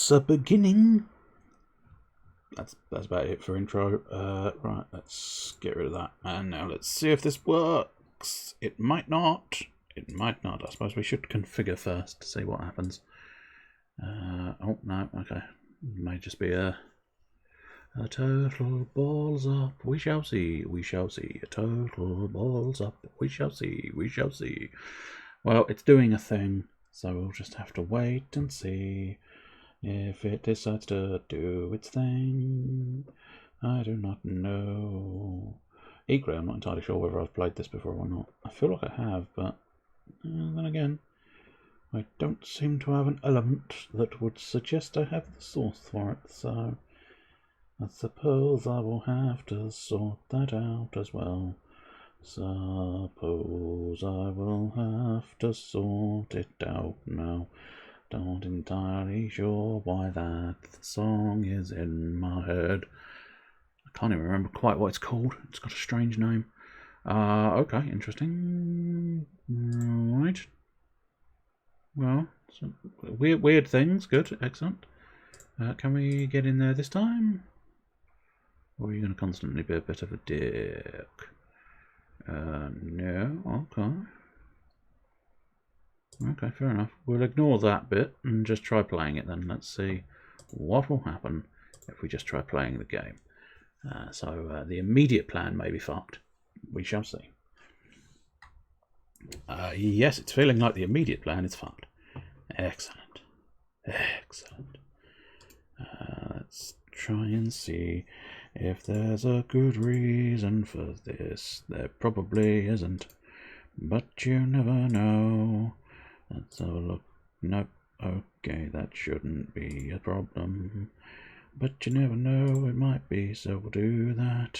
It's a beginning. That's about it for intro. Right, let's get rid of that. And now let's see if this works. It might not. It might not. I suppose we should configure first to see what happens. Oh, no, okay. It may just be a total balls up. We shall see. We shall see. A total balls up. We shall see. We shall see. Well, it's doing a thing, so we'll just have to wait and see. If it decides to do its thing, I do not know. Equally, I'm not entirely sure whether I've played this before or not. I feel like I have, but then again, I don't seem to have an element that would suggest I have the source for it, so I suppose I will have to sort that out as well. Suppose I will have to sort it out now. Not entirely sure why that song is in my head. I can't even remember quite what it's called. It's got a strange name. Okay, interesting. Right. Well, weird things. Good, excellent. Can we get in there this time? Or are you going to constantly be a bit of a dick? No, okay. Okay, fair enough. We'll ignore that bit and just try playing it then. Let's see what will happen if we just try playing the game. So the immediate plan may be fucked. We shall see. Yes, it's feeling like the immediate plan is fucked. Excellent. Excellent. Let's try and see if there's a good reason for this. There probably isn't, but you never know. Let's have a look. Nope. Okay, that shouldn't be a problem. But you never know, it might be, so we'll do that.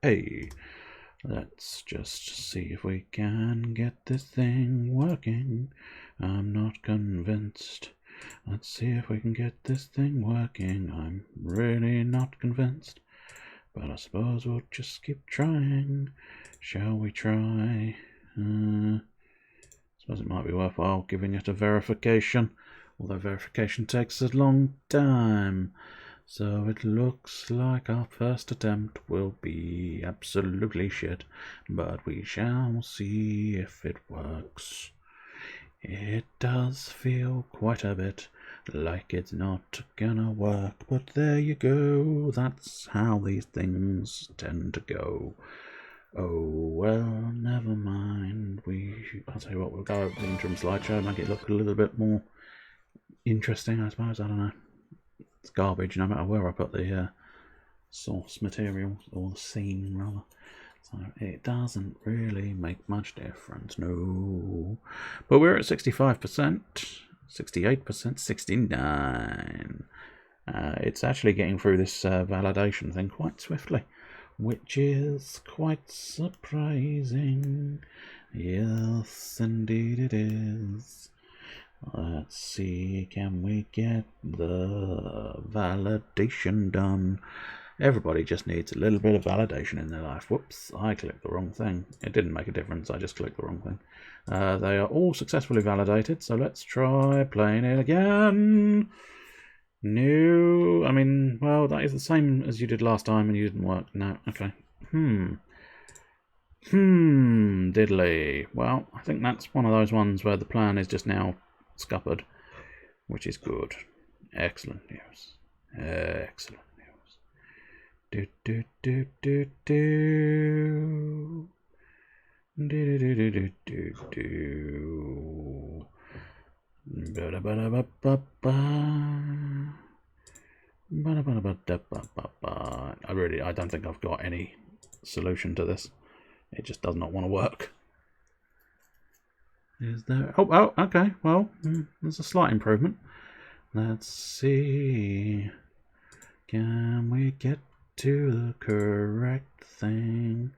Hey, let's just see if we can get this thing working. I'm not convinced. Let's see if we can get this thing working. I'm really not convinced. But I suppose we'll just keep trying. Shall we try? I suppose it might be worthwhile giving it a verification. Although verification takes a long time. So it looks like our first attempt will be absolutely shit. But we shall see if it works. It does feel quite a bit like it's not gonna work, but there you go. That's how these things tend to go. Oh well, never mind. I'll tell you what, we'll go over the interim slideshow, make it look a little bit more interesting, I suppose. I don't know. It's garbage no matter where I put the source material, or the scene rather. So it doesn't really make much difference, no. But we're at 65%, 68%, 69%. It's actually getting through this validation thing quite swiftly, which is quite surprising. Yes, indeed it is. Let's see, can we get the validation done? Everybody just needs a little bit of validation in their life. Whoops, I clicked the wrong thing. It didn't make a difference, I just clicked the wrong thing. They are all successfully validated, so let's try playing it again. No, I mean, well, that is the same as you did last time and you didn't work. No, okay. Diddly. Well, I think that's one of those ones where the plan is just now scuppered, which is good. Excellent news. Excellent. Do do do do do do do do do do do. I don't think I've got any solution to this. It just does not want to work. Is there? Oh, okay. Well, there's a slight improvement. Let's see. Can we get to the correct thing?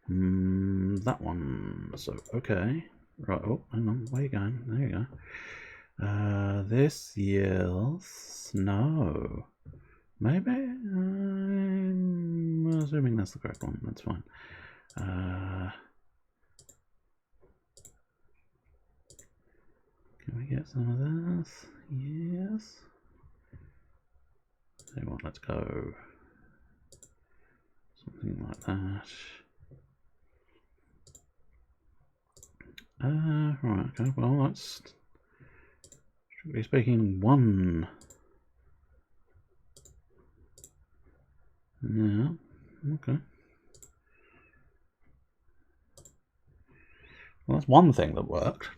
That one. So, okay. Right, oh, hang on. Where are you going? There you go. This, yes. No. Maybe? I'm assuming that's the correct one. That's fine. Can we get some of this? Yes. So what, let's go something like that. Right, okay, well that's, strictly speaking, one. Yeah, okay. Well, that's one thing that worked.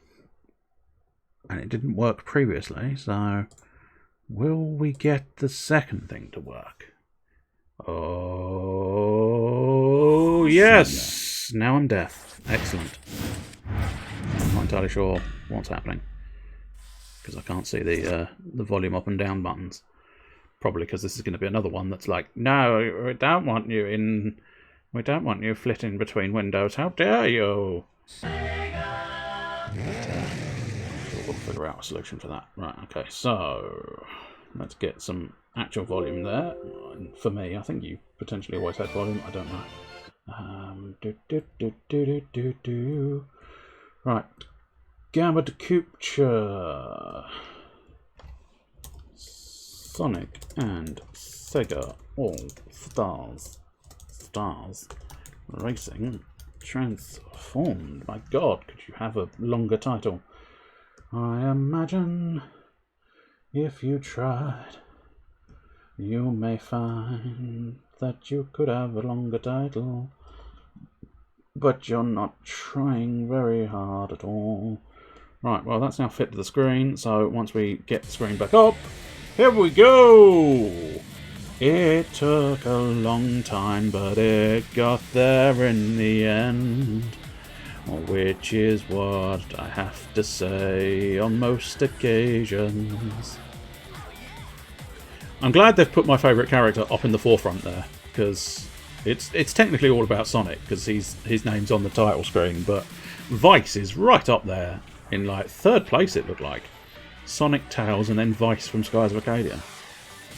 And it didn't work previously, so will we get the second thing to work? Oh, yes! Now I'm deaf. Excellent. I'm not entirely sure what's happening, because I can't see the volume up and down buttons. Probably because this is going to be another one that's like, no, we don't want you in... We don't want you flitting between windows. How dare you? Sega! We'll figure out a solution for that. Right, okay, so let's get some actual volume there. For me, I think you potentially always had volume. I don't know. Right, Gamma to Capture. Sonic and Sega All-Stars Racing Transformed. My God, could you have a longer title? I imagine if you tried, you may find that you could have a longer title, but you're not trying very hard at all. Right, well that's now fit to the screen, so once we get the screen back up, here we go! It took a long time, but it got there in the end. Which is what I have to say on most occasions. I'm glad they've put my favourite character up in the forefront there, because it's technically all about Sonic, because his name's on the title screen, but Vice is right up there in like third place, it looked like. Sonic, Tails, and then Vice from Skies of Arcadia.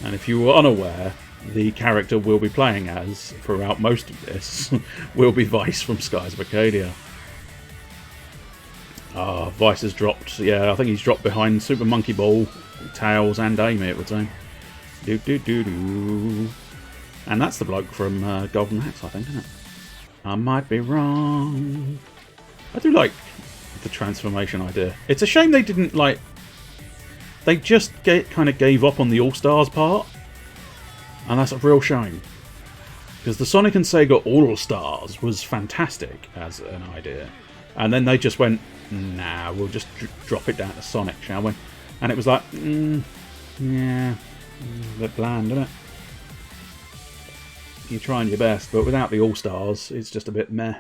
And if you were unaware, the character we'll be playing as throughout most of this will be Vice from Skies of Arcadia. Vice has dropped. Yeah, I think he's dropped behind Super Monkey Ball, Tails, and Amy, it would seem. And that's the bloke from Golden Axe, I think, isn't it? I might be wrong. I do like the transformation idea. It's a shame they didn't, like... They just kind of gave up on the All-Stars part. And that's a real shame. Because the Sonic and Sega All-Stars was fantastic as an idea. And then they just went, nah, we'll just drop it down to Sonic, shall we? And it was like, yeah, a bit bland, isn't it? You're trying your best, but without the All-Stars, it's just a bit meh.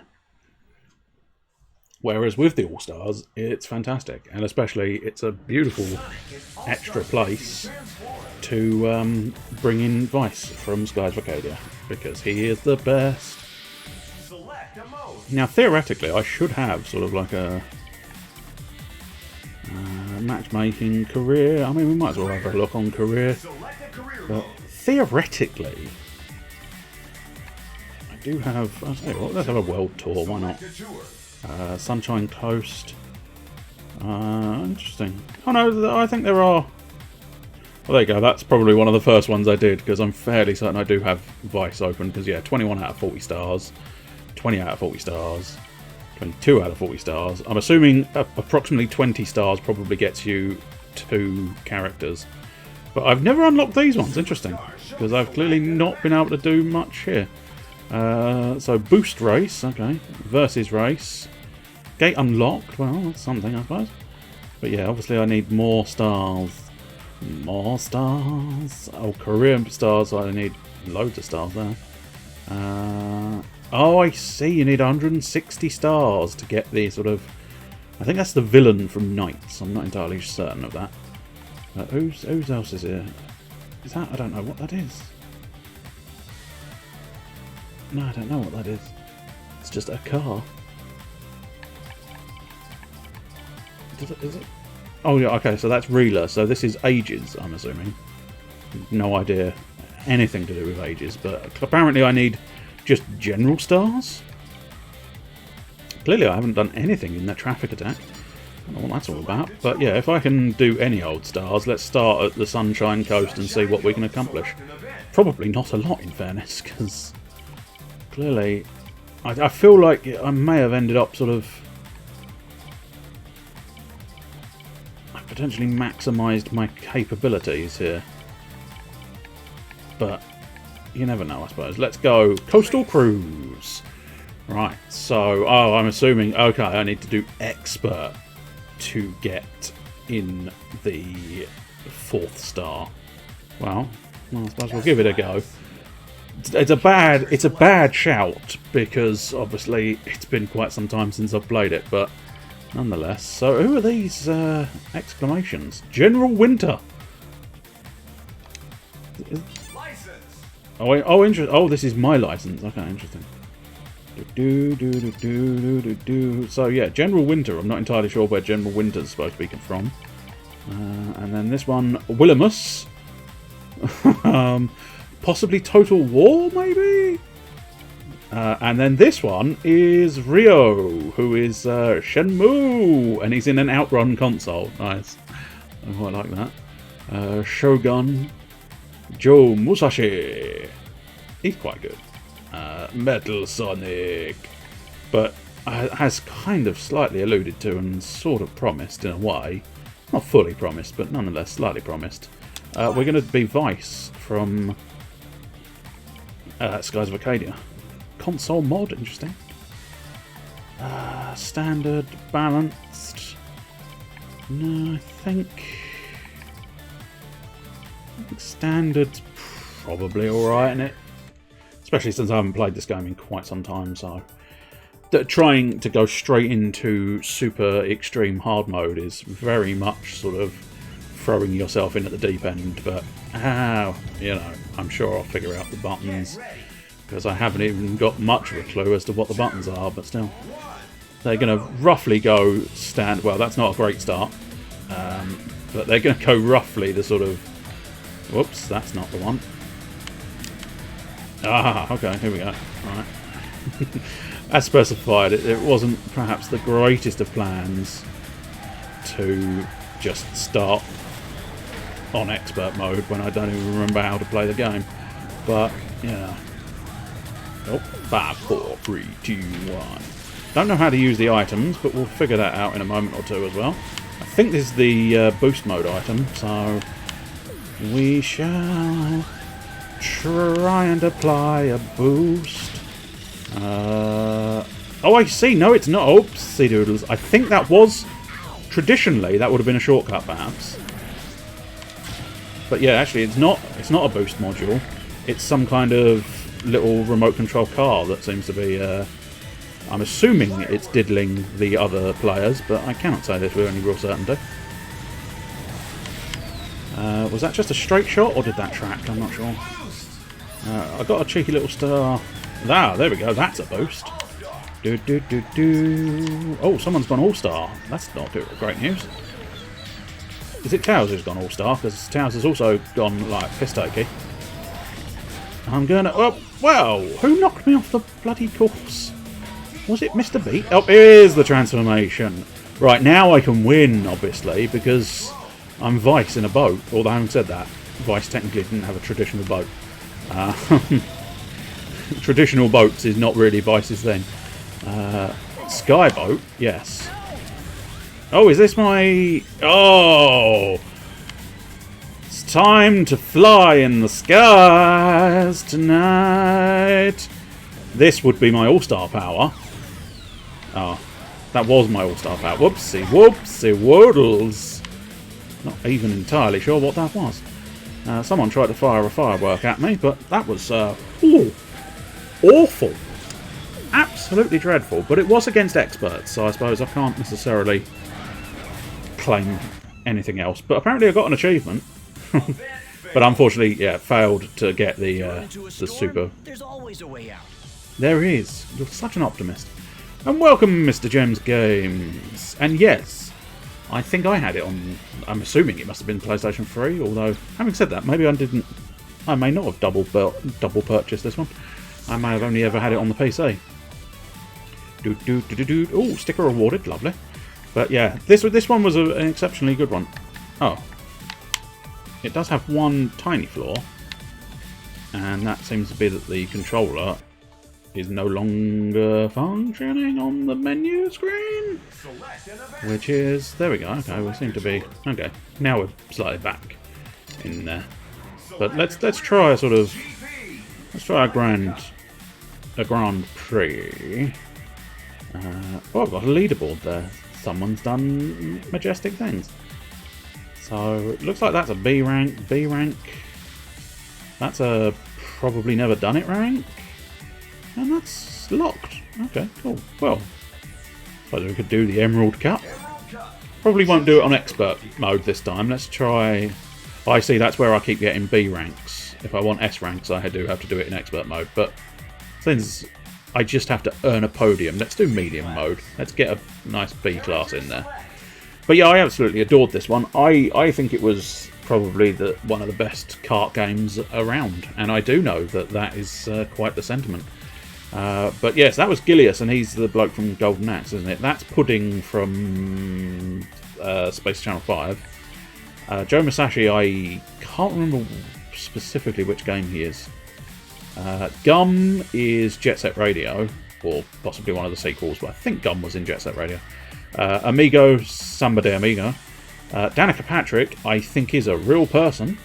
Whereas with the All-Stars, it's fantastic. And especially, it's a beautiful extra place to bring in Vice from Skies of Arcadia. Because he is the best. Now, theoretically, I should have sort of like a matchmaking career. I mean, we might as well have a look on career. But theoretically, I do have... I'll tell you what, let's have a world tour, why not? Sunshine Coast. Interesting. Oh no, I think there are... Well, there you go, that's probably one of the first ones I did, because I'm fairly certain I do have Vice open, because yeah, 21 out of 40 stars, 20 out of 40 stars, 22 out of 40 stars. I'm assuming approximately 20 stars probably gets you 2 characters. But I've never unlocked these ones, interesting, because I've clearly not been able to do much here. So boost race, okay, versus race, gate unlocked, well that's something I suppose, but yeah, obviously I need more stars, oh, career stars, I need loads of stars there. Oh, I see, you need 160 stars to get the sort of, I think that's the villain from Knights, I'm not entirely certain of that. Who's else is here? Is that, I don't know what that is. No, I don't know what that is. It's just a car. Is it? Oh yeah, okay, so that's Reeler. So this is Ages, I'm assuming. No idea anything to do with Ages, but apparently I need just general stars. Clearly I haven't done anything in that traffic attack. I don't know what that's all about. But yeah, if I can do any old stars, let's start at the Sunshine Coast and see what we can accomplish. Probably not a lot, in fairness, because clearly I feel like I may have ended up sort of... I potentially maximised my capabilities here. But you never know, I suppose. Let's go Coastal Cruise. Right, so, oh, I'm assuming, okay, I need to do Expert to get in the 4th star. Well, I suppose we'll give it a go. It's a bad shout, because obviously it's been quite some time since I've played it, but nonetheless. So who are these exclamations? General Winter! Oh, interesting. Oh, this is my license. Okay, interesting. So yeah, General Winter. I'm not entirely sure where General Winter's supposed to be from. And then this one, Willamus. Possibly Total War, maybe? And then this one is Rio, who is Shenmue, and he's in an Outrun console. Nice. I quite like that. Shogun, Joe Musashi. He's quite good. Metal Sonic. But has kind of slightly alluded to and sort of promised in a way. Not fully promised, but nonetheless slightly promised. We're going to be Vice from Skies of Arcadia. Console mod, interesting. Standard, balanced. No, I think standard's probably alright in it. Especially since I haven't played this game in quite some time, so... Trying to go straight into super extreme hard mode is very much sort of throwing yourself in at the deep end, but you know, I'm sure I'll figure out the buttons, because I haven't even got much of a clue as to what the buttons are, but still. They're going to roughly go well, that's not a great start, but they're going to go roughly the sort of... Whoops, that's not the one. Okay, here we go. Alright. As specified, it wasn't perhaps the greatest of plans to just start on expert mode when I don't even remember how to play the game. But, yeah. Oh, 5, 4, 3, 2, 1. Don't know how to use the items, but we'll figure that out in a moment or two as well. I think this is the boost mode item, so we shall try and apply a boost. Oh, I see. No, it's not. Oopsie doodles. I think that was... Traditionally, that would have been a shortcut, perhaps. But yeah, actually, it's not a boost module. It's some kind of little remote control car that seems to be... I'm assuming it's diddling the other players, but I cannot say this with any real certainty. Was that just a straight shot, or did that track? I'm not sure. I got a cheeky little star. There we go. That's a boost. Oh, someone's gone all-star. That's not great news. Is it Towers who's gone all-star? Because Towers has also gone, like, piss-takey. I'm gonna... Oh, well, who knocked me off the bloody course? Was it Mr. B? Oh, here's the transformation. Right, now I can win, obviously, because I'm Vice in a boat. Although, having said that, Vice technically didn't have a traditional boat. Traditional boats is not really Vice's thing. Skyboat, yes. Oh, is this my... Oh! It's time to fly in the skies tonight. This would be my all-star power. Oh, that was my all-star power. Whoopsie, whoopsie, whoodles. Not even entirely sure what that was. Someone tried to fire a firework at me, but that was ooh, awful. Absolutely dreadful. But it was against experts, so I suppose I can't necessarily claim anything else. But apparently I got an achievement. But unfortunately, yeah, failed to get the super. There's always a way out. There is. You're such an optimist. And welcome, Mr. Gems Games. And yes, I think I had it on... I'm assuming it must have been PlayStation 3, although, having said that, maybe I didn't... I may not have double purchased this one. I may have only ever had it on the PC. Oh, sticker awarded, lovely. But yeah, this one was an exceptionally good one. Oh. It does have one tiny flaw. And that seems to be that the controller is no longer functioning on the menu screen. Which is... There we go. Okay, we seem to be... Okay, now we're slightly back in there. But let's try a sort of... Let's try a Grand Prix. Oh, I've got a leaderboard there. Someone's done majestic things. So, it looks like that's a B rank, B rank. That's a probably never done it rank. And that's locked. Okay, cool. Well, I suppose we could do the Emerald Cup. Probably won't do it on expert mode this time. Let's try... I see, that's where I keep getting B ranks. If I want S ranks, I do have to do it in expert mode. But since I just have to earn a podium, let's do medium mode. Let's get a nice B class in there. But yeah, I absolutely adored this one. I think it was probably one of the best kart games around. And I do know that is quite the sentiment. But yes, that was Gilius, and he's the bloke from Golden Axe, isn't it? That's Pudding from Space Channel 5. Joe Masashi, I can't remember specifically which game he is. Gum is Jet Set Radio, or possibly one of the sequels, but I think Gum was in Jet Set Radio. Amigo, Samba de Amigo. Danica Patrick, I think, is a real person.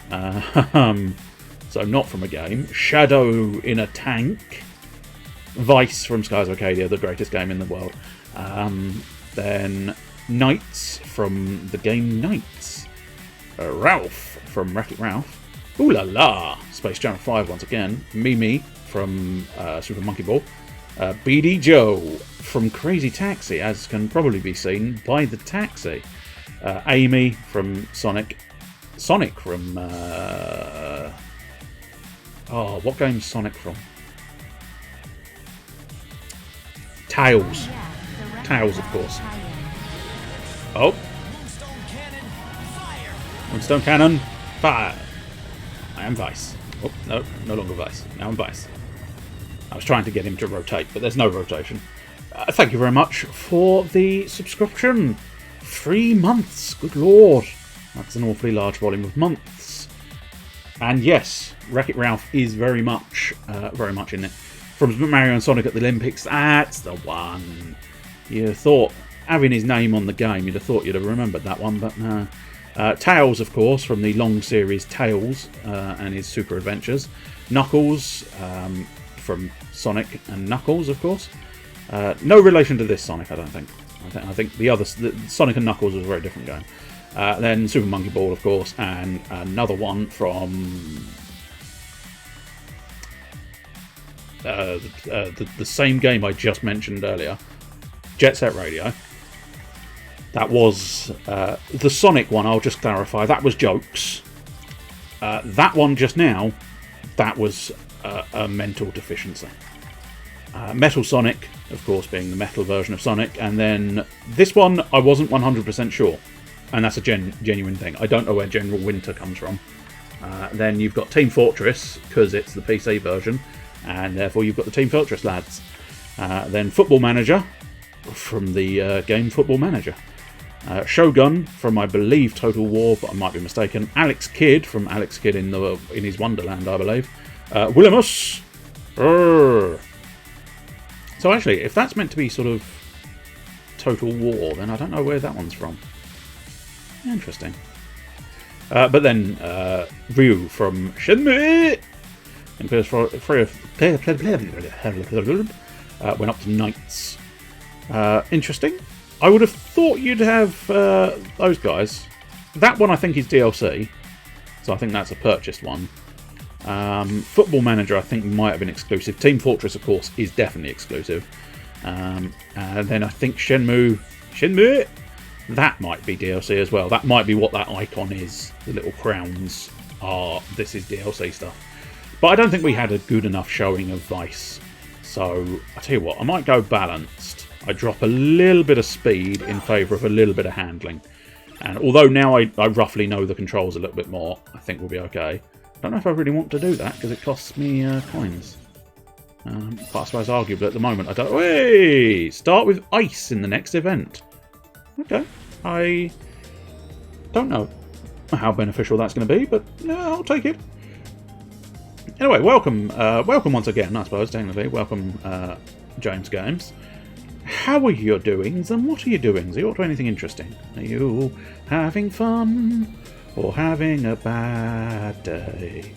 So not from a game. Shadow in a Tank. Vice from Skies Arcadia, the greatest game in the world. Then Knights from the game Knights. Ralph from Wreck-It Ralph. Ooh la la! Space Channel 5 once again. Mimi from Super Monkey Ball. BD Joe from Crazy Taxi, as can probably be seen by the taxi. Amy from Sonic. Sonic from... Oh, what game's Sonic from? Tails. Tails, of course. Oh. Moonstone Cannon, fire. I am Vice. Oh, no, no longer Vice. Now I'm Vice. I was trying to get him to rotate, but there's no rotation. Thank you very much for the subscription. 3 months, good lord. That's an awfully large volume of months. And yes, Wreck-It Ralph is very much in it. From Mario and Sonic at the Olympics, that's the one. You thought, having his name on the game, you'd have thought you'd have remembered that one, but no. Tails, of course, from the long series Tails and his Super Adventures. Knuckles, from Sonic and Knuckles, of course. No relation to this Sonic, I don't think. I think the Sonic and Knuckles was a very different game. Then Super Monkey Ball, of course, and another one from the same game I just mentioned earlier, Jet Set Radio. That was the Sonic one. I'll just clarify. That was jokes. That one just now, that was a mental deficiency. Metal Sonic, of course, being the metal version of Sonic, and then this one I wasn't 100% sure, and that's a genuine thing. I don't know where General Winter comes from. Then you've got Team Fortress, because it's the PC version, and therefore you've got the Team Fortress lads. Then Football Manager, from the game Football Manager. Shogun from, I believe, Total War, but I might be mistaken. Alex Kidd from Alex Kidd in his Wonderland, I believe. Willimus. So actually, if that's meant to be sort of Total War, then I don't know where that one's from. Interesting. But then Ryu from Shenmue and went up to Knights. Interesting. I would have thought you'd have those guys. That one I think is DLC, so I think that's a purchased one. Football Manager I think might have been exclusive. Team Fortress, of course, is definitely exclusive. And then I think Shenmue, that might be DLC as well. That might be what that icon is. The little crowns are, this is DLC stuff. But I don't think we had a good enough showing of Vice. So, I tell you what, I might go balanced. I drop a little bit of speed in favour of a little bit of handling. And although now I roughly know the controls a little bit more, I think we'll be okay. I don't know if I really want to do that, because it costs me coins. But I suppose arguably at the moment I don't... Hey! Start with ice in the next event. Okay. I don't know how beneficial that's going to be, but I'll take it. Anyway, welcome once again, I suppose, technically. Welcome, James Games. How are your doings, and what are you doing? Are you up to anything interesting? Are you having fun, or having a bad day?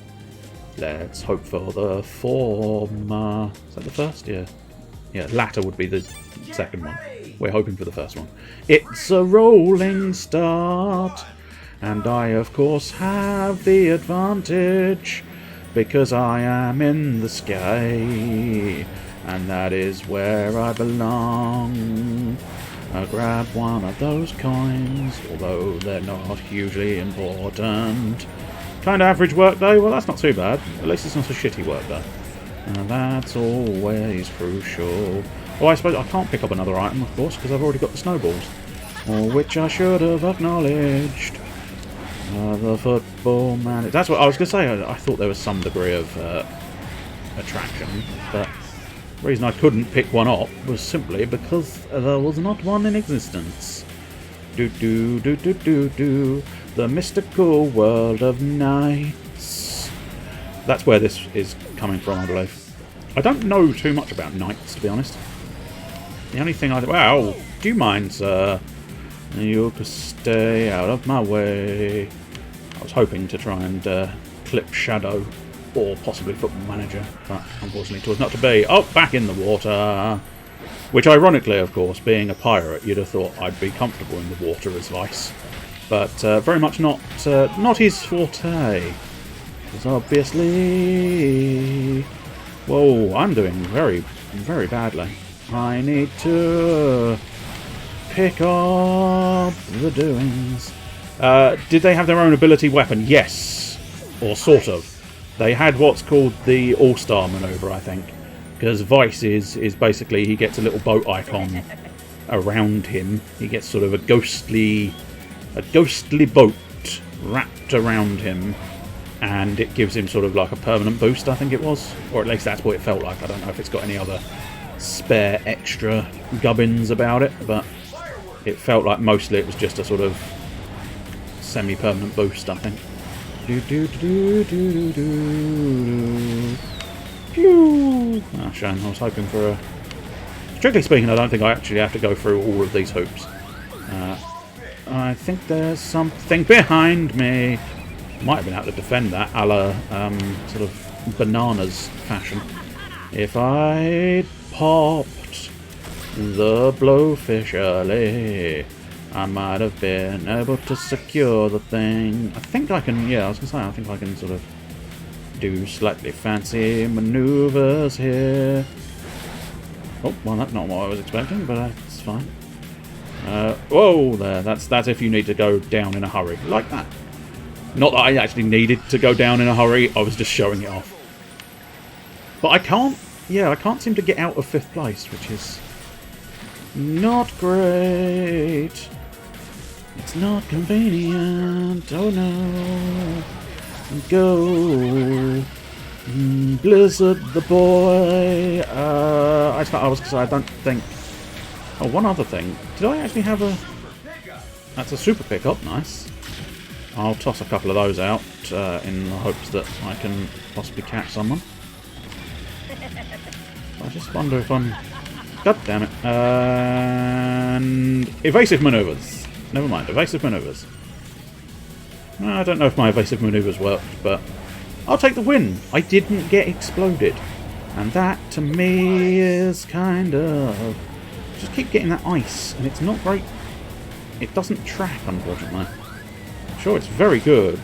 Let's hope for the former. Is that the first? Yeah. Yeah, latter would be the second one. We're hoping for the first one. It's a rolling start, and I, of course, have the advantage, because I am in the sky, and that is where I belong. I grab one of those coins, although they're not hugely important. Kind of average workday? Well, that's not too bad. At least it's not a shitty workday. And that's always crucial. Oh, I suppose I can't pick up another item, of course, because I've already got the snowballs. Which I should have acknowledged. The football man... That's what I was going to say. I thought there was some degree of attraction, but the reason I couldn't pick one up was simply because there was not one in existence. Do-do-do-do-do-do. The mystical world of knights. That's where this is coming from, I believe. I don't know too much about knights, to be honest. The only thing Well, do you mind, sir? You could stay out of my way. I was hoping to try and clip Shadow, or possibly Football Manager, but unfortunately it was not to be. Oh, back in the water. Which, ironically, of course, being a pirate, you'd have thought I'd be comfortable in the water as Vice. But very much not his forte. Because obviously... Whoa, I'm doing very, very badly. I need to pick up the doings. Did they have their own ability weapon? Yes. Or sort of. They had what's called the All-Star maneuver, I think. Because Vice is basically, he gets a little boat icon around him. He gets sort of a ghostly boat wrapped around him, and it gives him sort of like a permanent boost, I think it was. Or at least that's what it felt like. I don't know if it's got any other spare extra gubbins about it, but it felt like mostly it was just a sort of semi-permanent boost, I think. Oh, shame. I was hoping for a... Strictly speaking, I don't think I actually have to go through all of these hoops. I think there's something behind me. Might have been able to defend that a la sort of bananas fashion. If I'd popped the blowfish early, I might have been able to secure the thing. I think I can, yeah, I was going to say, I think I can sort of do slightly fancy maneuvers here. Oh, well, that's not what I was expecting, but that's fine. Whoa, there. That's if you need to go down in a hurry. Like that. Not that I actually needed to go down in a hurry, I was just showing it off. But I can't seem to get out of 5th place, which is not great. It's not convenient. Oh no. Go. Blizzard the boy. I was going to say, I don't think... Oh, one other thing. Did I actually have a... That's a super pickup, nice. I'll toss a couple of those out in the hopes that I can possibly catch someone. I just wonder if I'm... God damn it. And... Evasive manoeuvres. Never mind, evasive manoeuvres. I don't know if my evasive manoeuvres worked, but I'll take the win. I didn't get exploded. And that, to me, is kind of... Just keep getting that ice, and it's not great. It doesn't track, unfortunately. Sure, it's very good.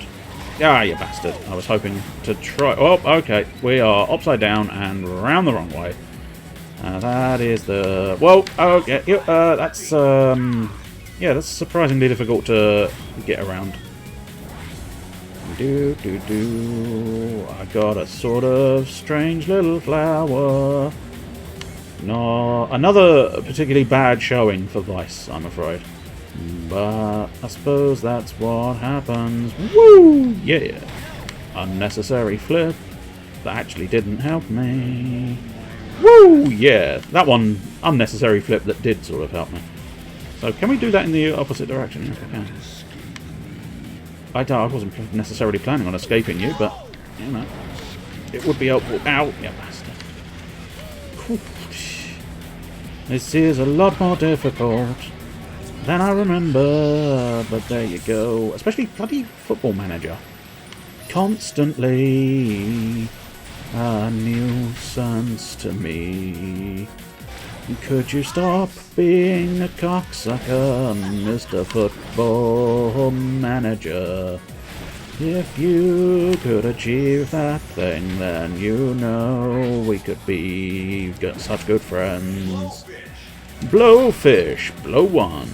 Ah, you bastard. I was hoping to try... Oh, okay. We are upside down and round the wrong way. That is the... Whoa, okay. That's, yeah, that's surprisingly difficult to get around. I got a sort of strange little flower. No, another particularly bad showing for Vice, I'm afraid. But I suppose that's what happens. Woo! Yeah. Unnecessary flip. That actually didn't help me. Woo! Yeah. That one, unnecessary flip that did sort of help me. So can we do that in the opposite direction? Yes, we can. I wasn't necessarily planning on escaping you, but, you know, it would be helpful. Ow! You bastard. Whew. This is a lot more difficult than I remember, but there you go. Especially bloody Football Manager. Constantly a nuisance to me. Could you stop being a cocksucker, Mr. Football Manager? If you could achieve that thing, then you know we could be such good friends. Blowfish, blow one.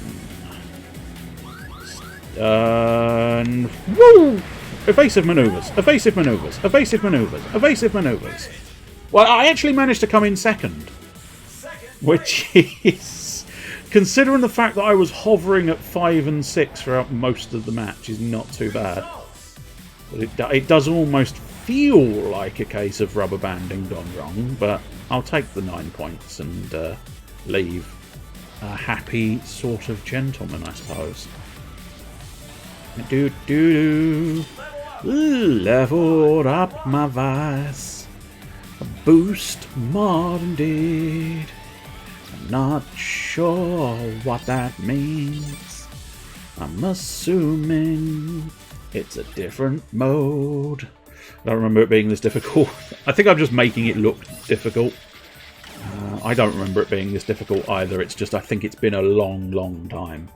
And woo! Evasive maneuvers, evasive maneuvers, evasive maneuvers, evasive maneuvers. Well, I actually managed to come in second. Which is, considering the fact that I was hovering at 5 and 6 throughout most of the match, is not too bad. But it does almost feel like a case of rubber banding gone wrong, but I'll take the 9 points and leave a happy sort of gentleman, I suppose. Leveled up my vice, a boost more indeed. Not sure what that means. I'm assuming it's a different mode. I don't remember it being this difficult. I think I'm just making it look difficult. I don't remember it being this difficult either. It's just I think it's been a long, long time.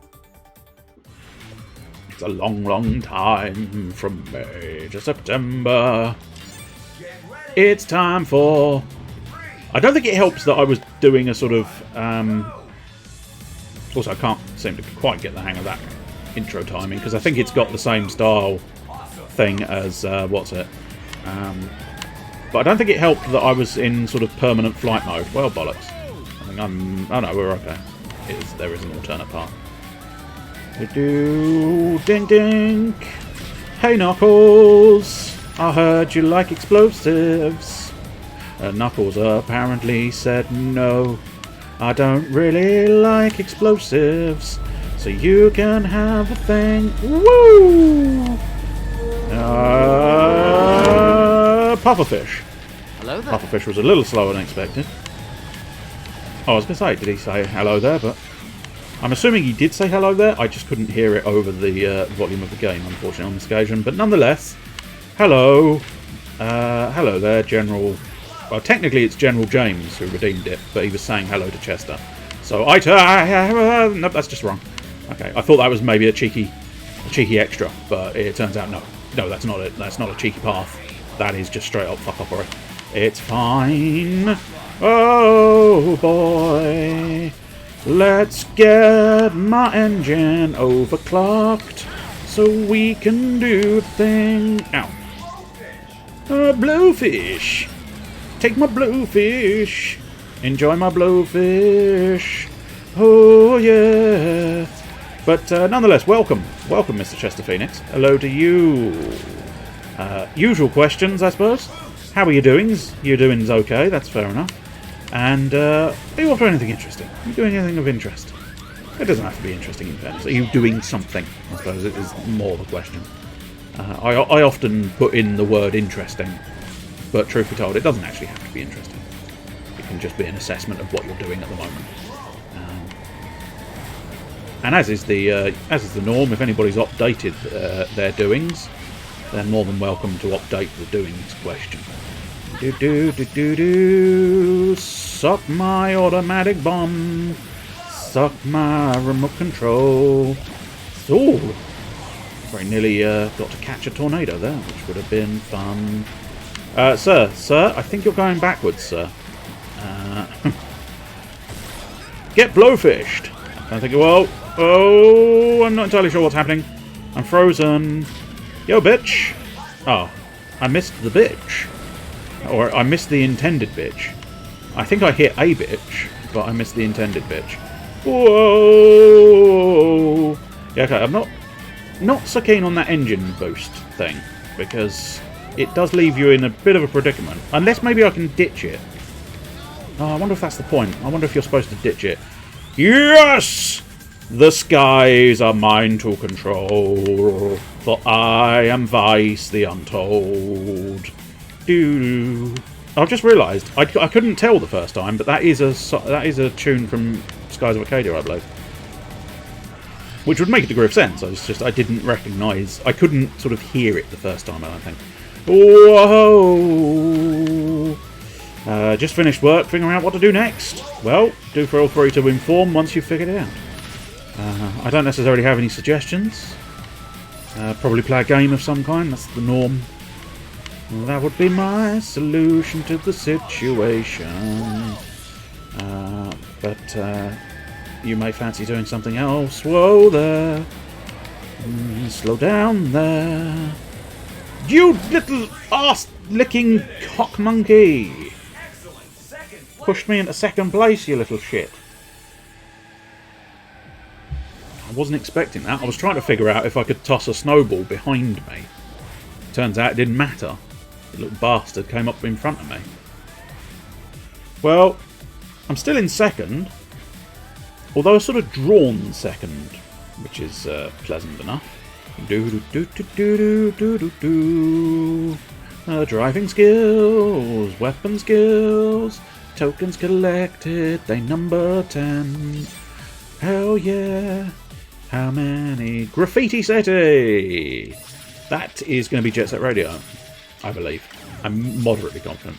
It's a long, long time from May to September. It's time for... I don't think it helps that I was doing a sort of... also, I can't seem to quite get the hang of that intro timing, because I think it's got the same style thing as... what's it? But I don't think it helped that I was in sort of permanent flight mode. Well, bollocks. I think I'm... Oh no, we're okay. There is an alternate path. Ding ding! Hey Knuckles! I heard you like explosives. Knuckles apparently said no, I don't really like explosives, so you can have a thing. Woo! Pufferfish. Hello there. Pufferfish was a little slower than expected. Oh, I was going to say, did he say hello there? But I'm assuming he did say hello there. I just couldn't hear it over the volume of the game, unfortunately, on this occasion. But nonetheless, hello. Hello there, General... Well, technically it's General James who redeemed it, but he was saying hello to Chester. So nope, that's just wrong. Okay, I thought that was maybe a cheeky extra, but it turns out no, that's not it. That's not a cheeky path. That is just straight up fuck-uppery. It's fine. Oh boy, let's get my engine overclocked so we can do a thing. Ow. Blowfish. Take my blowfish. Enjoy my blowfish. Oh, yeah. But nonetheless, welcome. Welcome, Mr. Chester Phoenix. Hello to you. Usual questions, I suppose. How are you doings? Your doings okay, that's fair enough. And are you up to anything interesting? Are you doing anything of interest? It doesn't have to be interesting in fairness. Are you doing something? I suppose it is more the question. I often put in the word interesting. But truth be told, it doesn't actually have to be interesting. It can just be an assessment of what you're doing at the moment. And as is the norm, if anybody's updated their doings, they're more than welcome to update the doings question. Suck my automatic bomb. Suck my remote control. Ooh! Very nearly got to catch a tornado there, which would have been fun. Sir, I think you're going backwards, sir. Get blowfished. I think, well, oh, I'm not entirely sure what's happening. I'm frozen. Yo, bitch. Oh, I missed the bitch. Or I missed the intended bitch. I think I hit a bitch, but I missed the intended bitch. Whoa! Yeah, okay, I'm not so keen on that engine boost thing, because it does leave you in a bit of a predicament. Unless maybe I can ditch it. Oh, I wonder if that's the point. I wonder if you're supposed to ditch it. Yes! The skies are mine to control, for I am Vice the Untold. Doo. I've just realised I couldn't tell the first time, but that is a tune from Skies of Arcadia, I believe. Which would make a degree of sense. I didn't recognise. I couldn't sort of hear it the first time, I don't think. Whoa! Just finished work, figuring out what to do next. Well, do feel free to inform once you've figured it out. I don't necessarily have any suggestions. Probably play a game of some kind. That's the norm. Well, that would be my solution to the situation. But you may fancy doing something else. Whoa there. Slow down there. You little arse-licking cock monkey. Pushed me into second place, you little shit. I wasn't expecting that. I was trying to figure out if I could toss a snowball behind me. Turns out it didn't matter. The little bastard came up in front of me. Well, I'm still in second. Although a sort of drawn second, which is pleasant enough. Driving skills, weapon skills, tokens collected, they number 10. Hell yeah! How many? Graffiti City! That is going to be Jet Set Radio, I believe. I'm moderately confident.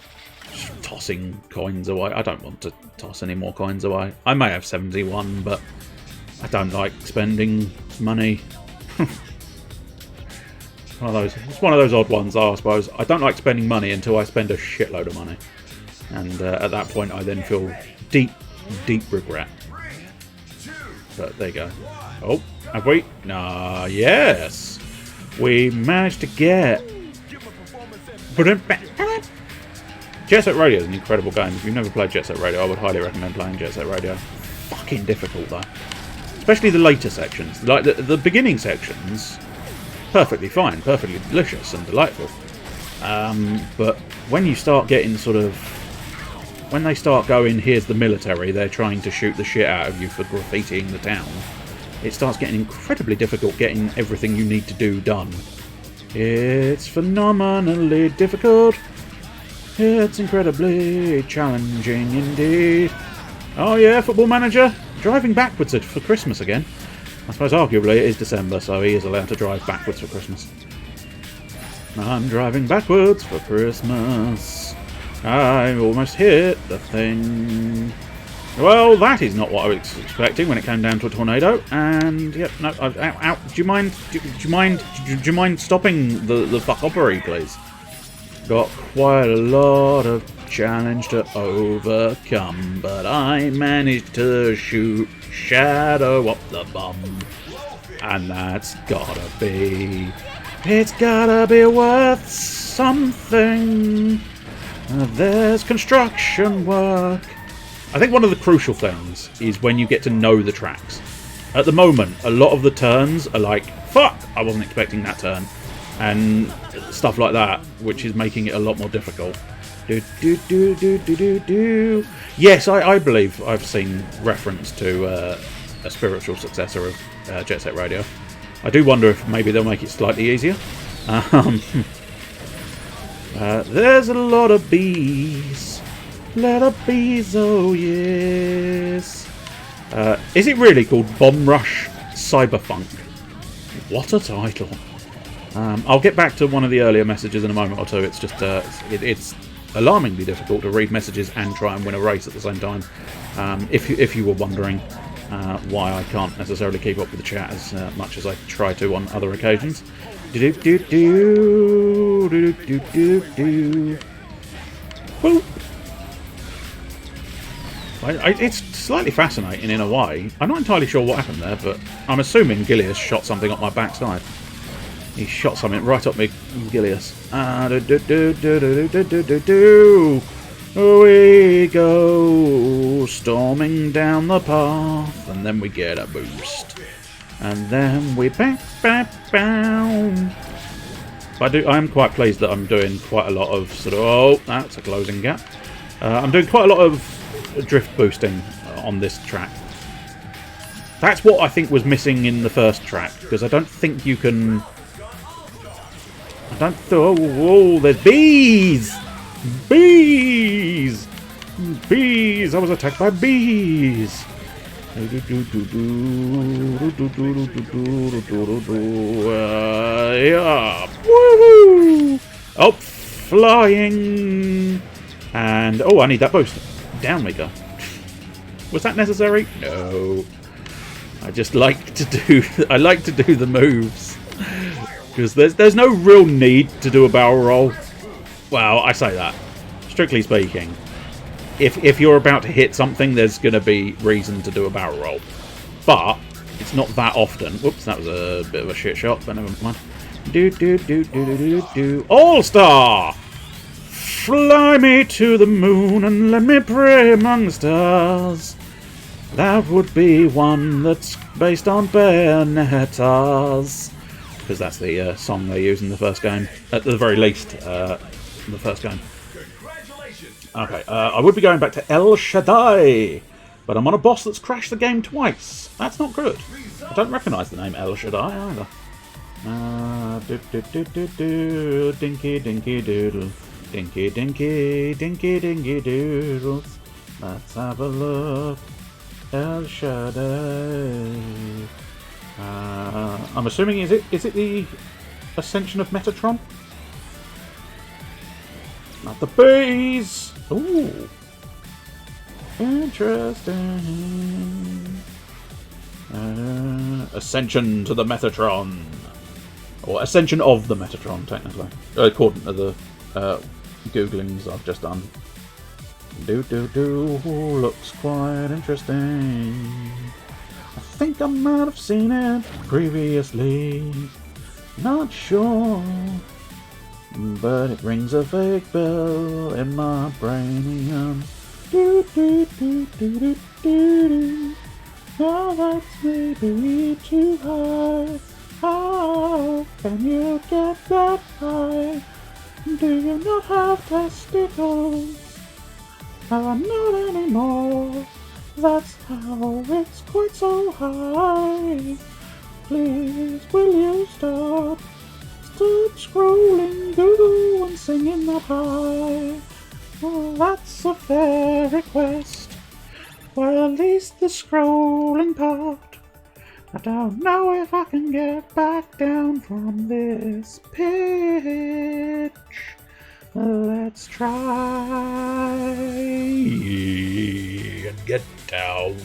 Just tossing coins away. I don't want to toss any more coins away. I may have 71, but I don't like spending money. It's one of those odd ones, I suppose. I don't like spending money until I spend a shitload of money. And at that point, I then feel deep, deep regret. But there you go. Oh, have we? Nah, yes! We managed to get... Jet Set Radio is an incredible game. If you've never played Jet Set Radio, I would highly recommend playing Jet Set Radio. Fucking difficult, though. Especially the later sections. Like, the beginning sections... perfectly fine, perfectly delicious and delightful. But when you start getting sort of... when they start going, here's the military, they're trying to shoot the shit out of you for graffitiing the town, it starts getting incredibly difficult getting everything you need to do done. It's phenomenally difficult. It's incredibly challenging indeed. Oh yeah, Football Manager, driving backwards for Christmas again. I suppose arguably it is December, so he is allowed to drive backwards for Christmas. I'm driving backwards for Christmas. I almost hit the thing. Well, that is not what I was expecting when it came down to a tornado. And yep, no, ow. Do you mind stopping the fuckoppery, please? Got quite a lot of challenge to overcome, but I managed to shoot Shadow up the bum. And that's gotta be... it's gotta be worth something. There's construction work. I think one of the crucial things is when you get to know the tracks. At the moment, a lot of the turns are like, fuck, I wasn't expecting that turn. And stuff like that, which is making it a lot more difficult. Yes, I believe I've seen reference to a spiritual successor of Jet Set Radio. I do wonder if maybe they'll make it slightly easier. There's a lot of bees. Lot of bees, oh yes. Is it really called Bomb Rush Cyberfunk? What a title. I'll get back to one of the earlier messages in a moment or two. It's just it's alarmingly difficult to read messages and try and win a race at the same time. If you were wondering why I can't necessarily keep up with the chat as much as I try to on other occasions. Boop. It's slightly fascinating in a way. I'm not entirely sure what happened there, but I'm assuming Gilius shot something up my backside. He shot something right up me Gilius. We go storming down the path, and then we get a boost, and then we bound. I am quite pleased that I'm doing quite a lot of sort of... oh, that's a closing gap. I'm doing quite a lot of drift boosting on this track. That's what I think was missing in the first track, because I don't think you can... Oh, there's bees! Bees! Bees! I was attacked by bees! Yeah! Woohoo! Oh, flying! And, oh, I need that boost. Down we go. Was that necessary? No. I just like to do... I like to do the moves. Because there's no real need to do a barrel roll. Well, I say that. Strictly speaking. If you're about to hit something, there's going to be reason to do a barrel roll. But it's not that often. Whoops, that was a bit of a shit shot, but never mind. All-Star! Fly me to the moon and let me pray among the stars. That would be one that's based on Bayonettas. Because that's the song they use in the first game. At the very least, in the first game. Okay, I would be going back to El Shaddai, but I'm on a boss that's crashed the game twice. That's not good. I don't recognise the name El Shaddai either. Dinky dinky doodle. Dinky dinky dinky dinky doodles. Let's have a look. El Shaddai. I'm assuming is it the Ascension of Metatron? Not the bees! Ooh. Interesting. Ascension to the Metatron. Or Ascension of the Metatron, technically. According to the Googlings I've just done. Looks quite interesting. I think I might have seen it previously. Not sure. But it rings a vague bell in my brain. Now that's maybe too high. How can you get that high? Do you not have testicles? Not anymore. That's how it's quite so high. Please, will you stop? Stop scrolling Google and singing that high. Oh, that's a fair request. Well, at least the scrolling part. I don't know if I can get back down from this pitch. Let's try and get down.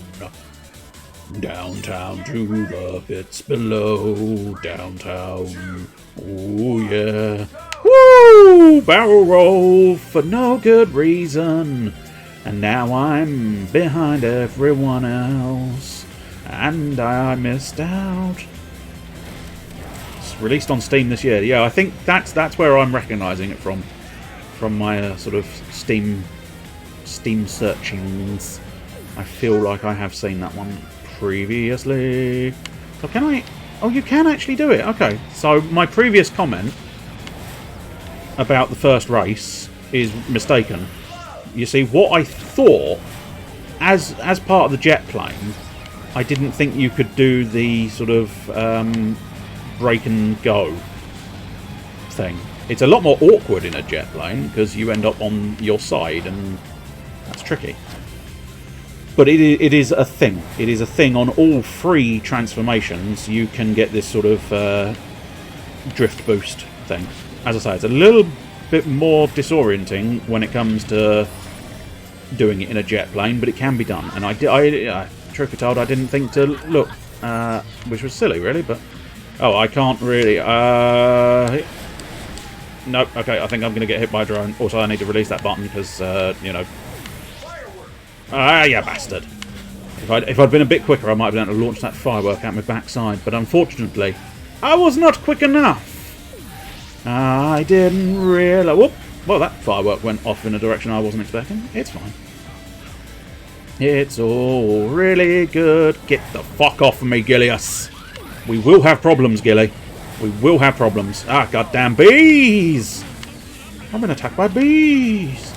Downtown to the pits below. Downtown. Oh yeah. Woo! Barrel roll for no good reason. And now I'm behind everyone else. And I missed out. It's released on Steam this year. Yeah, I think that's where I'm recognising it from. From my sort of Steam searchings. I feel like I have seen that one previously. So can I... Oh, you can actually do it. Okay. So my previous comment about the first race is mistaken. You see, what I thought, as part of the jet plane, I didn't think you could do the sort of break and go thing. It's a lot more awkward in a jet plane because you end up on your side and that's tricky. But it is a thing. It is a thing on all 3 transformations. You can get this sort of drift boost thing. As I say, it's a little bit more disorienting when it comes to doing it in a jet plane, but it can be done. And truth be told, I didn't think to look, which was silly, really. But oh, I can't really. Nope. Okay, I think I'm going to get hit by a drone. Also, I need to release that button because you know. You bastard! If I'd been a bit quicker, I might have been able to launch that firework out my backside. But unfortunately, I was not quick enough. I didn't realise. Whoop! Well, that firework went off in a direction I wasn't expecting. It's fine. It's all really good. Get the fuck off of me, Gilius. We will have problems, Gilly. We will have problems. Ah, goddamn bees! I've been attacked by bees.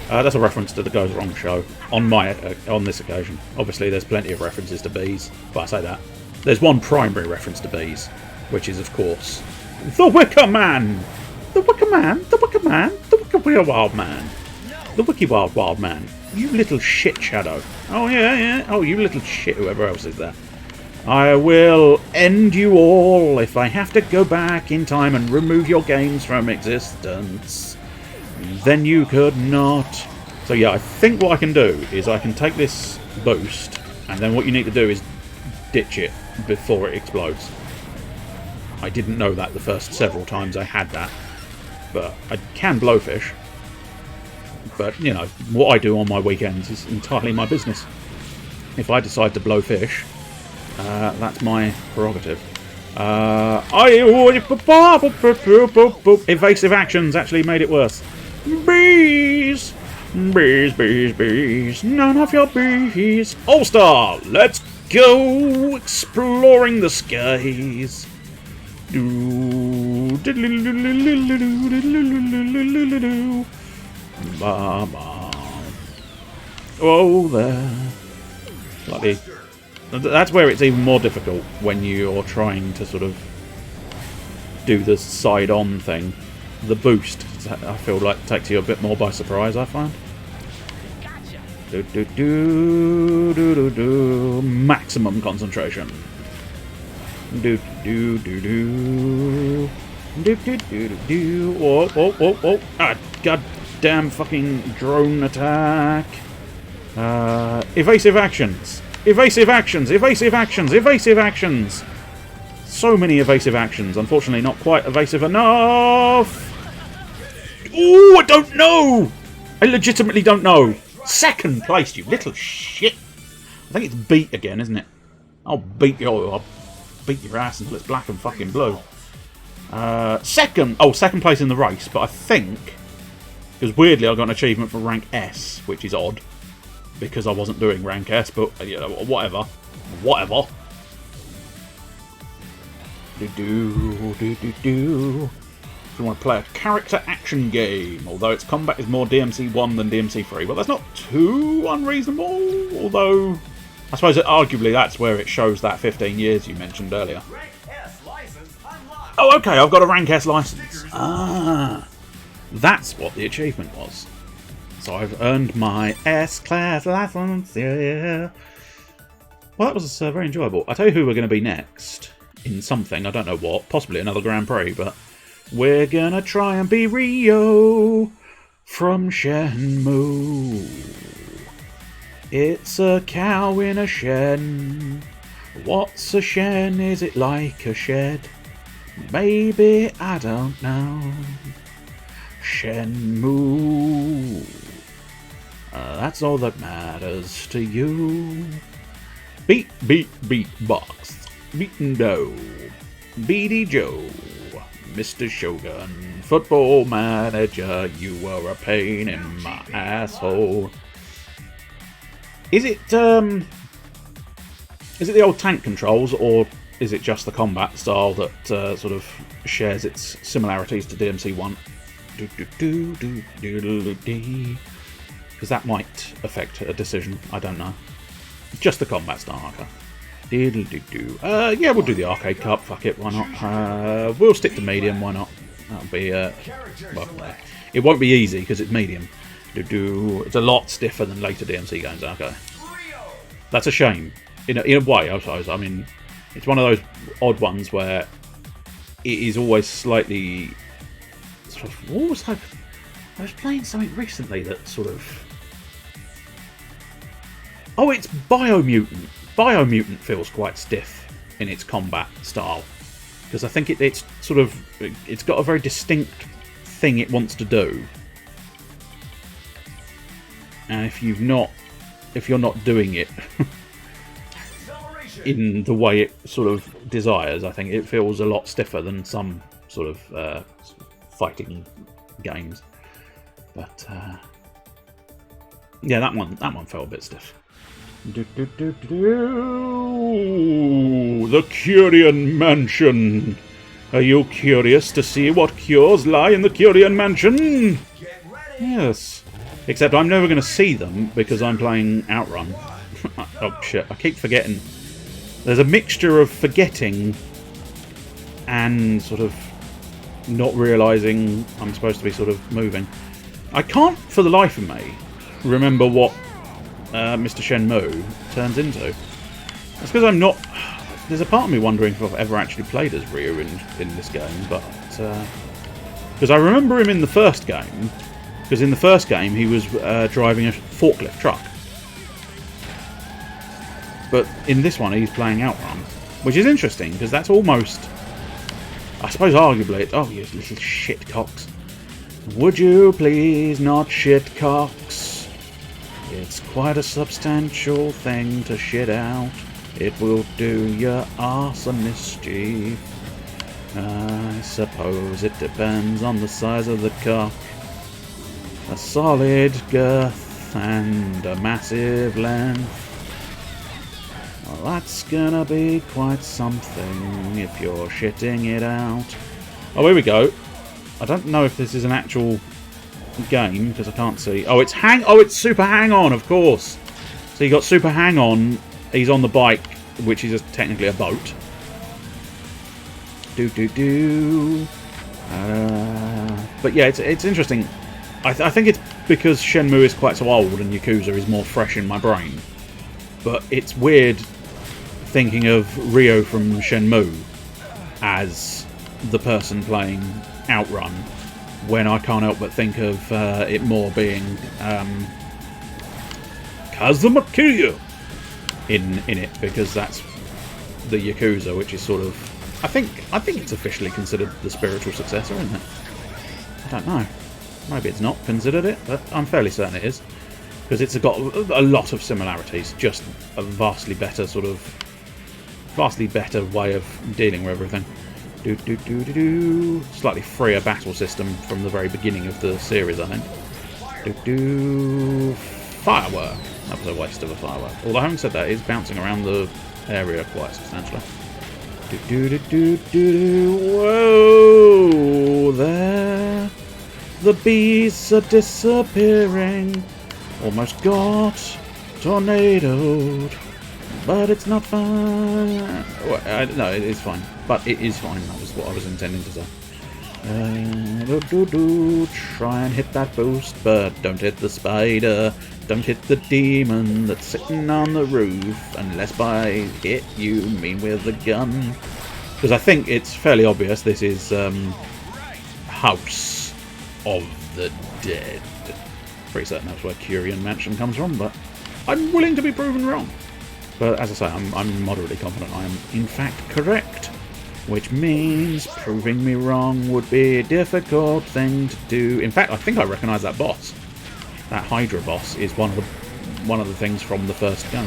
That's a reference to the Goes Wrong show on this occasion. Obviously, there's plenty of references to bees, but I say that. There's one primary reference to bees, which is, of course, the Wicker Man! The Wicker Man! The Wicker Man! The Wicker Wild Man! The Wiki Wild Man! You little shit, Shadow. Oh, yeah. Oh, you little shit, whoever else is there. I will end you all if I have to go back in time and remove your games from existence. Then you could not. So yeah, I think what I can do is I can take this boost, and then what you need to do is ditch it before it explodes. I didn't know that the first several times I had that, but I can blowfish. But, you know, what I do on my weekends is entirely my business. If I decide to blowfish, that's my prerogative. Evasive actions actually made it worse. Bees! Bees, bees, bees. None of your bees. All-Star! Let's go exploring the skies. Oh, there. Slightly. That's where it's even more difficult when you're trying to sort of do the side-on thing. The boost, I feel like, takes you a bit more by surprise, I find. Maximum concentration. Oh. Ah, goddamn fucking drone attack. Evasive actions. Evasive actions. Evasive actions. Evasive actions. So many evasive actions. Unfortunately, not quite evasive enough. Ooh, I don't know. I legitimately don't know. Second place, you little shit. I think it's beat again, isn't it? I'll beat your ass until it's black and fucking blue. Second place in the race, but I think, because weirdly I got an achievement for rank S, which is odd, because I wasn't doing rank S, but you know, whatever. If you want to play a character action game, although its combat is more DMC1 than DMC3. Well, that's not too unreasonable, although I suppose arguably that's where it shows that 15 years you mentioned earlier. Rank S license unlocked. Oh, okay, I've got a rank S license. Ah, that's what the achievement was. So I've earned my S-class license, yeah. Well, that was very enjoyable. I'll tell you who we're going to be next in something, I don't know what, possibly another Grand Prix, but we're gonna try and be Rio from Shenmue. It's a cow in a shed. What's a shen? Is it like a shed? Maybe, I don't know. Shenmue. That's all that matters to you. Beat, box. Beaten dough. Beady Joe. Mr. Shogun, football manager, you were a pain in my asshole. Is it the old tank controls, or is it just the combat style that sort of shares its similarities to DMC1? Because that might affect a decision, I don't know. Just the combat style, okay. Yeah, we'll do the arcade cup. Fuck it, why not? We'll stick to medium. Why not? That'll be well, it won't be easy because it's medium. It's a lot stiffer than later DMC games. Okay, that's a shame. In a way, I suppose. I mean, it's one of those odd ones where it is always slightly. Sort of, what was I was playing something recently that sort of. Oh, it's Biomutant. Biomutant feels quite stiff in its combat style because I think it's sort of it's got a very distinct thing it wants to do, and if you're not doing it in the way it sort of desires, I think it feels a lot stiffer than some sort of fighting games. But yeah, that one felt a bit stiff. The Curian Mansion. Are you curious to see what cures lie in the Curian Mansion? Yes. Except I'm never going to see them because I'm playing Outrun. Oh shit, I keep forgetting. There's a mixture of forgetting and sort of not realising I'm supposed to be sort of moving. I can't, for the life of me, remember what Mr. Shenmue turns into. That's because I'm not... There's a part of me wondering if I've ever actually played as Ryu in this game, but... Because I remember him in the first game, because in the first game he was driving a forklift truck. But in this one he's playing Outrun, which is interesting, because that's almost... I suppose arguably... Oh, you little shitcocks. Would you please not shitcocks? It's quite a substantial thing to shit out. It will do your arse a mischief. I suppose it depends on the size of the cock. A solid girth and a massive length. Well, that's gonna be quite something if you're shitting it out. Oh, here we go. I don't know if this is an actual game because I can't see. Oh, it's Super Hang On, of course. So you got Super Hang On. He's on the bike, which is technically a boat. But yeah, it's interesting. I think it's because Shenmue is quite so old and Yakuza is more fresh in my brain. But it's weird thinking of Ryo from Shenmue as the person playing Outrun when I can't help but think of it more being Kazuma Kiryu in it, because that's the Yakuza, which is sort of... I think it's officially considered the spiritual successor, isn't it? I don't know. Maybe it's not considered it, but I'm fairly certain it is. Because it's got a lot of similarities, just a vastly better way of dealing with everything. Slightly freer battle system from the very beginning of the series, I think. Firework. That was a waste of a firework. Although having said that, it's bouncing around the area quite substantially. Whoa! There. The bees are disappearing. Almost got tornadoed. But it's not fine. No, it is fine. But it is fine. That was what I was intending to say. Try and hit that boost, but don't hit the spider. Don't hit the demon that's sitting on the roof. Unless by hit you mean with the gun. Because I think it's fairly obvious this is House of the Dead. Pretty certain that's where Curian Mansion comes from, but I'm willing to be proven wrong. But as I say, I'm moderately confident I am in fact correct. Which means proving me wrong would be a difficult thing to do. In fact, I think I recognise that boss. That Hydra boss is one of the things from the first game.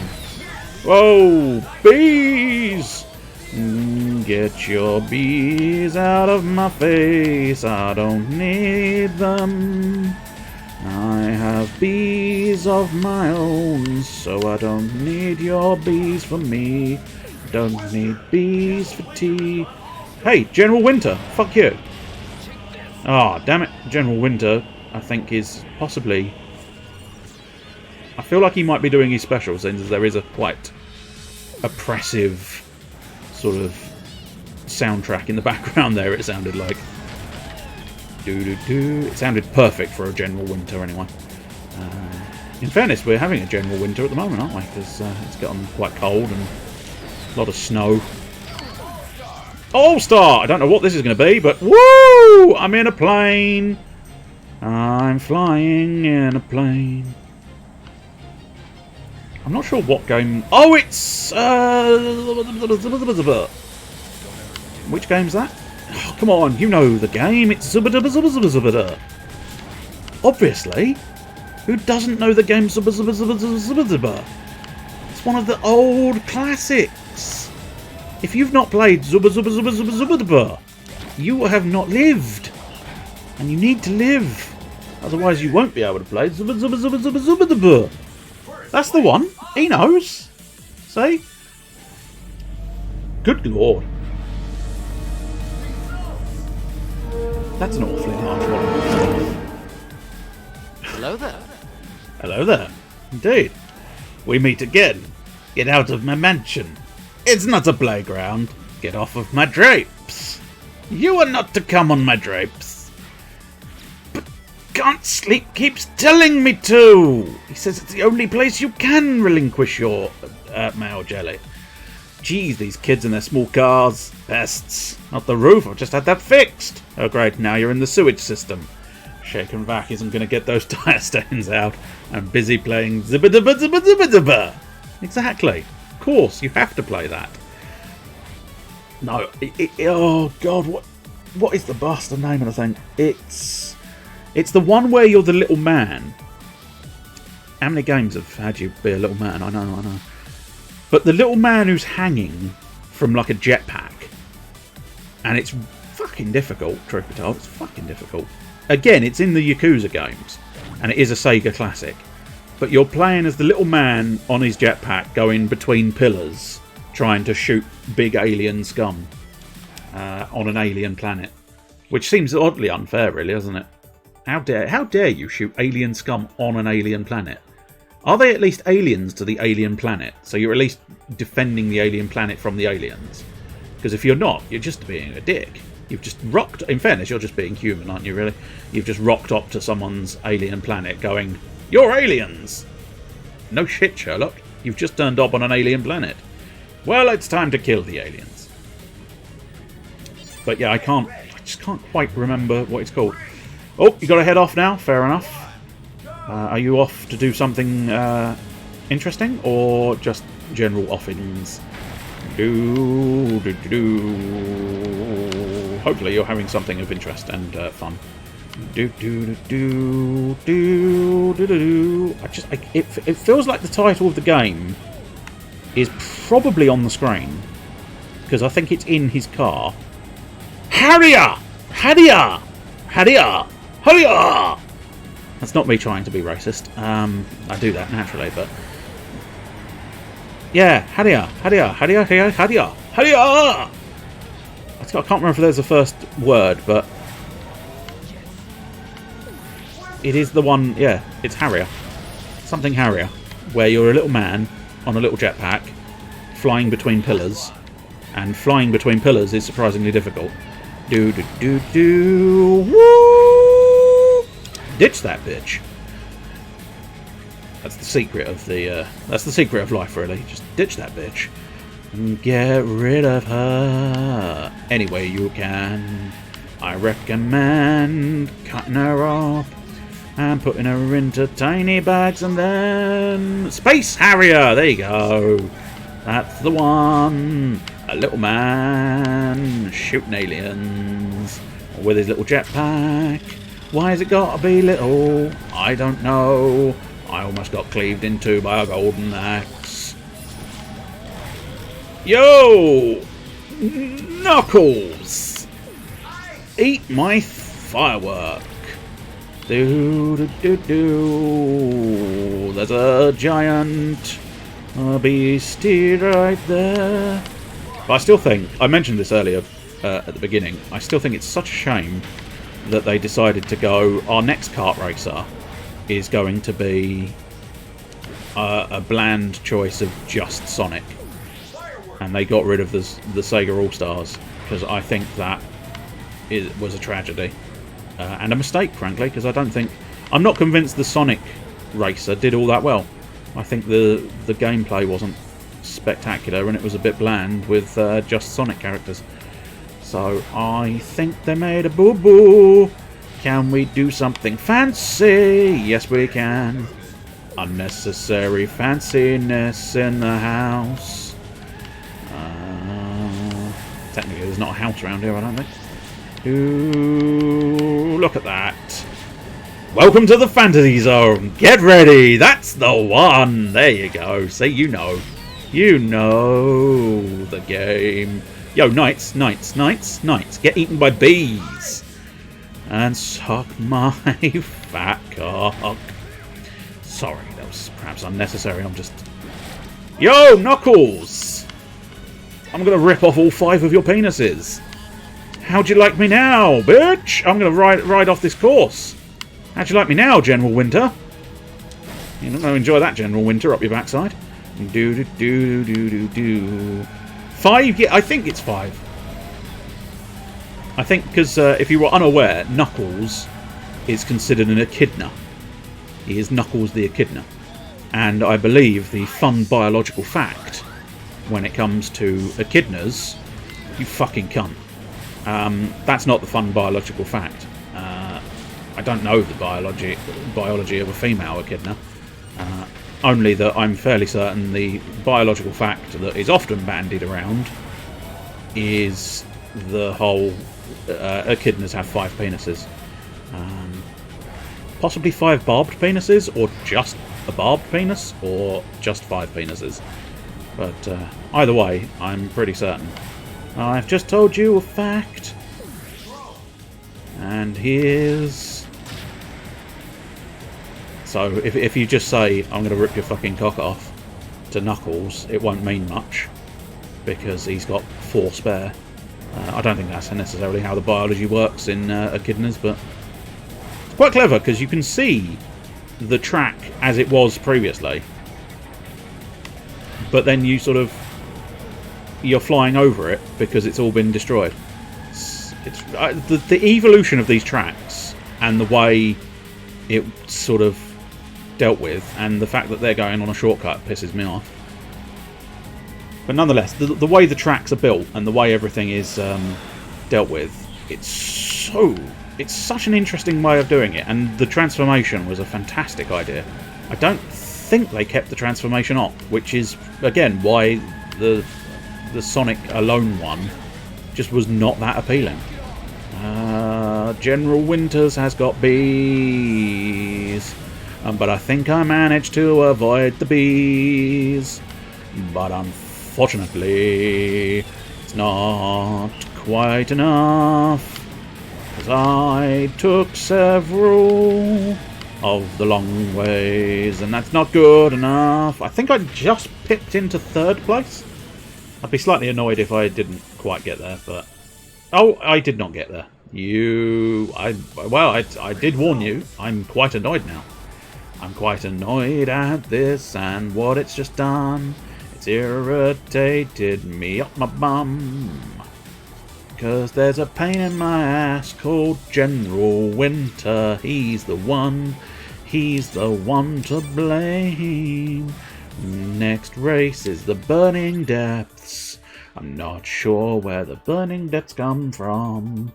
Whoa! Bees! Get your bees out of my face. I don't need them. I have bees of my own, so I don't need your bees for me. Don't need bees for tea. Hey, General Winter, fuck you. Ah, damn it. General Winter, I think, is possibly... I feel like he might be doing his special, since there is a quite oppressive sort of soundtrack in the background there, it sounded like. It sounded perfect for a General Winter, anyway. In fairness, we're having a General Winter at the moment, aren't we? Because it's gotten quite cold and a lot of snow. All-Star! I don't know what this is going to be, but woo! I'm in a plane. I'm flying in a plane. I'm not sure what game... Oh, it's... Which game's that? Oh, come on, you know the game. It's Zubba Zubba Zubba Zubba Zubba. Obviously. Who doesn't know the game Zubba Zubba Zubba Zubba Zubba? It's one of the old classics. If you've not played Zubba Zubba Zubba Zubba Zubba Zubba, you have not lived. And you need to live. Otherwise you won't be able to play Zubba Zubba Zubba Zubba Zubba Zubba. That's the one. He knows. See? Good lord. That's an awfully large one. Hello there. Hello there. Indeed. We meet again. Get out of my mansion. It's not a playground. Get off of my drapes. You are not to come on my drapes. But Can't Sleep keeps telling me to. He says it's the only place you can relinquish your mail jelly. Geez, these kids in their small cars. Pests. Not the roof, I've just had that fixed. Oh great, now you're in the sewage system. Shake and Vac isn't going to get those tyre stains out. I'm busy playing Zibba Dibba Zibba Zibba Zibba. Exactly. Of course, you have to play that. No, oh god, what is the bastard name of the thing? It's the one where you're the little man. How many games have had you be a little man? I know. But the little man who's hanging from like a jetpack. And it's fucking difficult, truth be told. It's fucking difficult. Again, it's in the Yakuza games. And it is a Sega classic. But you're playing as the little man on his jetpack going between pillars, trying to shoot big alien scum on an alien planet. Which seems oddly unfair, really, doesn't it? How dare you shoot alien scum on an alien planet? Are they at least aliens to the alien planet? So you're at least defending the alien planet from the aliens? Because if you're not, you're just being a dick. You've just rocked... In fairness, you're just being human, aren't you, really? You've just rocked up to someone's alien planet going, "You're aliens!" No shit, Sherlock. You've just turned up on an alien planet. Well, it's time to kill the aliens. But yeah, I just can't quite remember what it's called. Oh, you got to head off now? Fair enough. Are you off to do something interesting, or just general offings? Hopefully you're having something of interest and fun. It feels like the title of the game is probably on the screen, because I think it's in his car. Harrier! Harrier! Harrier! Harrier! That's not me trying to be racist. I do that naturally, but... Yeah, Harrier! Harrier! Harrier! Harrier! Harrier! Harrier! I can't remember if there's a first word, but... It is the one... Yeah, it's Harrier. Something Harrier. Where you're a little man on a little jetpack, flying between pillars. And flying between pillars is surprisingly difficult. Woo! Ditch that bitch. That's the secret of the. That's the secret of life, really. Just ditch that bitch and get rid of her any way you can. I recommend cutting her off and putting her into tiny bags and then Space Harrier. There you go. That's the one. A little man shooting aliens with his little jetpack. Why has it got to be little? I don't know. I almost got cleaved in two by a golden axe. Yo! Knuckles! Eat my firework. There's a giant beastie right there. But I still think, I mentioned this earlier at the beginning, I still think it's such a shame that they decided to go, our next kart racer is going to be a bland choice of just Sonic. And they got rid of the Sega Allstars, because I think that was a tragedy. And a mistake, frankly, because I'm not convinced the Sonic racer did all that well. I think the gameplay wasn't spectacular and it was a bit bland with just Sonic characters. So I think they made a boo-boo. Can we do something fancy? Yes, we can. Unnecessary fanciness in the house. Technically, there's not a house around here, I don't think. Ooh, look at that. Welcome to the Fantasy Zone. Get ready. That's the one. There you go. See, you know. You know the game. Yo, knights, get eaten by bees. And suck my fat cock. Sorry, that was perhaps unnecessary. I'm just... Yo, Knuckles! I'm going to rip off all 5 of your penises. How'd you like me now, bitch? I'm going to ride off this course. How'd you like me now, General Winter? You're not going to enjoy that General Winter up your backside. Do do do do do do. 5? Yeah, I think it's 5. I think because if you were unaware, Knuckles is considered an echidna. He is Knuckles the echidna. And I believe the fun biological fact when it comes to echidnas, you fucking cunt. That's not the fun biological fact. I don't know the biology of a female echidna. Only that I'm fairly certain the biological fact that is often bandied around is the whole echidnas have 5 penises. Possibly 5 barbed penises, or just a barbed penis, or just 5 penises. But either way, I'm pretty certain. I've just told you a fact. And here's... So, if you just say, I'm going to rip your fucking cock off to Knuckles, it won't mean much. Because he's got 4 spare. I don't think that's necessarily how the biology works in echidnas, but... It's quite clever, because you can see the track as it was previously. But then you sort of... You're flying over it, because it's all been destroyed. The evolution of these tracks, and the way it sort of dealt with, and the fact that they're going on a shortcut pisses me off. But nonetheless, the way the tracks are built and the way everything is dealt with, it's such an interesting way of doing it, and the transformation was a fantastic idea. I don't think they kept the transformation up, which is again why the Sonic Alone one just was not that appealing. General Winters has got bees. But I think I managed to avoid the bees. But unfortunately, it's not quite enough. Because I took several of the long ways, and that's not good enough. I think I just picked into 3rd place. I'd be slightly annoyed if I didn't quite get there, but... Oh, I did not get there. I did warn you. I'm quite annoyed now. I'm quite annoyed at this and what it's just done. It's irritated me up my bum. Because there's a pain in my ass called General Winter. He's the one to blame. Next race is the Burning Depths. I'm not sure where the Burning Depths come from.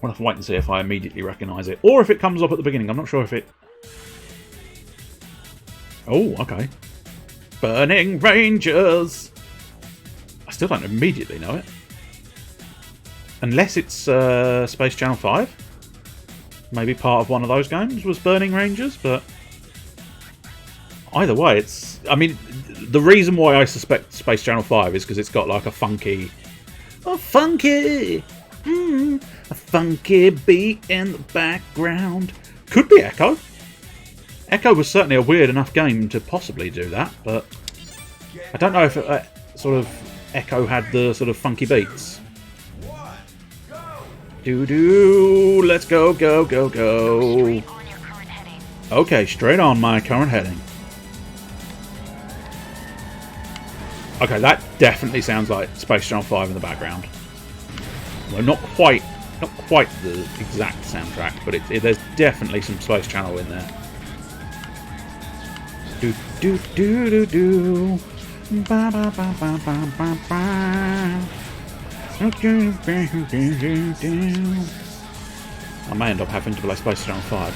We'll have to wait and see if I immediately recognise it. Or if it comes up at the beginning. I'm not sure if it... Oh, okay. Burning Rangers! I still don't immediately know it. Unless it's Space Channel 5. Maybe part of one of those games was Burning Rangers, but... Either way, it's... I mean, the reason why I suspect Space Channel 5 is because it's got like a funky... A funky beat in the background. Could be Echo. Echo was certainly a weird enough game to possibly do that, but I don't know if it, sort of Echo had the sort of funky beats. Doo-doo, let's go, go, go, go. Okay, straight on my current heading. Okay, that definitely sounds like Space Channel 5 in the background. Well, not quite the exact soundtrack, but there's definitely some Space Channel in there. Do do do do do. Ba ba ba ba ba ba ba. I may end up having to play Space Channel 5,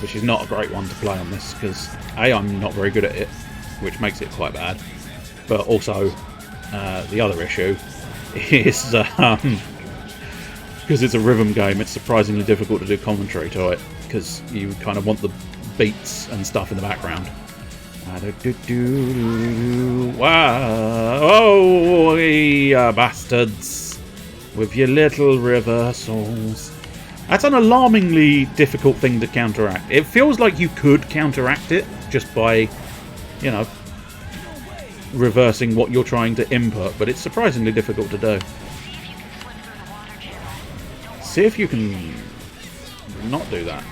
which is not a great one to play on this because A, I'm not very good at it, which makes it quite bad. But also, the other issue is because it's a rhythm game, it's surprisingly difficult to do commentary to it because you kind of want the beats and stuff in the background. Wow! Oh, you bastards! With your little reversals. That's an alarmingly difficult thing to counteract. It feels like you could counteract it just by, you know, reversing what you're trying to input, but it's surprisingly difficult to do. See if you can not do that.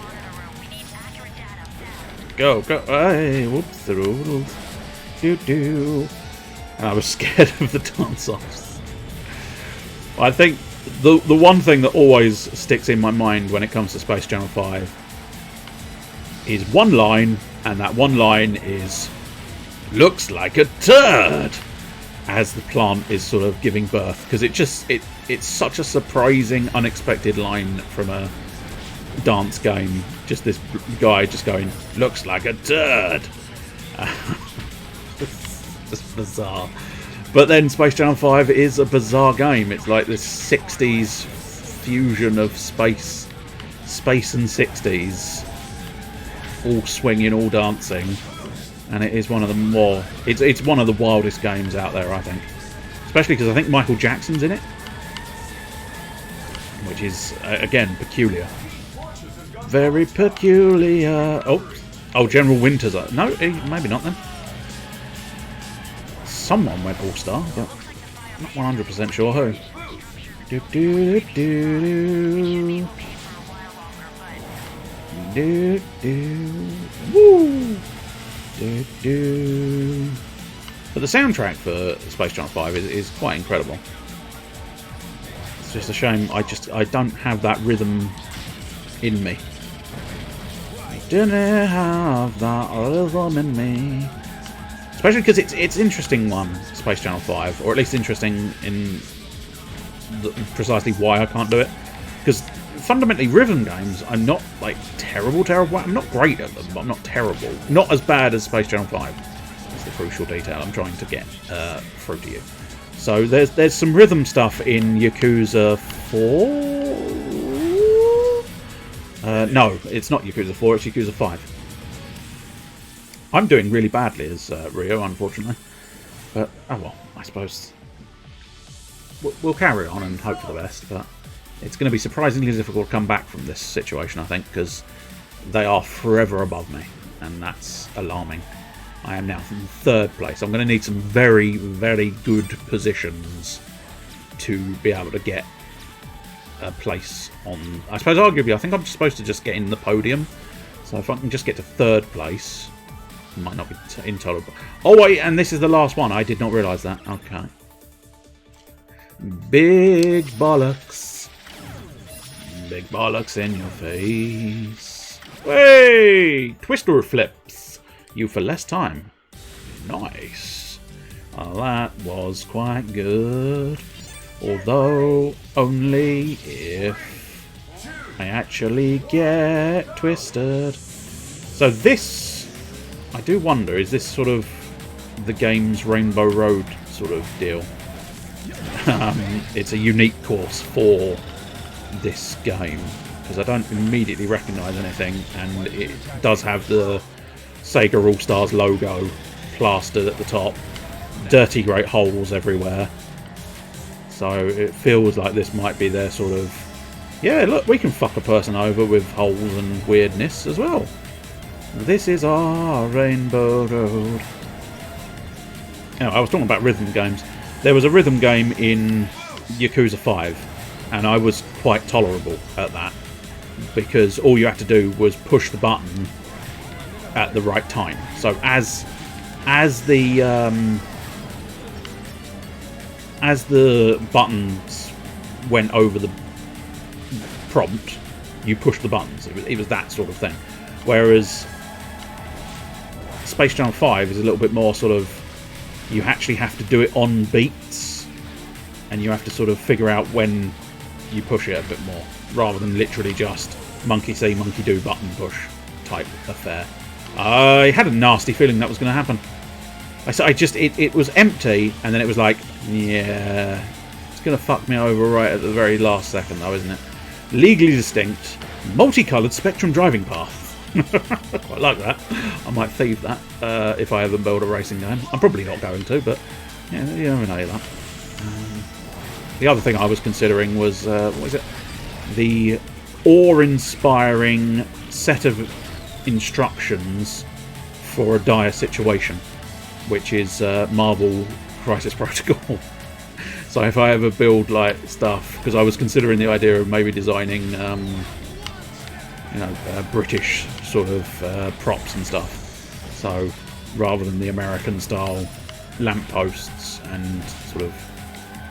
Go, go. Hey, whoops, the rules. Do. And I was scared of the dance-offs. I think the one thing that always sticks in my mind when it comes to Space Channel 5 is one line, and that one line is, looks like a turd, as the plant is sort of giving birth, because it's such a surprising, unexpected line from a dance game. Just this guy just going, looks like a turd. It's bizarre. But then Space Channel 5 is a bizarre game. It's like this 60s fusion of space and 60s, all swinging, all dancing, and it is one of the more. It's one of the wildest games out there, I think. Especially because I think Michael Jackson's in it, which is again peculiar, very peculiar. Oh, General Winters. No, maybe not then. Someone went All-Star, but I'm not 100% sure who. Woo! But the soundtrack for Space Channel 5 is quite incredible. It's just a shame I don't have that rhythm in me. I didn't have that rhythm in me. Especially because it's interesting one, Space Channel 5, or at least interesting in precisely why I can't do it. Because fundamentally, rhythm games, I'm not like terrible. I'm not great at them, but I'm not terrible. Not as bad as Space Channel 5. That's the crucial detail I'm trying to get through to you. So there's some rhythm stuff in Yakuza 4. No, it's not Yakuza 4. It's Yakuza 5. I'm doing really badly as Rio, unfortunately. But, oh well, I suppose we'll carry on and hope for the best. But it's going to be surprisingly difficult to come back from this situation, I think, because they are forever above me. And that's alarming. I am now in 3rd place. I'm going to need some very, very good positions to be able to get a place on. I suppose, arguably, I think I'm supposed to just get in the podium. So if I can just get to 3rd place. Might not be intolerable. Oh wait, and this is the last one. I did not realise that. Okay. Big bollocks. Big bollocks in your face. Hey! Twister flips. You for less time. Nice. Well, that was quite good. Although only if I actually get twisted. So this, I do wonder, is this sort of the game's Rainbow Road sort of deal? It's a unique course for this game, because I don't immediately recognise anything, and it does have the Sega All-Stars logo plastered at the top. Dirty great holes everywhere. So it feels like this might be their sort of, yeah, look, we can fuck a person over with holes and weirdness as well. This is our Rainbow Road. Now, I was talking about rhythm games. There was a rhythm game in Yakuza 5, and I was quite tolerable at that, because all you had to do was push the button at the right time. So as the buttons went over the prompt, you pushed the buttons. It was that sort of thing. Whereas Space Channel 5 is a little bit more sort of, you actually have to do it on beats, and you have to sort of figure out when you push it a bit more, rather than literally just monkey see, monkey do, button push type affair. I had a nasty feeling that was going to happen. It was empty, and then it was like, yeah, it's going to fuck me over right at the very last second though, isn't it? Legally distinct, multicoloured spectrum driving path. I quite like that. I might thieve that if I ever build a racing game. I'm probably not going to, but yeah, you never know that. The other thing I was considering was, what is it? The awe-inspiring set of instructions for a dire situation, which is Marvel Crisis Protocol. So if I ever build like stuff, because I was considering the idea of maybe designing British sort of props and stuff. So rather than the American style lampposts and sort of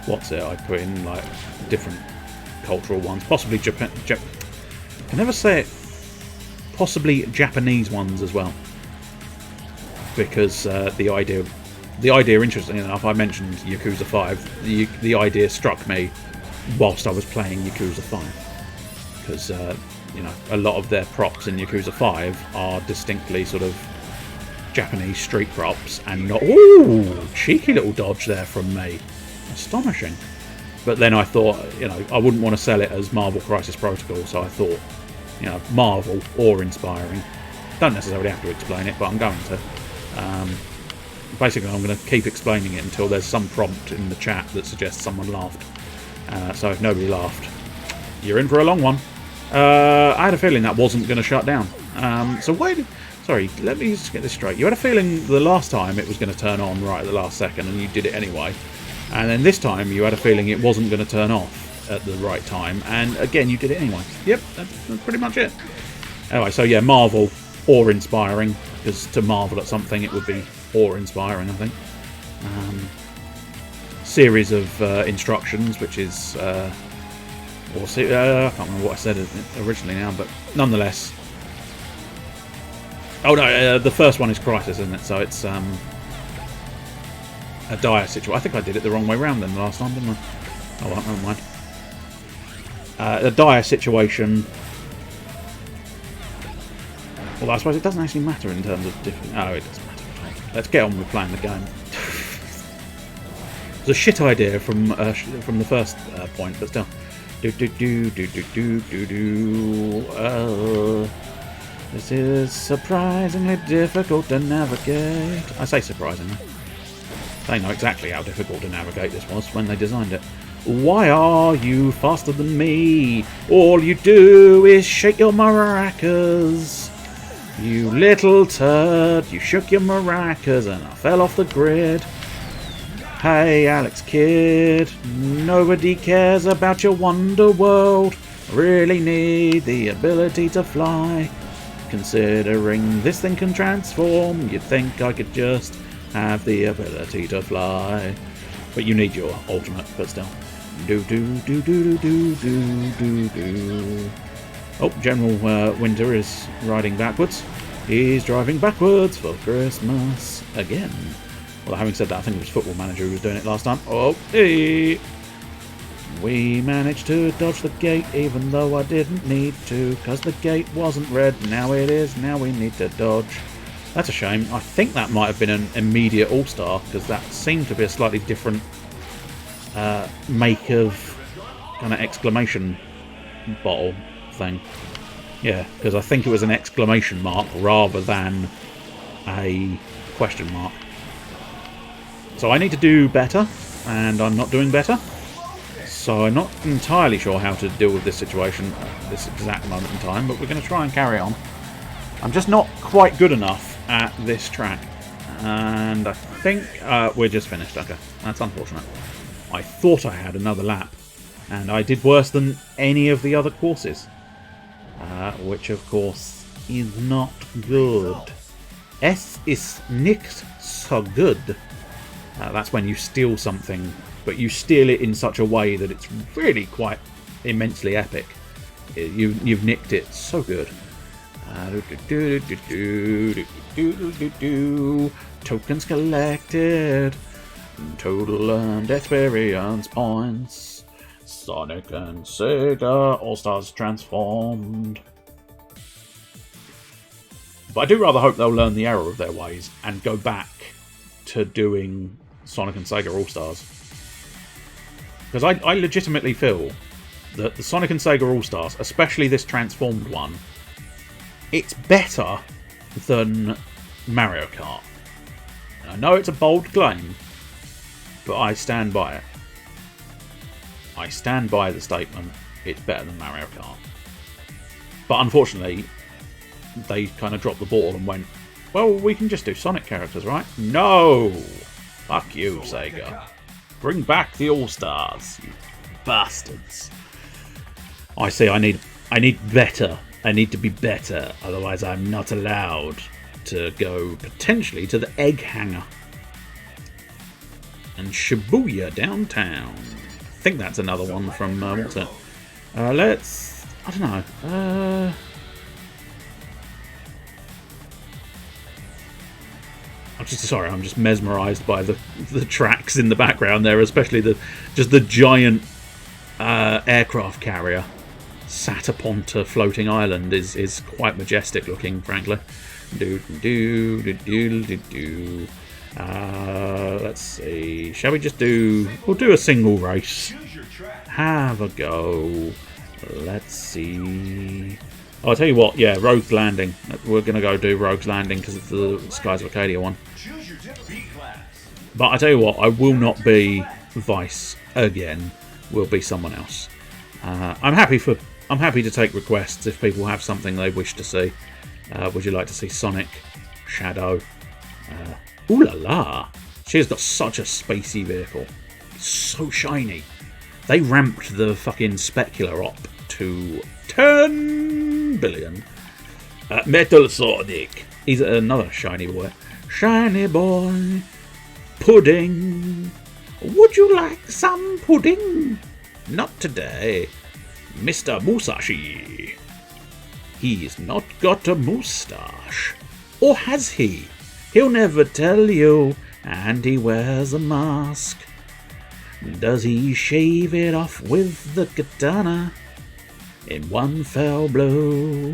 I put in like different cultural ones, possibly Japan. I never say it. Possibly Japanese ones as well, because the idea, interestingly enough, I mentioned Yakuza 5. The idea struck me whilst I was playing Yakuza 5, because you know, a lot of their props in Yakuza 5 are distinctly sort of Japanese street props, and not. Ooh, cheeky little dodge there from me, astonishing. But then I thought, you know, I wouldn't want to sell it as Marvel Crisis Protocol, so I thought, you know, Marvel or inspiring. Don't necessarily have to explain it, but I'm going to. Basically, I'm going to keep explaining it until there's some prompt in the chat that suggests someone laughed. So if nobody laughed, you're in for a long one. I had a feeling that wasn't going to shut down. So wait, sorry, let me just get this straight. You had a feeling the last time it was going to turn on right at the last second, and you did it anyway. And then this time you had a feeling it wasn't going to turn off at the right time, and again you did it anyway. Yep, that's pretty much it. Anyway, so yeah, Marvel or inspiring, because to marvel at something it would be awe-inspiring, I think. Series of instructions, which is I can't remember what I said originally now, but nonetheless. Oh no, the first one is Crisis, isn't it? So it's a dire situation. I think I did it the wrong way round then the last time, didn't I? Oh well, never mind. A dire situation. Well, I suppose it doesn't actually matter in terms of different. Oh, it doesn't matter. Let's get on with playing the game. It's a shit idea from the first point, but still. This is surprisingly difficult to navigate. I say surprisingly. They know exactly how difficult to navigate this was when they designed it. Why are you faster than me? All you do is shake your maracas. You little turd, you shook your maracas and I fell off the grid. Hey Alex Kidd, nobody cares about your wonder world. Really need the ability to fly. Considering this thing can transform, you'd think I could just have the ability to fly. But you need your ultimate, but still. Do do do do do do do do. Oh, General Winter is riding backwards. He's driving backwards for Christmas again. Well, having said that, I think it was Football Manager who was doing it last time. Oh, hey! We managed to dodge the gate even though I didn't need to, because the gate wasn't red. Now it is. Now we need to dodge. That's a shame. I think that might have been an immediate All-Star, because that seemed to be a slightly different make of kind of exclamation bottle thing. Yeah, because I think it was an exclamation mark rather than a question mark. So I need to do better, and I'm not doing better. So I'm not entirely sure how to deal with this situation at this exact moment in time, but we're going to try and carry on. I'm just not quite good enough at this track, and I think we're just finished. Okay, that's unfortunate. I thought I had another lap, and I did worse than any of the other courses, which of course is not good. Es ist nicht so good. That's when you steal something, but you steal it in such a way that it's really quite immensely epic. You've nicked it so good. Tokens collected. Total earned experience points. Sonic and Sega All-Stars transformed. But I do rather hope they'll learn the error of their ways and go back to doing Sonic and Sega All-Stars. Because I legitimately feel that the Sonic and Sega All-Stars, especially this transformed one, it's better than Mario Kart. And I know it's a bold claim, but I stand by it. I stand by the statement, it's better than Mario Kart. But unfortunately, they kind of dropped the ball and went, well, we can just do Sonic characters, right? No! Fuck you, Sega. Bring back the All-Stars, you bastards. I see, I need better I need to be better, otherwise I'm not allowed to go potentially to the egg hanger. And Shibuya downtown. I think that's another one from, what's it? Let's, I don't know. I'm just mesmerised by the tracks in the background there, especially the giant aircraft carrier sat upon a floating island is quite majestic looking, frankly. Let's see. Shall we just we'll do a single race. Have a go. Let's see. Oh, I'll tell you what, yeah, Rogue's Landing. We're going to go do Rogue's Landing because it's the Skies of Arcadia one. But I tell you what, I will not be Vice again. Will be someone else. I'm happy to take requests if people have something they wish to see. Would you like to see Sonic, Shadow? Ooh la la! She has got such a spacey vehicle. It's so shiny. They ramped the fucking specular up to 10 billion. Metal Sonic. He's another shiny boy. Shiny boy. Pudding. Would you like some pudding? Not today. Mr. Musashi. He's not got a moustache. Or has he? He'll never tell you. And he wears a mask. Does he shave it off with the katana? In one fell blow.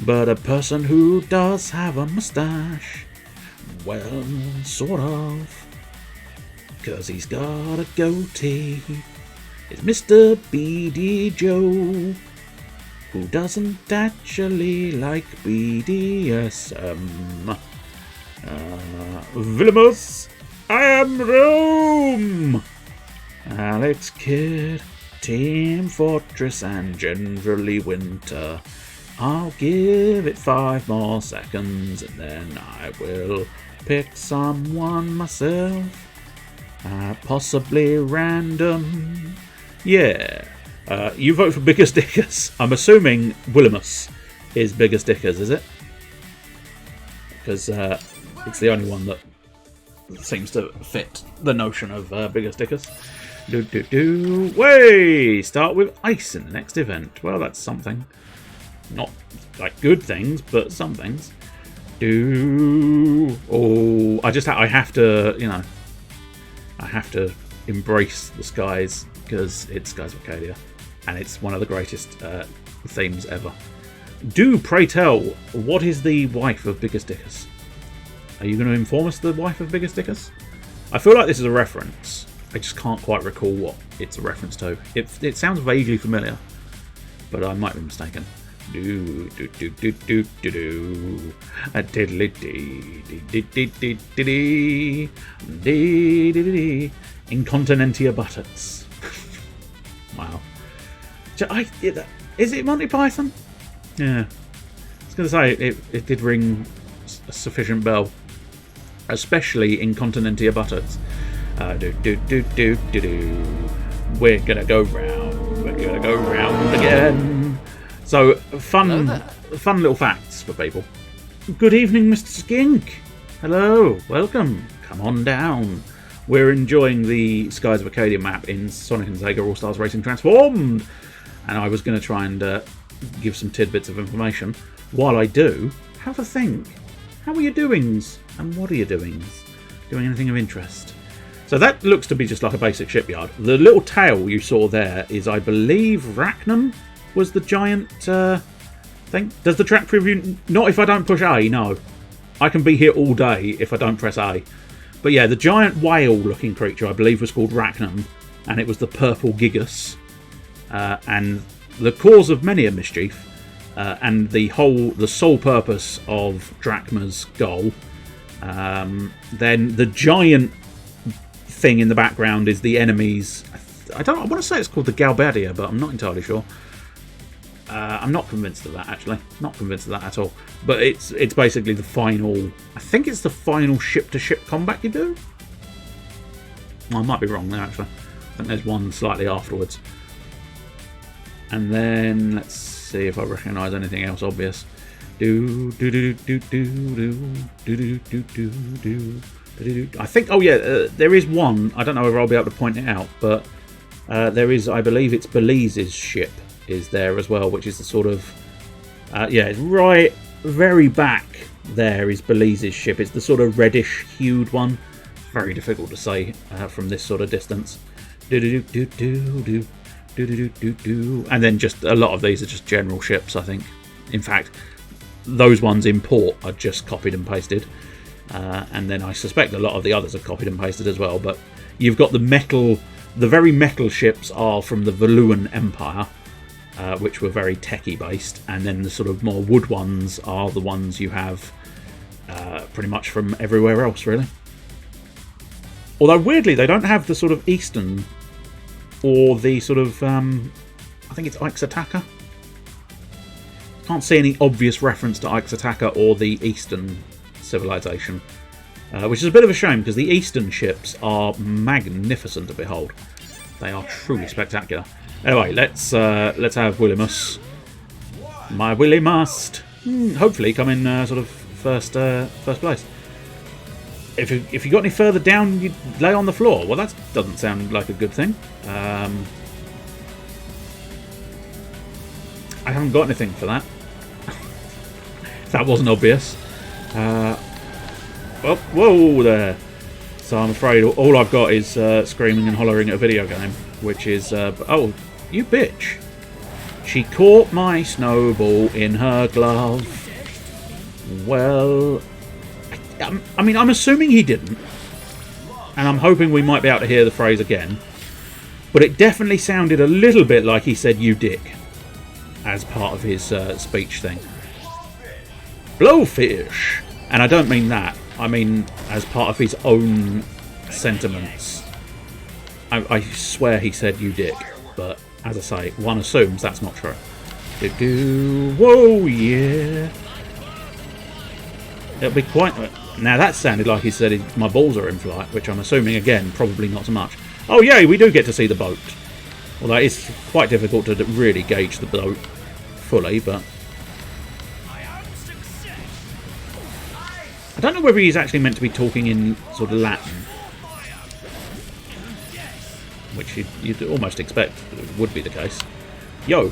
But a person who does have a moustache, well, sort of, 'cause he's got a goatee, is Mr. BD Joe, who doesn't actually like BDSM. Villainous, I am Rome! Alex Kidd, Team Fortress, and generally Winter. I'll give it 5 more seconds and then I will pick someone myself. Possibly random. Yeah. You vote for Bigger Stickers. I'm assuming Willimus is Bigger Stickers, is it? Because it's the only one that seems to fit the notion of Bigger Stickers. Way! Start with ice in the next event. Well, that's something. Not like good things, but some things. Oh, I have to, you know, I have to embrace the skies because it's Skies of Arcadia, and it's one of the greatest themes ever. Do pray tell, what is the wife of Bigger Stickers? Are you going to inform us the wife of Bigger Stickers? I feel like this is a reference. I just can't quite recall what it's a reference to. It sounds vaguely familiar, but I might be mistaken. Incontinentia buttocks. Wow. Is it Monty Python? Yeah. I was going to say it did ring a sufficient bell, especially Incontinentia buttocks. We're gonna go round. We're gonna go round again. So fun little facts for people. Good evening, Mr. Skink. Hello, welcome. Come on down. We're enjoying the Skies of Arcadia map in Sonic and Sega All-Stars Racing Transformed, and I was going to try and give some tidbits of information. While I do, have a think. How are you doings? And what are you doings? Doing anything of interest? So that looks to be just like a basic shipyard. The little tail you saw there is, I believe, Racnum was the giant thing. Does the track preview... Not if I don't push A, no. I can be here all day if I don't press A. But yeah, the giant whale-looking creature, I believe, was called Racnum, and it was the purple Gigas. And the cause of many a mischief, and the sole purpose of Drachma's goal. Then the giant thing in the background is the enemies. I want to say it's called the Galbadia, but I'm not entirely sure. I'm not convinced of that, actually. Not convinced of that at all. But it's basically the final... I think it's the final ship-to-ship combat you do? Well, I might be wrong there, actually. I think there's one slightly afterwards. And then, let's see if I recognise anything else obvious. Do do do do do do do do do do. I think, oh yeah, there is one. I don't know whether I'll be able to point it out, but there is, I believe it's Belize's ship is there as well, which is the sort of, yeah, right, very back there is Belize's ship. It's the sort of reddish hued one. Very difficult to say from this sort of distance. Do do do do do do do do do. And then just a lot of these are just general ships, I think. In fact, those ones in port are just copied and pasted. And then I suspect a lot of the others are copied and pasted as well. But you've got the metal, the very metal ships are from the Valuan Empire, which were very techie based. And then the sort of more wood ones are the ones you have pretty much from everywhere else, really. Although weirdly, they don't have the sort of Eastern or the sort of, I think it's Ixataka. Can't see any obvious reference to Ixataka or the Eastern civilization, which is a bit of a shame because the Eastern ships are magnificent to behold. They are truly spectacular. Anyway, let's have Willimus. My Willie must hopefully come in sort of first place. If you got any further down, you'd lay on the floor. Well, that doesn't sound like a good thing. I haven't got anything for that. That wasn't obvious. Well, whoa there. So I'm afraid all I've got is screaming and hollering at a video game, which is, oh, you bitch. She caught my snowball in her glove. Well, I mean, I'm assuming he didn't. And I'm hoping we might be able to hear the phrase again. But it definitely sounded a little bit like he said, you dick, as part of his speech thing. Blowfish! And I don't mean that. I mean as part of his own sentiments. I swear he said, you dick. But, as I say, one assumes that's not true. Whoa, yeah. It'll be quite... Now, that sounded like he said my balls are in flight, which I'm assuming, again, probably not so much. Oh, yeah, we do get to see the boat. Although it's quite difficult to really gauge the boat fully, but... I don't know whether he's actually meant to be talking in sort of Latin, which you'd almost expect would be the case. Yo,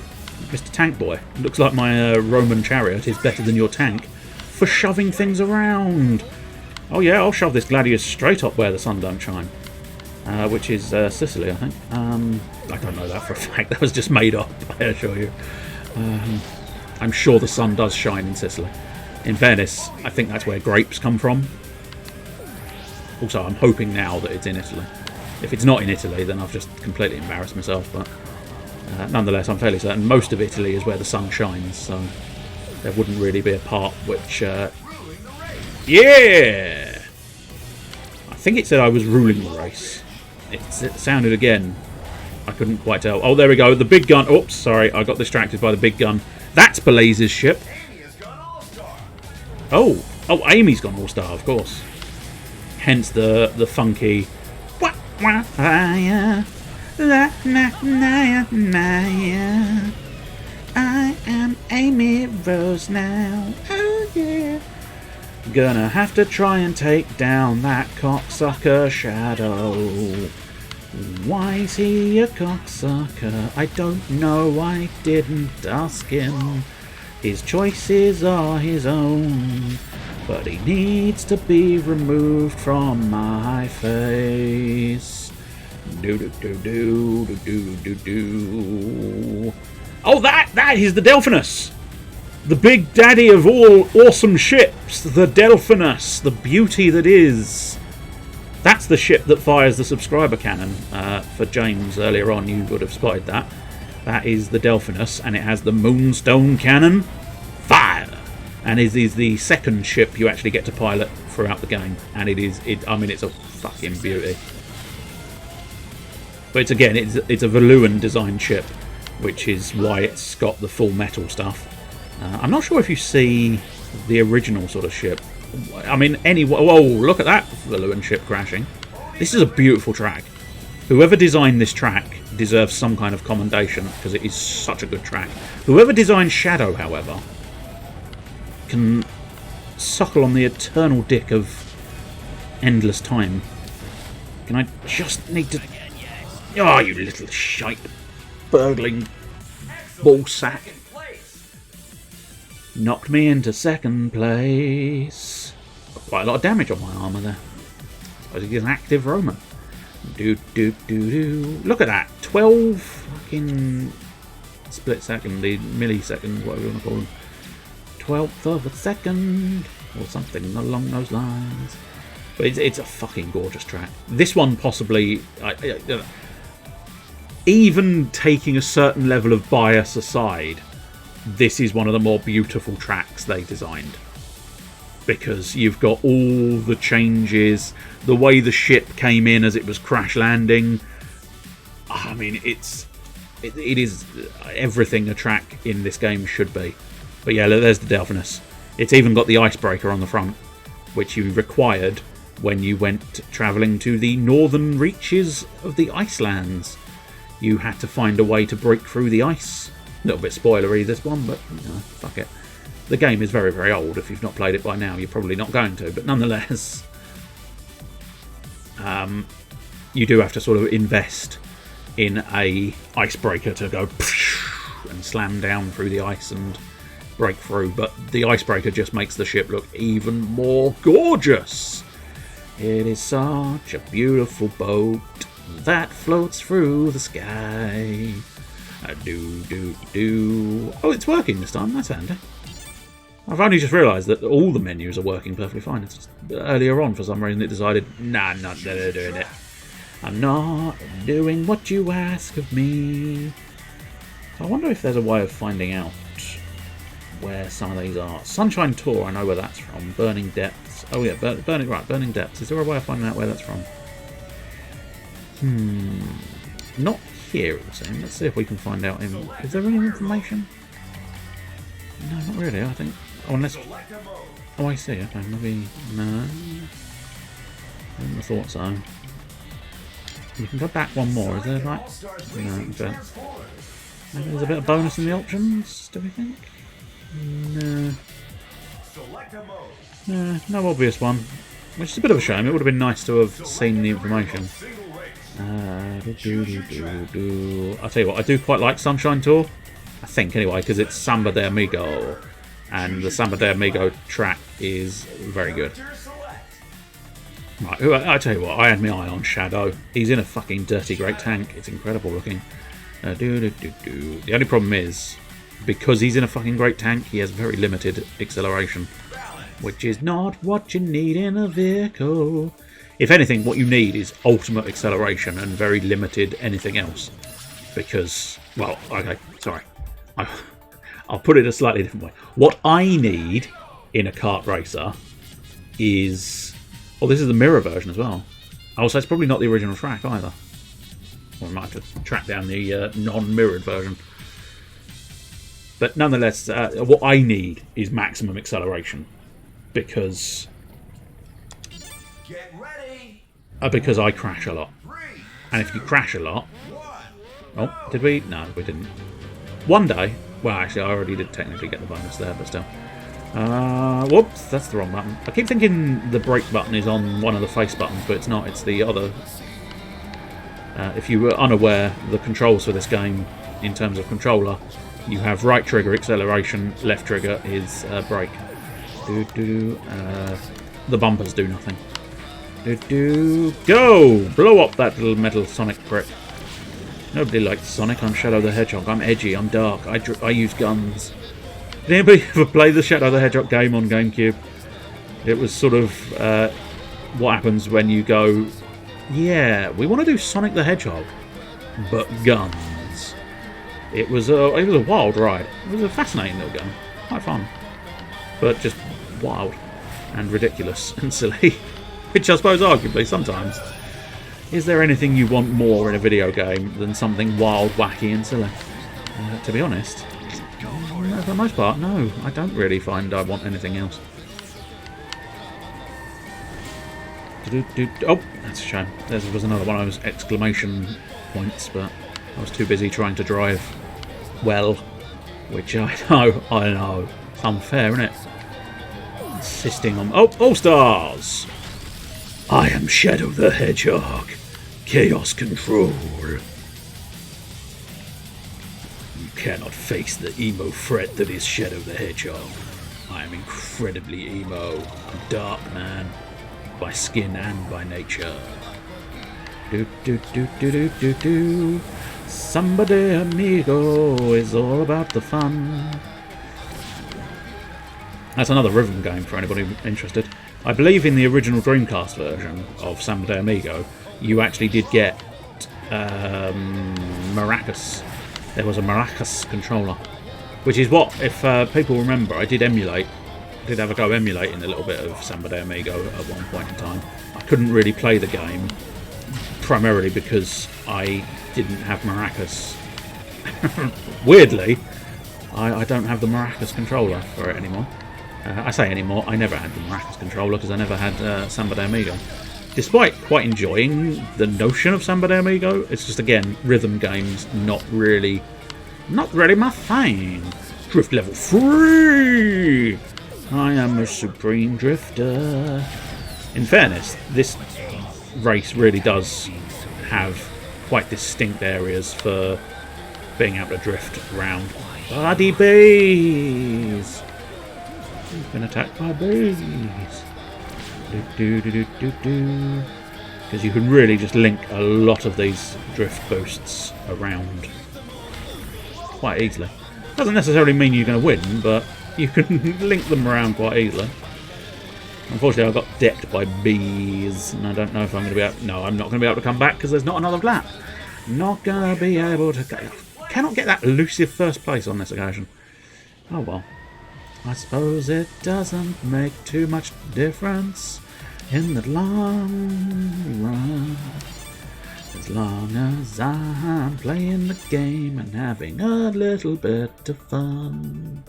Mr. Tank Boy, looks like my Roman chariot is better than your tank for shoving things around. Oh yeah, I'll shove this Gladius straight up where the sun don't shine, which is Sicily, I think. I don't know that for a fact. That was just made up, I assure you. I'm sure the sun does shine in Sicily. In fairness, I think that's where grapes come from. Also, I'm hoping now that it's in Italy. If it's not in Italy, then I've just completely embarrassed myself. But nonetheless, I'm fairly certain most of Italy is where the sun shines. So there wouldn't really be a part which... yeah! I think it said I was ruling the race. It sounded again. I couldn't quite tell. Oh, there we go. The big gun. Oops, sorry. I got distracted by the big gun. That's Belize's ship. Oh, Amy's gone all-star, of course. Hence the funky... I am Amy Rose now. Oh, yeah. Gonna have to try and take down that cocksucker Shadow. Why is he a cocksucker? I don't know, I didn't ask him. His choices are his own, but he needs to be removed from my face. Do do do do do do do. Oh, that is the Delphinus, the big daddy of all awesome ships, the Delphinus, the beauty that is. That's the ship that fires the subscriber cannon. For James earlier on, you would have spotted that. That is the Delphinus, and it has the Moonstone Cannon. Fire! And it is the second ship you actually get to pilot throughout the game. And I mean, it's a fucking beauty. But it's a Valuan designed ship, which is why it's got the full metal stuff. I'm not sure if you see the original sort of ship. I mean, whoa, look at that Valuan ship crashing. This is a beautiful track. Whoever designed this track deserves some kind of commendation because it is such a good track. Whoever designed Shadow, however, can suckle on the eternal dick of endless time. Can I just need to... Oh, you little shite. Burgling ball sack. Knocked me into second place. Got quite a lot of damage on my armour there. I suppose he's an active Roman. Look at that. 12 fucking split second, the millisecond, whatever you want to call them. 12th of a second, or something along those lines. But it's a fucking gorgeous track. This one possibly, even taking a certain level of bias aside, this is one of the more beautiful tracks they designed. Because you've got all the changes, the way the ship came in as it was crash landing. I mean, it is everything a track in this game should be. But yeah, there's the Delphinus. It's even got the icebreaker on the front, which you required when you went travelling to the northern reaches of the Icelands. You had to find a way to break through the ice. A little bit spoilery this one, but you know, fuck it. The game is very, very old. If you've not played it by now, you're probably not going to. But nonetheless, you do have to sort of invest in a icebreaker to go and slam down through the ice and break through. But the icebreaker just makes the ship look even more gorgeous. It is such a beautiful boat that floats through the sky. Oh, it's working this time. That's handy. I've only just realised that all the menus are working perfectly fine. It's just earlier on, for some reason, it decided, nah, I'm not doing it. I'm not doing what you ask of me. So I wonder if there's a way of finding out where some of these are. Sunshine Tour, I know where that's from. Burning Depths. Oh yeah, Burning Depths. Is there a way of finding out where that's from? Not here, it would seem. Let's see if we can find out. Is there any information? No, not really, I think. Oh, unless... Oh, I see. Okay, maybe... No. I wouldn't have thought so. You can go back one more, is there, right? No, okay. Maybe there's a bit of bonus in the options, do we think? No. No obvious one. Which is a bit of a shame. It would have been nice to have seen the information. I'll tell you what, I do quite like Sunshine Tour. I think, anyway, because it's Samba de Amigo. And the Samba de Amigo track is very good. Right, I tell you what, I had my eye on Shadow. He's in a fucking dirty great tank. It's incredible looking. The only problem is, because he's in a fucking great tank, he has very limited acceleration. Which is not what you need in a vehicle. If anything, what you need is ultimate acceleration and very limited anything else. Because, well, okay, sorry. I'll put it a slightly different way. What I need in a kart racer is... Oh, this is the mirror version as well. Oh, so it's probably not the original track either. Or I might have to track down the non-mirrored version. But nonetheless, what I need is maximum acceleration. Because I crash a lot. And if you crash a lot... Oh, did we? No, we didn't. One day... Well, actually, I already did technically get the bonus there, but still. Whoops, that's the wrong button. I keep thinking the brake button is on one of the face buttons, but it's not. It's the other. If you were unaware, the controls for this game, in terms of controller, you have right trigger acceleration, left trigger is brake. The bumpers do nothing. Go! Blow up that little metal Sonic prick. Nobody likes Sonic. I'm Shadow the Hedgehog. I'm edgy. I'm dark. I use guns. Did anybody ever play the Shadow the Hedgehog game on GameCube? It was sort of what happens when you go, yeah, we want to do Sonic the Hedgehog, but guns. It was a wild ride. It was a fascinating little game. Quite fun. But just wild and ridiculous and silly. Which I suppose arguably sometimes. Is there anything you want more in a video game than something wild, wacky and silly? To be honest, for the most part, no. I don't really find I want anything else. Oh, that's a shame. There was another one of those exclamation points, but I was too busy trying to drive well, which I know. It's unfair, isn't it? Insisting on... Oh, Allstars! I am Shadow the Hedgehog. Chaos Control. You cannot face the emo threat that is Shadow the Hedgehog. I am incredibly emo. I'm dark, man. By skin and by nature. Somebody amigo is all about the fun. That's another rhythm game for anybody interested. I believe in the original Dreamcast version of Samba de Amigo, you actually did get maracas. There was a maracas controller, which is what, if people remember, I did have a go emulating a little bit of Samba de Amigo at one point in time. I couldn't really play the game, primarily because I didn't have maracas. Weirdly, I don't have the maracas controller for it anymore. I say anymore, I never had the maracas controller because I never had Samba de Amigo. Despite quite enjoying the notion of Samba de Amigo, it's just, again, rhythm games, not really my thing. Drift level 3! I am a supreme drifter. In fairness, this race really does have quite distinct areas for being able to drift around. Bloody bees! He's been attacked by bees. Because you can really just link a lot of these drift boosts around quite easily. Doesn't necessarily mean you're going to win, but you can link them around quite easily. Unfortunately, I got decked by bees, and I don't know if I'm going to be able... No, I'm not going to be able to come back because there's not another lap. Not going to be able to... Cannot get that elusive first place on this occasion. Oh well. I suppose it doesn't make too much difference in the long run. As long as I'm playing the game and having a little bit of fun.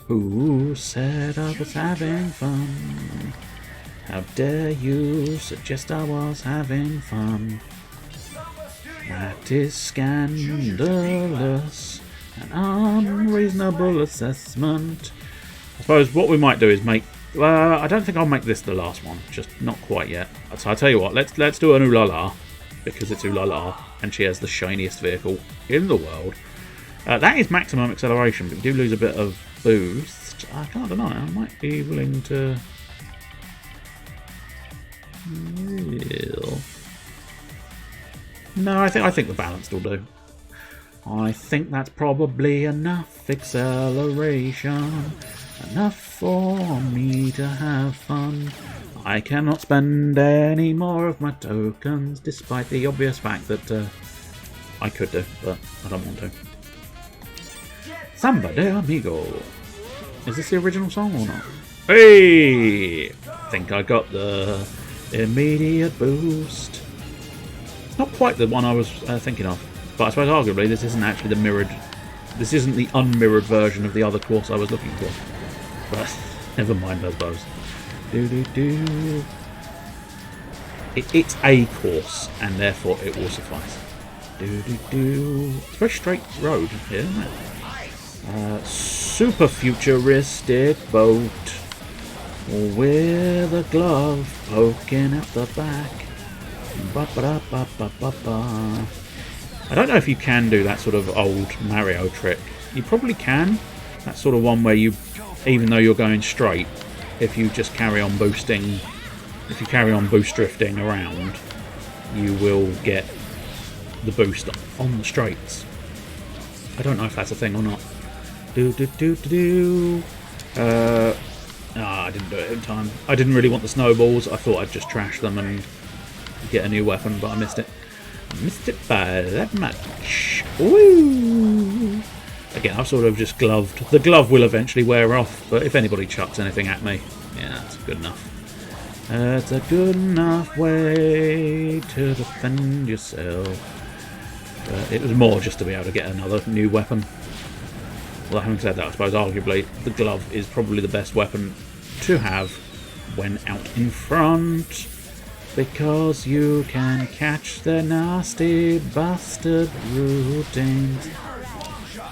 Who said I was having fun? How dare you suggest I was having fun? That is scandalous. An unreasonable assessment. I suppose what we might do is make... I don't think I'll make this the last one. Just not quite yet. So I'll tell you what, let's do an Ooh-La-La. Because it's Ooh-La-La. And she has the shiniest vehicle in the world. That is maximum acceleration, but you do lose a bit of boost. I can't deny it. I might be willing to... No, I think the balanced will do. I think that's probably enough acceleration. Enough for me to have fun. I cannot spend any more of my tokens, despite the obvious fact that I could do, but I don't want to. Samba de Amigo. Is this the original song or not? Hey! I think I got the immediate boost. It's not quite the one I was thinking of. But I suppose arguably this isn't actually the mirrored... This isn't the unmirrored version of the other course I was looking for. But never mind, I suppose. It's a course, and therefore it will suffice. It's a very straight road here, isn't it? Super futuristic boat with a glove poking out the back. Ba-ba-da-ba-ba-ba-ba. I don't know if you can do that sort of old Mario trick. You probably can. That sort of one where you, even though you're going straight, if you just carry on boosting, if you carry on boost drifting around, you will get the boost on the straights. I don't know if that's a thing or not. I didn't do it in time. I didn't really want the snowballs. I thought I'd just trash them and get a new weapon, but I missed it. Missed it by that much. Woo! Again, I've sort of just gloved. The glove will eventually wear off, but if anybody chucks anything at me, yeah, that's good enough. It's a good enough way to defend yourself. But it was more just to be able to get another new weapon. Well, having said that, I suppose arguably the glove is probably the best weapon to have when out in front. because you can catch their nasty bastard routines.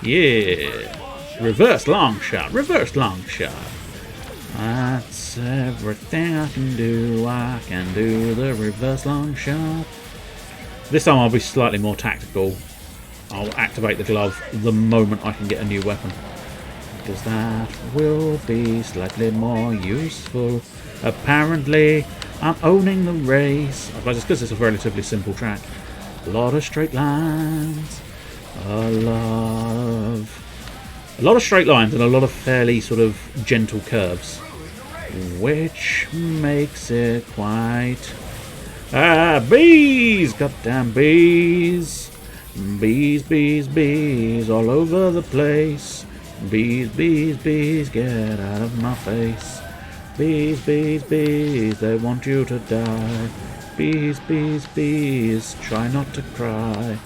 Yeah. Reverse long shot. Reverse long shot. That's everything I can do. I can do the reverse long shot. This time I'll be slightly more tactical. I'll activate the glove the moment I can get a new weapon, because that will be slightly more useful. Apparently, I'm owning the race. I suppose it's because it's a relatively simple track. A lot of straight lines. A lot of straight lines and a lot of fairly sort of gentle curves, which makes it quite... bees! Goddamn bees! Bees, bees, bees all over the place. Bees, bees, bees, get out of my face. Bees, bees, bees, they want you to die. Bees, bees, bees, try not to cry.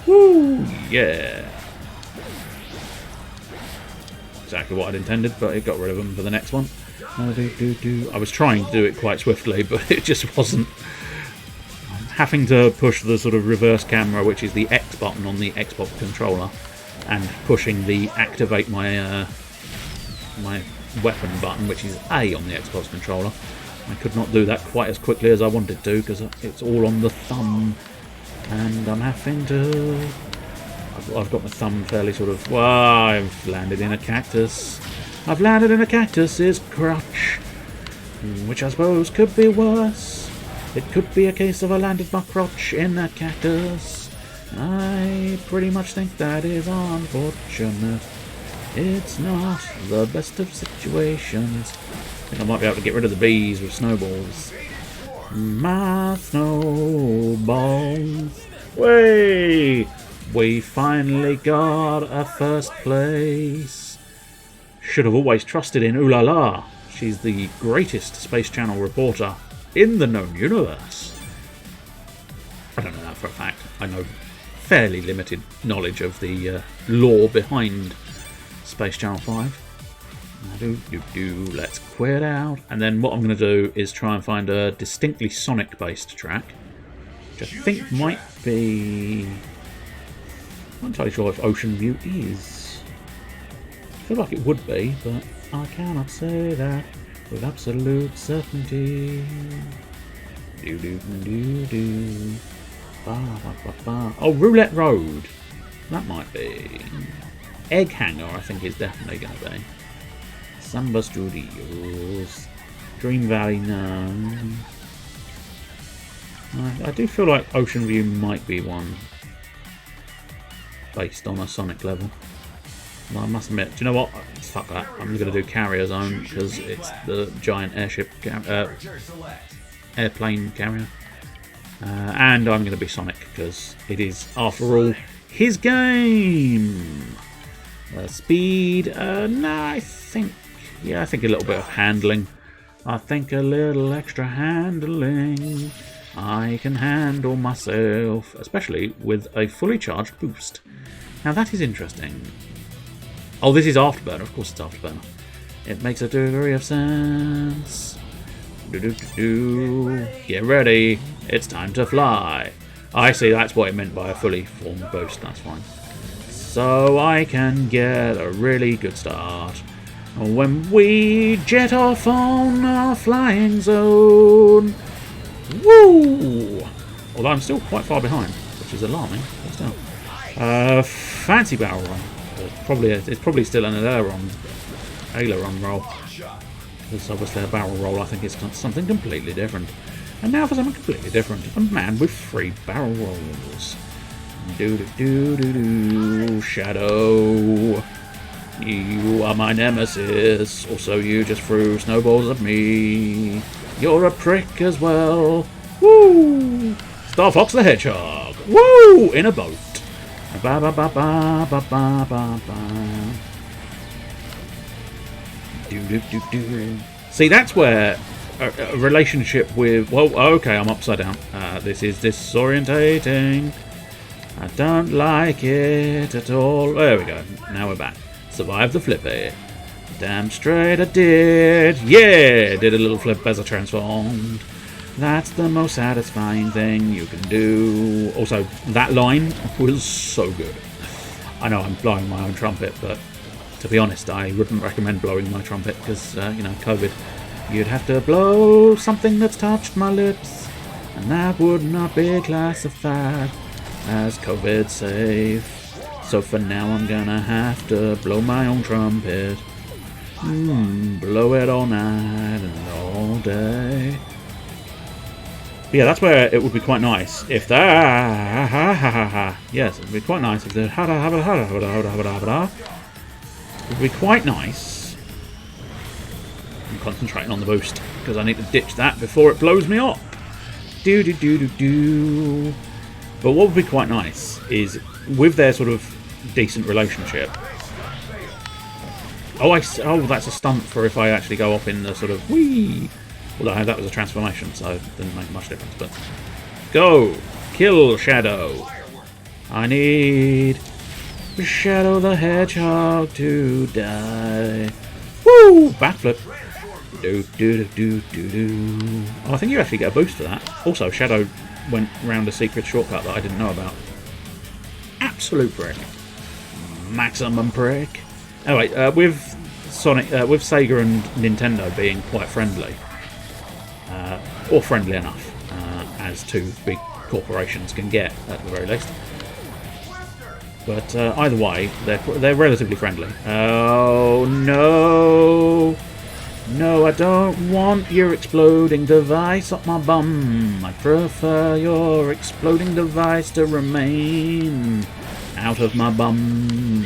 Woo! Yeah! Exactly what I'd intended, but it got rid of them for the next one. I was trying to do it quite swiftly, but it just wasn't. Having to push the sort of reverse camera, which is the X button on the Xbox controller, and pushing the activate my my weapon button, which is A on the Xbox controller. I could not do that quite as quickly as I wanted to, because it's all on the thumb, and I'm having to... I've got my thumb fairly sort of... Well, I've landed in a cactus. I've landed in a cactus's crotch, which I suppose could be worse. It could be a case of I landed my crotch in a cactus. I pretty much think that is unfortunate. It's not the best of situations. I think I might be able to get rid of the bees with snowballs. My snowballs. Way! We finally got a first place. Should have always trusted in Ooh La La. She's the greatest Space Channel reporter in the known universe. I don't know that for a fact. I know fairly limited knowledge of the lore behind Space Channel 5. Let's quit out. And then what I'm going to do is try and find a distinctly Sonic-based track, which I think might be... I'm not entirely sure if Ocean View is. I feel like it would be, but I cannot say that with absolute certainty. Oh, Roulette Road. That might be. Egg Hangar, I think, is definitely going to be. Samba Studios. Dream Valley, no. I do feel like Ocean View might be one based on a Sonic level. Well, I must admit, do you know what? Fuck that. I'm going to do Carrier Zone because it's the giant airship, airplane carrier. And I'm going to be Sonic because it is, after all, his game. Speed, no, I think a little bit of handling. I think a little extra handling. I can handle myself, especially with a fully charged boost. Now that is interesting. Oh, this is Afterburner. Of course it's Afterburner. It makes a degree of sense. Get ready. It's time to fly. I see, that's what it meant by a fully formed boost. That's fine. So I can get a really good start when we jet off on our flying zone. Woo! Although I'm still quite far behind, which is alarming. But still. Fancy barrel run. It's probably still an aileron roll. It's obviously a barrel roll. I think it's something completely different. And now for something completely different. A man with 3 barrel rolls. Shadow. You are my nemesis. Also, you just threw snowballs at me. You're a prick as well. Woo! Star Fox the Hedgehog. Woo! In a boat. Ba ba ba ba ba ba ba ba. See, that's where a relationship with... Well, okay, I'm upside down. This is disorientating. I don't like it at all. There we go. Now we're back. Survive the flippy. Damn straight I did. Yeah! Did a little flip as I transformed. That's the most satisfying thing you can do. Also, that line was so good. I know I'm blowing my own trumpet, but to be honest, I wouldn't recommend blowing my trumpet because, COVID. You'd have to blow something that's touched my lips, and that would not be classified as COVID safe. So for now I'm gonna have to blow my own trumpet. Blow it all night and all day. But yeah, that's where it would be quite nice if the yes, it would be quite nice if the it would be quite nice. I'm concentrating on the boost because I need to ditch that before it blows me up. Do do do do do. But what would be quite nice is with their sort of decent relationship. Oh, that's a stunt for if I actually go off in the sort of whee. Although that was a transformation, so it didn't make much difference. But go! Kill Shadow! I need Shadow the Hedgehog to die. Woo! Backflip! Do do do do do. Oh, I think you actually get a boost for that. Also, Shadow went round a secret shortcut that I didn't know about. Absolute prick. Maximum prick. Anyway, with Sega and Nintendo being quite friendly, or friendly enough, as two big corporations can get at the very least. But either way, they're relatively friendly. Oh no! No, I don't want your exploding device up my bum. I prefer your exploding device to remain out of my bum.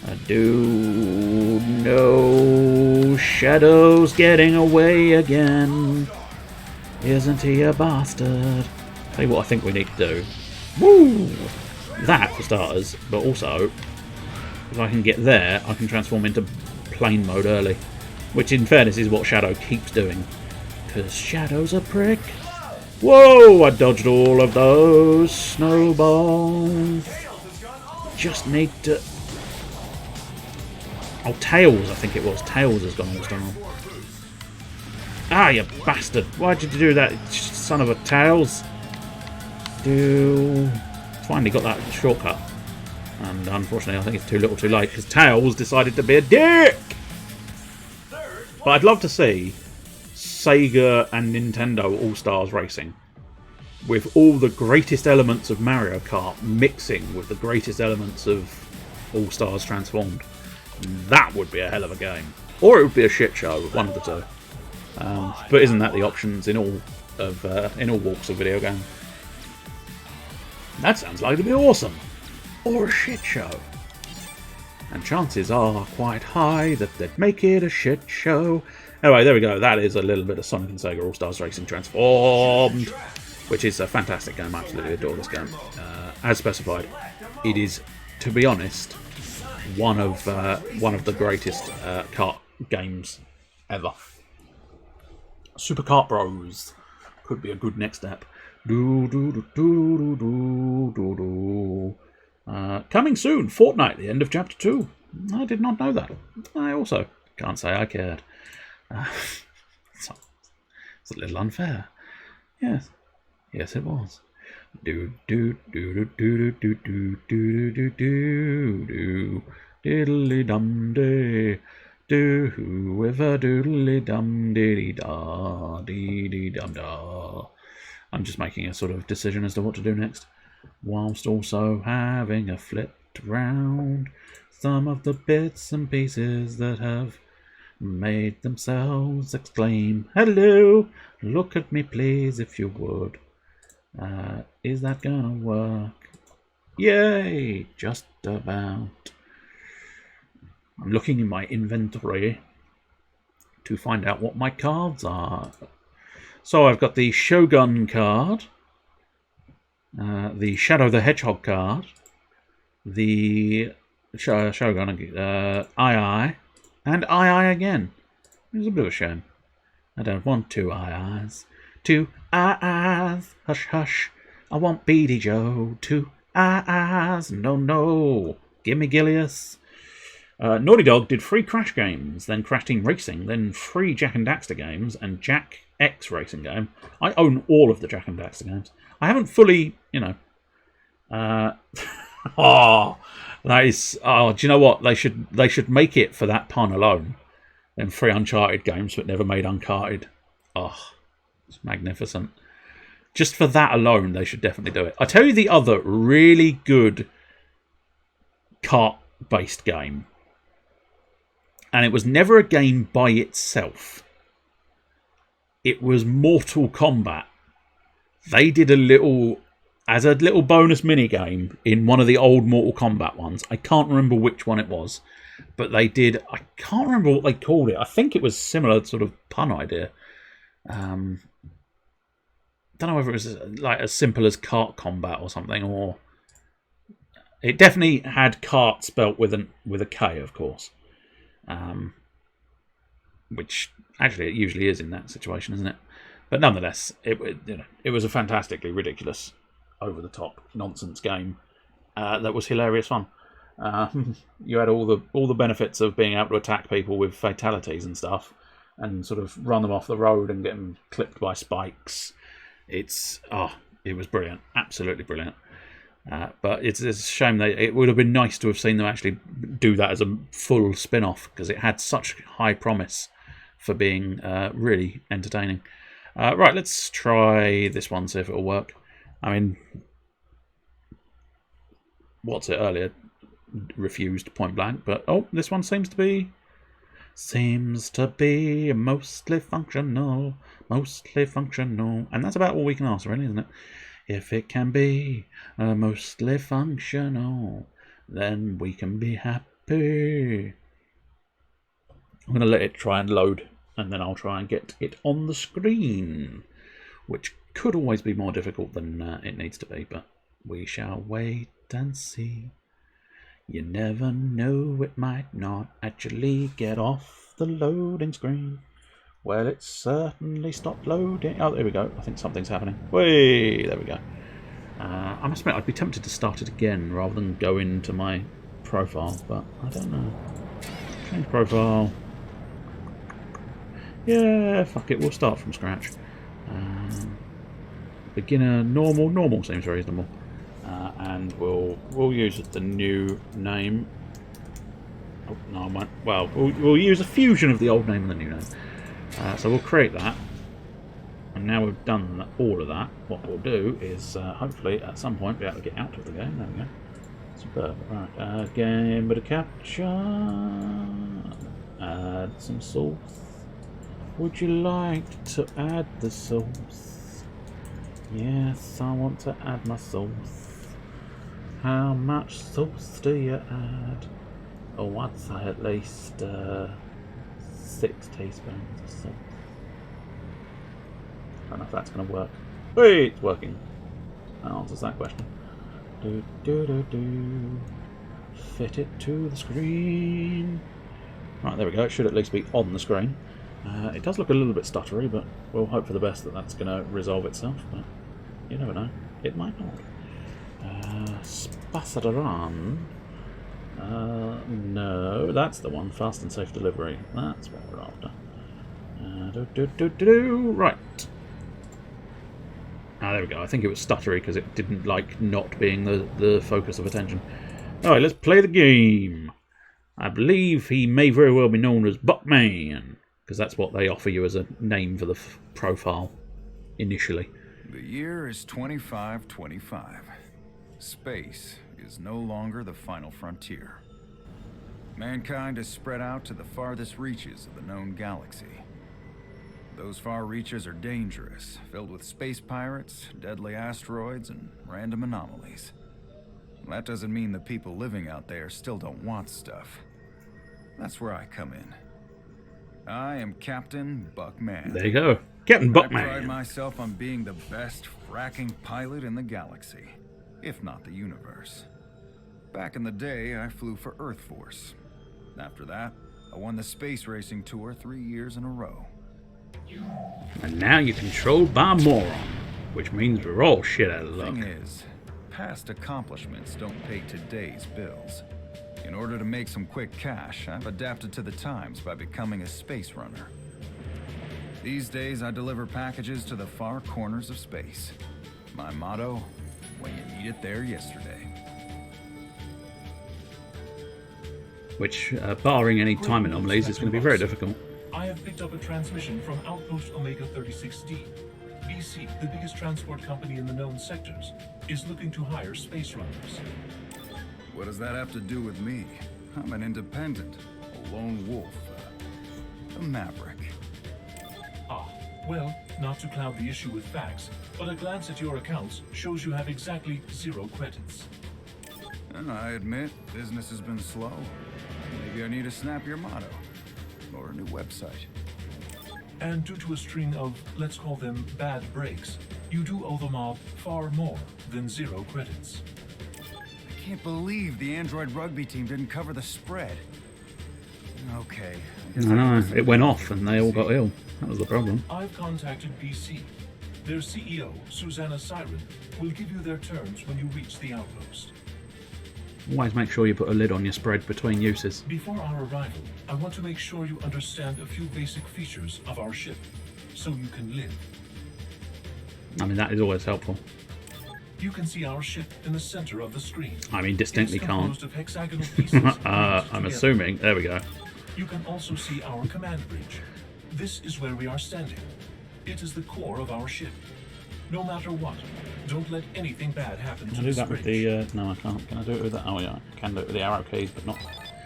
I do. No, Shadow's getting away again. Isn't he a bastard? Tell you what I think we need to do. Woo! That for starters, but also, if I can get there, I can transform into plane mode early. Which in fairness is what Shadow keeps doing. Because Shadow's a prick. Whoa! I dodged all of those snowballs. Just need to... Oh, Tails, I think it was. Tails has gone all stone. Ah, you bastard. Why'd you do that, son of a Tails? Finally got that shortcut. And unfortunately, I think it's too little too late, because Tails decided to be a dick! But I'd love to see Sega and Nintendo All-Stars Racing. With all the greatest elements of Mario Kart mixing with the greatest elements of All-Stars Transformed. That would be a hell of a game. Or it would be a shit show, one of the two. But isn't that the options in all walks of video games? That sounds like it'd be awesome. Or a shit show. And chances are quite high that they'd make it a shit show. Anyway, there we go. That is a little bit of Sonic and Sega All-Stars Racing Transformed, which is a fantastic game. I absolutely adore this game. As specified, it is, to be honest, one of the greatest kart games ever. Super Kart Bros could be a good next step. Coming soon, Fortnite, the end of Chapter 2. I did not know that. I also can't say I cared. It's a little unfair. Yes, it was. Diddly dum day. Do with a doodly dum diddy da dee dee dum da. I'm just making a sort of decision as to what to do next, whilst also having a flipped round some of the bits and pieces that have made themselves exclaim, "Hello, look at me please if you would." Is that gonna work? Yay, just about. I'm looking in my inventory to find out what my cards are. So I've got the Shogun card, the Shadow the Hedgehog card, the Shogun, II, and II again. It's a bit of a shame. I don't want two IIs. Two IIs, hush hush. I want Beady Joe. Two IIs, no no. Gimme Gilius. Naughty Dog did 3 Crash games, then Crash Team Racing, then 3 Jak and Daxter games, and Jak X Racing game. I own all of the Jak and Daxter games. I haven't fully, oh, that is. Oh, do you know what? They should make it for that pun alone. Them 3 Uncharted games, but never made Uncharted. Oh, it's magnificent. Just for that alone, they should definitely do it. I tell you, the other really good kart-based game, and it was never a game by itself. It was Mortal Kombat. They did a little bonus mini game in one of the old Mortal Kombat ones. I can't remember which one it was, but they did. I can't remember what they called it. I think it was similar sort of pun idea. Don't know whether it was like as simple as kart combat or something, or it definitely had kart spelt with a K, of course. Which actually it usually is in that situation, isn't it? But nonetheless, it was a fantastically ridiculous, over-the-top nonsense game that was hilarious fun. You had all the benefits of being able to attack people with fatalities and stuff, and sort of run them off the road and get them clipped by spikes. It was brilliant, absolutely brilliant. But it's a shame it would have been nice to have seen them actually do that as a full spin-off, because it had such high promise for being really entertaining. Right, let's try this one, see if it'll work. I mean, what's it earlier? Refused point blank, but this one seems to be mostly functional, and that's about all we can ask, really, isn't it? If it can be mostly functional, then we can be happy. I'm going to let it try and load, and then I'll try and get it on the screen, which could always be more difficult than it needs to be, but we shall wait and see. You never know, it might not actually get off the loading screen. Well, it certainly stopped loading. Oh, there we go. I think something's happening. Whey! There we go. I must admit, I'd be tempted to start it again rather than go into my profile, but I don't know. Change profile. Yeah, fuck it. We'll start from scratch. Beginner, normal. Normal seems reasonable. And we'll use the new name. Oh, no, I won't. Well, we'll use a fusion of the old name and the new name. So we'll create that. And now we've done all of that, what we'll do is hopefully at some point be able to get out of the game. There we go. Superb. Right, game with a capture. Add some sauce. Would you like to add the sauce? Yes, I want to add my sauce. How much sauce do you add? Oh, I'd say at least 6 teaspoons of sauce. I don't know if that's going to work. Hey, it's working. That answers that question. Fit it to the screen. Right, there we go. It should at least be on the screen. It does look a little bit stuttery, but we'll hope for the best that that's going to resolve itself. But you never know. It might not. Spasadaran. No, that's the one. Fast and safe delivery. That's what we're after. Right. There we go. I think it was stuttery because it didn't like not being the focus of attention. Alright, let's play the game. I believe he may very well be known as Buckman, because that's what they offer you as a name for the profile initially. The year is 2525. Space is no longer the final frontier. Mankind has spread out to the farthest reaches of the known galaxy. Those far reaches are dangerous, filled with space pirates, deadly asteroids, and random anomalies. That doesn't mean the people living out there still don't want stuff. That's where I come in. I am Captain Buckman. There you go. Captain Buckman. I pride myself on being the best fracking pilot in the galaxy, if not the universe. Back in the day, I flew for Earth Force. After that, I won the space racing tour 3 years in a row. And now you're controlled by a moron, which means we're all shit out of luck. The thing is, past accomplishments don't pay today's bills. In order to make some quick cash, I've adapted to the times by becoming a space runner. These days, I deliver packages to the far corners of space. My motto, when you need it there yesterday. Which, barring any time anomalies, is going to be very difficult. I have picked up a transmission from Outpost Omega 36D. BC, the biggest transport company in the known sectors, is looking to hire space runners. What does that have to do with me? I'm an independent, a lone wolf, a maverick. Ah, well, not to cloud the issue with facts, but a glance at your accounts shows you have exactly 0 credits. And I admit, business has been slow. Maybe I need a snappier motto, or a new website. And due to a string of, let's call them bad breaks, you do owe the mob far more than 0 credits. I can't believe the Android rugby team didn't cover the spread. Okay. I know, it went off and they all got ill. That was the problem. I've contacted BC. Their CEO, Susanna Siren, will give you their terms when you reach the outpost. Always make sure you put a lid on your spread between uses. Before our arrival, I want to make sure you understand a few basic features of our ship, so you can live. I mean, that is always helpful. You can see our ship in the center of the screen. I mean, distinctly can't. Of hexagonal pieces I'm assuming. There we go. You can also see our command bridge. This is where we are standing. It is the core of our ship. No matter what, don't let anything bad happen to Can I do this that with bridge. the... no, I can't. Can I do it with that? Oh, yeah. I can do it with the arrow keys, but not...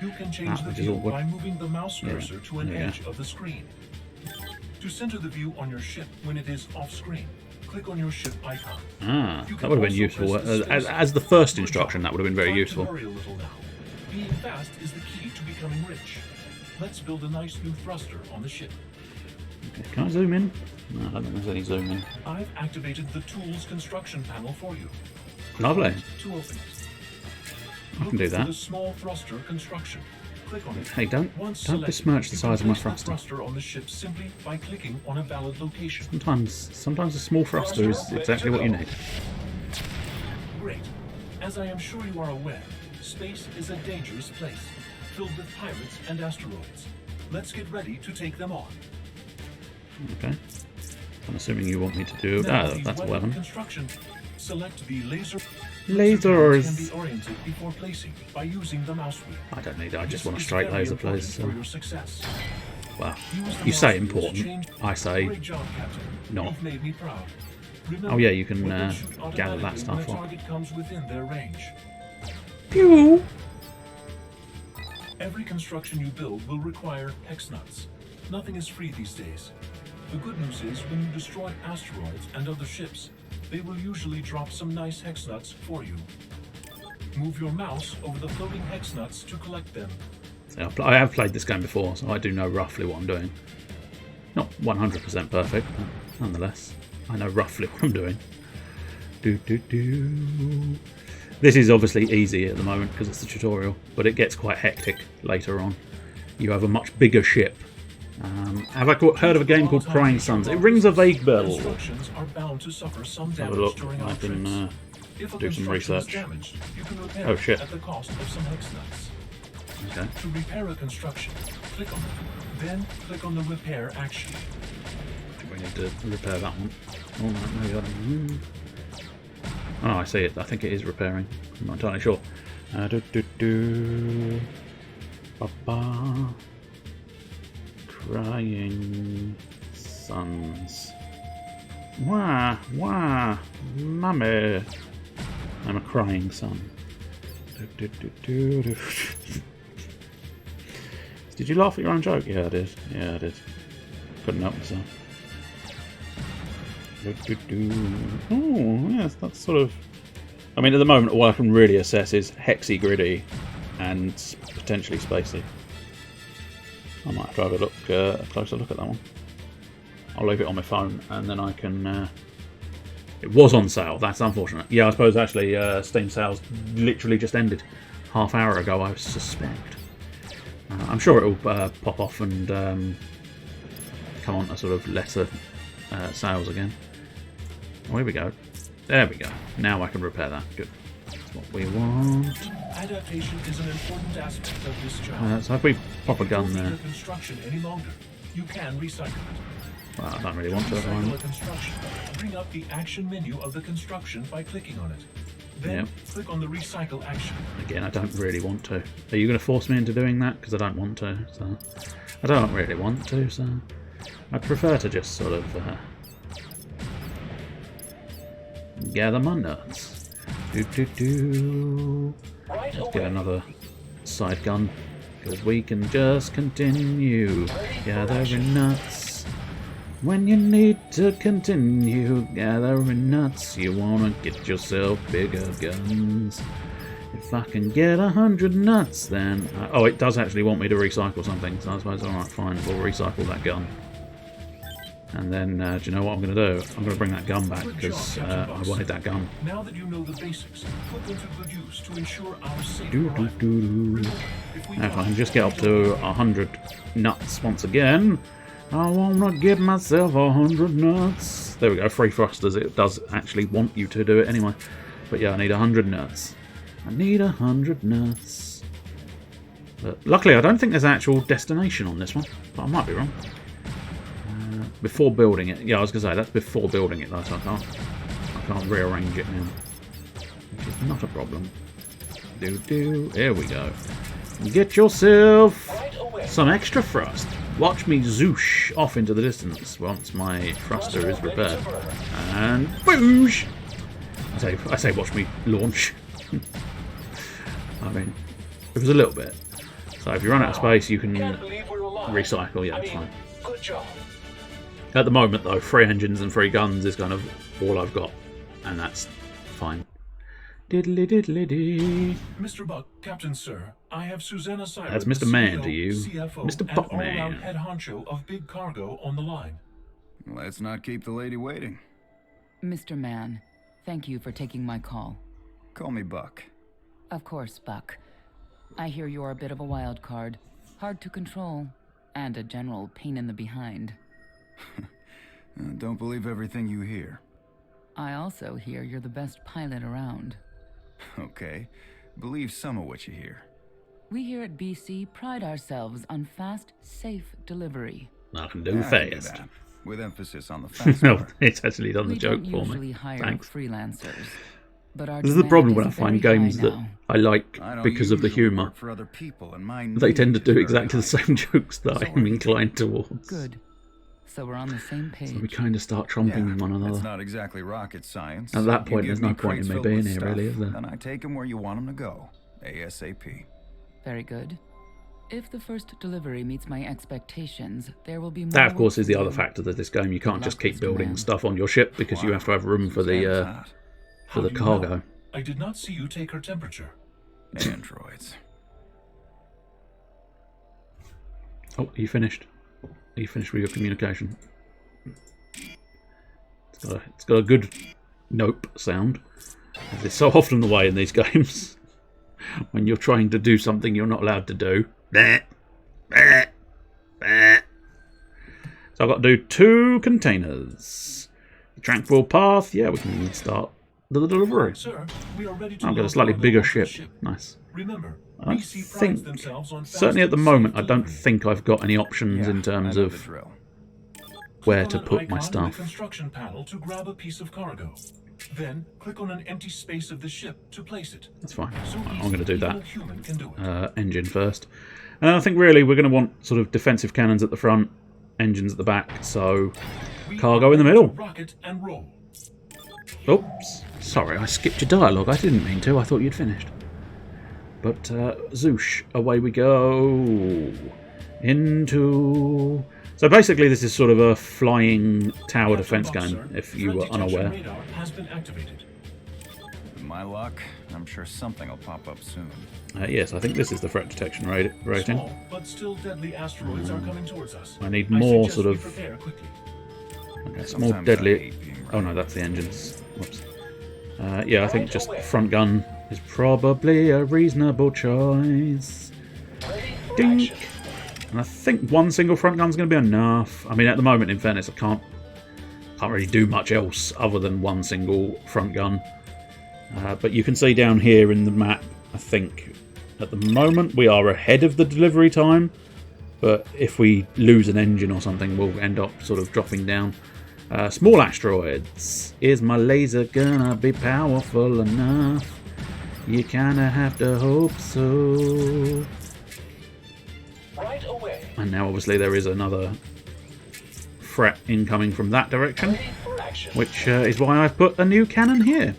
You can change the which is view awkward. by moving the mouse cursor to an Yeah. edge of the screen. To center the view on your ship when it is off-screen, click on your ship icon. Ah, You that can would have been also useful. press the As the space first button. instruction, that would have been very Try to useful. hurry a little now. Being fast is the key to becoming rich. Let's build a nice new thruster on the ship. Okay, can I zoom in? No, I don't think there's any zoom in. I've activated the tools construction panel for you. Lovely. To open it. I can do Look for that. the small thruster construction. Click on it. Hey, don't Once don't selected, besmirch the you size of can my place the thruster. thruster on the ship simply by clicking on a valid location. Sometimes a small thruster is exactly what you need. Great. As I am sure you are aware, space is a dangerous place, filled with pirates and asteroids. Let's get ready to take them on. Okay. I'm assuming you want me to do... Now, Ah, the that's a weapon. Construction. Select the laser. Lasers. Can be oriented before placing by using the mouse wheel. I don't need it. I just This want a is straight very laser, important please. for So. your success. Well, Use the you mouse say wheel to important. change- I say Great job, Captain. not. You've made me proud. Remember, Oh, yeah, you can, weapons shoot gather that automatically stuff when a up. target comes within their range. Pew! Every construction you build will require hex nuts. Nothing is free these days. The good news is when you destroy asteroids and other ships, they will usually drop some nice hex nuts for you. Move your mouse over the floating hex nuts to collect them. So I have played this game before, so I do know roughly what I'm doing. Not 100% perfect, but nonetheless, I know roughly what I'm doing. This is obviously easy at the moment because it's a tutorial, but it gets quite hectic later on. You have a much bigger ship. Have I heard of a game called Crying Suns? It rings a vague bell. Constructions are bound to suffer some Have a damage look. during I our can trips. If a do some construction is research. damaged, you can repair Oh, it shit. at the cost of some hex nuts. Okay. To repair a construction, click on it. Then click on the repair action. I think we need to repair that one. Oh, no, maybe I don't. Oh, I see it. I think it is repairing. I'm not entirely sure. Ba-ba. Crying Suns. Wah, wah, mummy. I'm a crying son. Did you laugh at your own joke? Yeah, I did. Yeah, I did. Couldn't help myself. Oh, yes, that's sort of... I mean, at the moment, all I can really assess is hexy, gritty, and potentially spacey. I might have to have a look, a closer look at that one. I'll leave it on my phone, and then I can... It was on sale. That's unfortunate. Yeah, I suppose actually Steam sales literally just ended half hour ago, I suspect. I'm sure it'll pop off and come on to sort of lesser sales again. Oh, here we go. There we go. Now I can repair that. Good. That's what we want. Adaptation is an important aspect of this job. So if we pop a gun there. Construction any longer, you can recycle it. Well, I don't really want to at the Recycle a moment. construction. Bring up the action menu of the construction by clicking on it. Then Yep. click on the recycle action. Again, I don't really want to. Are you going to force me into doing that? Because I don't want to. So I don't really want to. So I'd prefer to just sort of gather my nuts. Let's get another side gun because we can just continue gathering nuts. When you need to continue gathering nuts, you wanna get yourself bigger guns. If I can get 100 nuts, then oh, it does actually want me to recycle something. So I suppose alright, fine, we'll recycle that gun. And then, do you know what I'm going to do? I'm going to bring that gun back because I wanted that gun. Now that you know the basics, put them to good use to ensure our safe Now, if I can just get up to 100 nuts once again, I want to give myself 100 nuts. There we go, free thrusters. It does actually want you to do it anyway. But yeah, I need 100 nuts. I need 100 nuts. But luckily, I don't think there's an actual destination on this one, but I might be wrong. Before building it, yeah, I was gonna say that's before building it though, so I can't rearrange it now, which is not a problem. Here we go. Get yourself some extra thrust. Watch me zoosh off into the distance once my thruster is repaired, and boosh. I say watch me launch. I mean, it was a little bit. So if you run out of space, you can recycle. Yeah, that's fine. Good job. At the moment, though, 3 engines and 3 guns is kind of all I've got, and that's fine. Diddly diddly dee. Mr. Buck, Captain Sir, I have Susanna Cyrus, That's Mr. Man CEO, to you. CFO, Mr. and Buckman. all-around head honcho of Big Cargo on the line. Let's not keep the lady waiting. Mr. Mann, thank you for taking my call. Call me Buck. Of course, Buck. I hear you're a bit of a wild card, hard to control, and a general pain in the behind. Don't believe everything you hear. I also hear you're the best pilot around. Okay, believe some of what you hear. We here at BC pride ourselves on fast, safe delivery. I can do I can do fast. that, with emphasis on the fast No, part. it's actually done the We joke don't for usually me. hire Thanks. freelancers, but our This is the demand problem when I is find very games high that now. I like I don't because of the usually humour. work for other people, and my They tend to need do is very exactly the high. same jokes that So I'm are you. inclined towards. Good. So we're on the same page. So we kind of start trumping one It's another. not exactly rocket science. At that You point, give there's no me point in crates me filled being with here, stuff, really, is there? And I take them where you want them to go, ASAP. Very good. If the first delivery meets my expectations, there will be more. That, of course, work is the to other do. factor of this game. You can't just Luck, keep Mr. building Man. stuff on your ship because you have to have room for the Suzanne's How do you know? cargo. I did not see you take her temperature. hot. Androids. Oh, are you finished? Are you finished with your communication? It's got a good nope sound. As is so often the way in these games. When you're trying to do something you're not allowed to do. So I've got to do 2 containers. The tranquil path, yeah, we can start the delivery. Sir, we are ready to I've got a load slightly cargo bigger onto the ship. Nice. Remember, I don't BC prides think, themselves on certainly at the fast, moment, I safe don't delivery. think I've got any options Yeah, in terms I know the of drill. where Click to on an put my icon in the stuff. construction panel to grab a piece of cargo. Then click on an empty space of the ship to place it. That's fine. So I'm easy, going to do even that. a human can do it. Engine first. And I think really we're going to want sort of defensive cannons at the front, engines at the back, so We cargo are in the ready to middle. Rocket and roll. Oops. Sorry, I skipped your dialogue. I didn't mean to. I thought you'd finished. But zoosh, away we go. Into... So basically this is sort of a flying tower Captain defense Buck, game, sir, if you were threat detection unaware. radar has been activated. With my luck, I'm sure something will pop up soon. Yes, I think this is the threat detection rating. Small, but still deadly asteroids are coming towards us. I need more suggest sort we of... prepare quickly. Okay, it's more Sometimes I deadly... hate being Oh right. no, that's the engines. Whoops. Yeah, I think just front gun is probably a reasonable choice. Dink! And I think 1 single front gun's going to be enough. I mean, at the moment, in fairness, I can't really do much else other than 1 single front gun. But you can see down here in the map I think at the moment we are ahead of the delivery time, but if we lose an engine or something, we'll end up sort of dropping down. Small asteroids. Is my laser gonna be powerful enough? You kinda have to hope so. Right away. And now obviously there is another threat incoming from that direction, Ready for action. which is why I've put a new cannon here.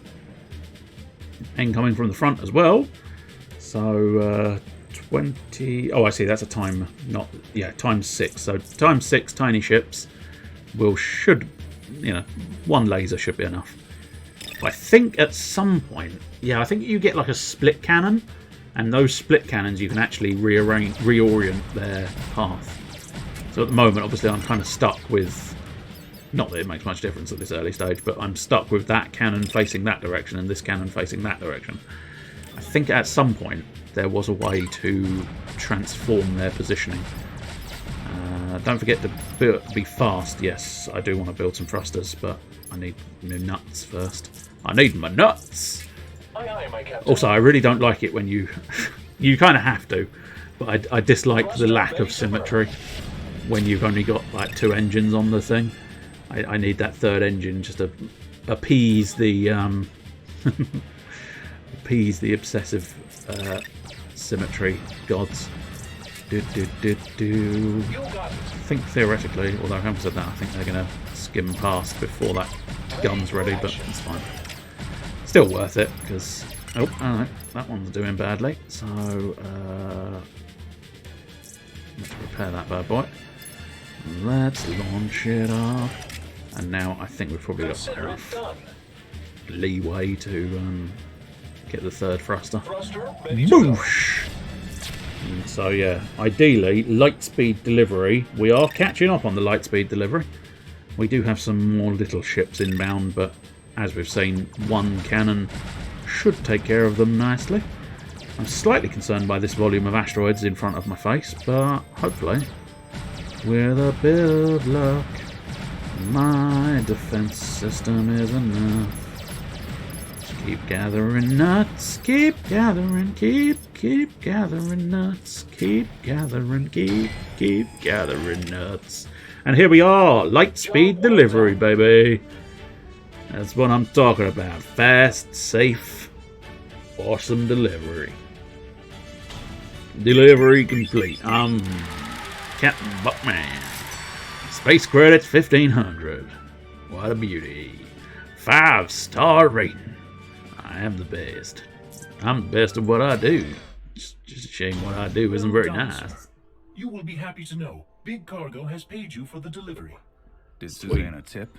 Incoming from the front as well. So 20... Oh, I see, that's a time... not... yeah, times 6. So times 6 tiny ships should... you know, one laser should be enough. I think at some point... yeah, I think you get like a split cannon, and those split cannons you can actually reorient their path. So at the moment, obviously, I'm kind of stuck with... not that it makes much difference at this early stage, but I'm stuck with that cannon facing that direction and this cannon facing that direction. I think at some point there was a way to transform their positioning. Don't forget to be fast. Yes, I do want to build some thrusters, but I need new nuts first. I need my nuts! Aye, aye, my captain. Also, I really don't like it when you... you kind of have to, but I dislike the lack of symmetry when you've only got like 2 engines on the thing. I need that third engine just to appease the appease the obsessive symmetry gods. I think theoretically, although I haven't said that, I think they're going to skim past before that gun's ready, but it's fine. Still worth it, because... oh, alright, that one's doing badly. So, let's repair that bad boy. Let's launch it off. And now I think we've probably got enough leeway to get the third thruster. Boosh! And so yeah, ideally, light speed delivery. We are catching up on the light speed delivery. We do have some more little ships inbound, but as we've seen, one cannon should take care of them nicely. I'm slightly concerned by this volume of asteroids in front of my face, but hopefully, with a bit of luck, my defense system is enough. Just keep gathering nuts, keep gathering, keep gathering nuts, keep gathering, keep gathering nuts. And here we are, light speed delivery, baby. That's what I'm talking about. Fast, safe, awesome delivery. Delivery complete. Captain Buckman. Space credits 1500. What a beauty. 5-star rating. I am the best. I'm the best at what I do. Just a shame what I do isn't very nice. You will be happy to know Big Cargo has paid you for the delivery. Did Susanna tip?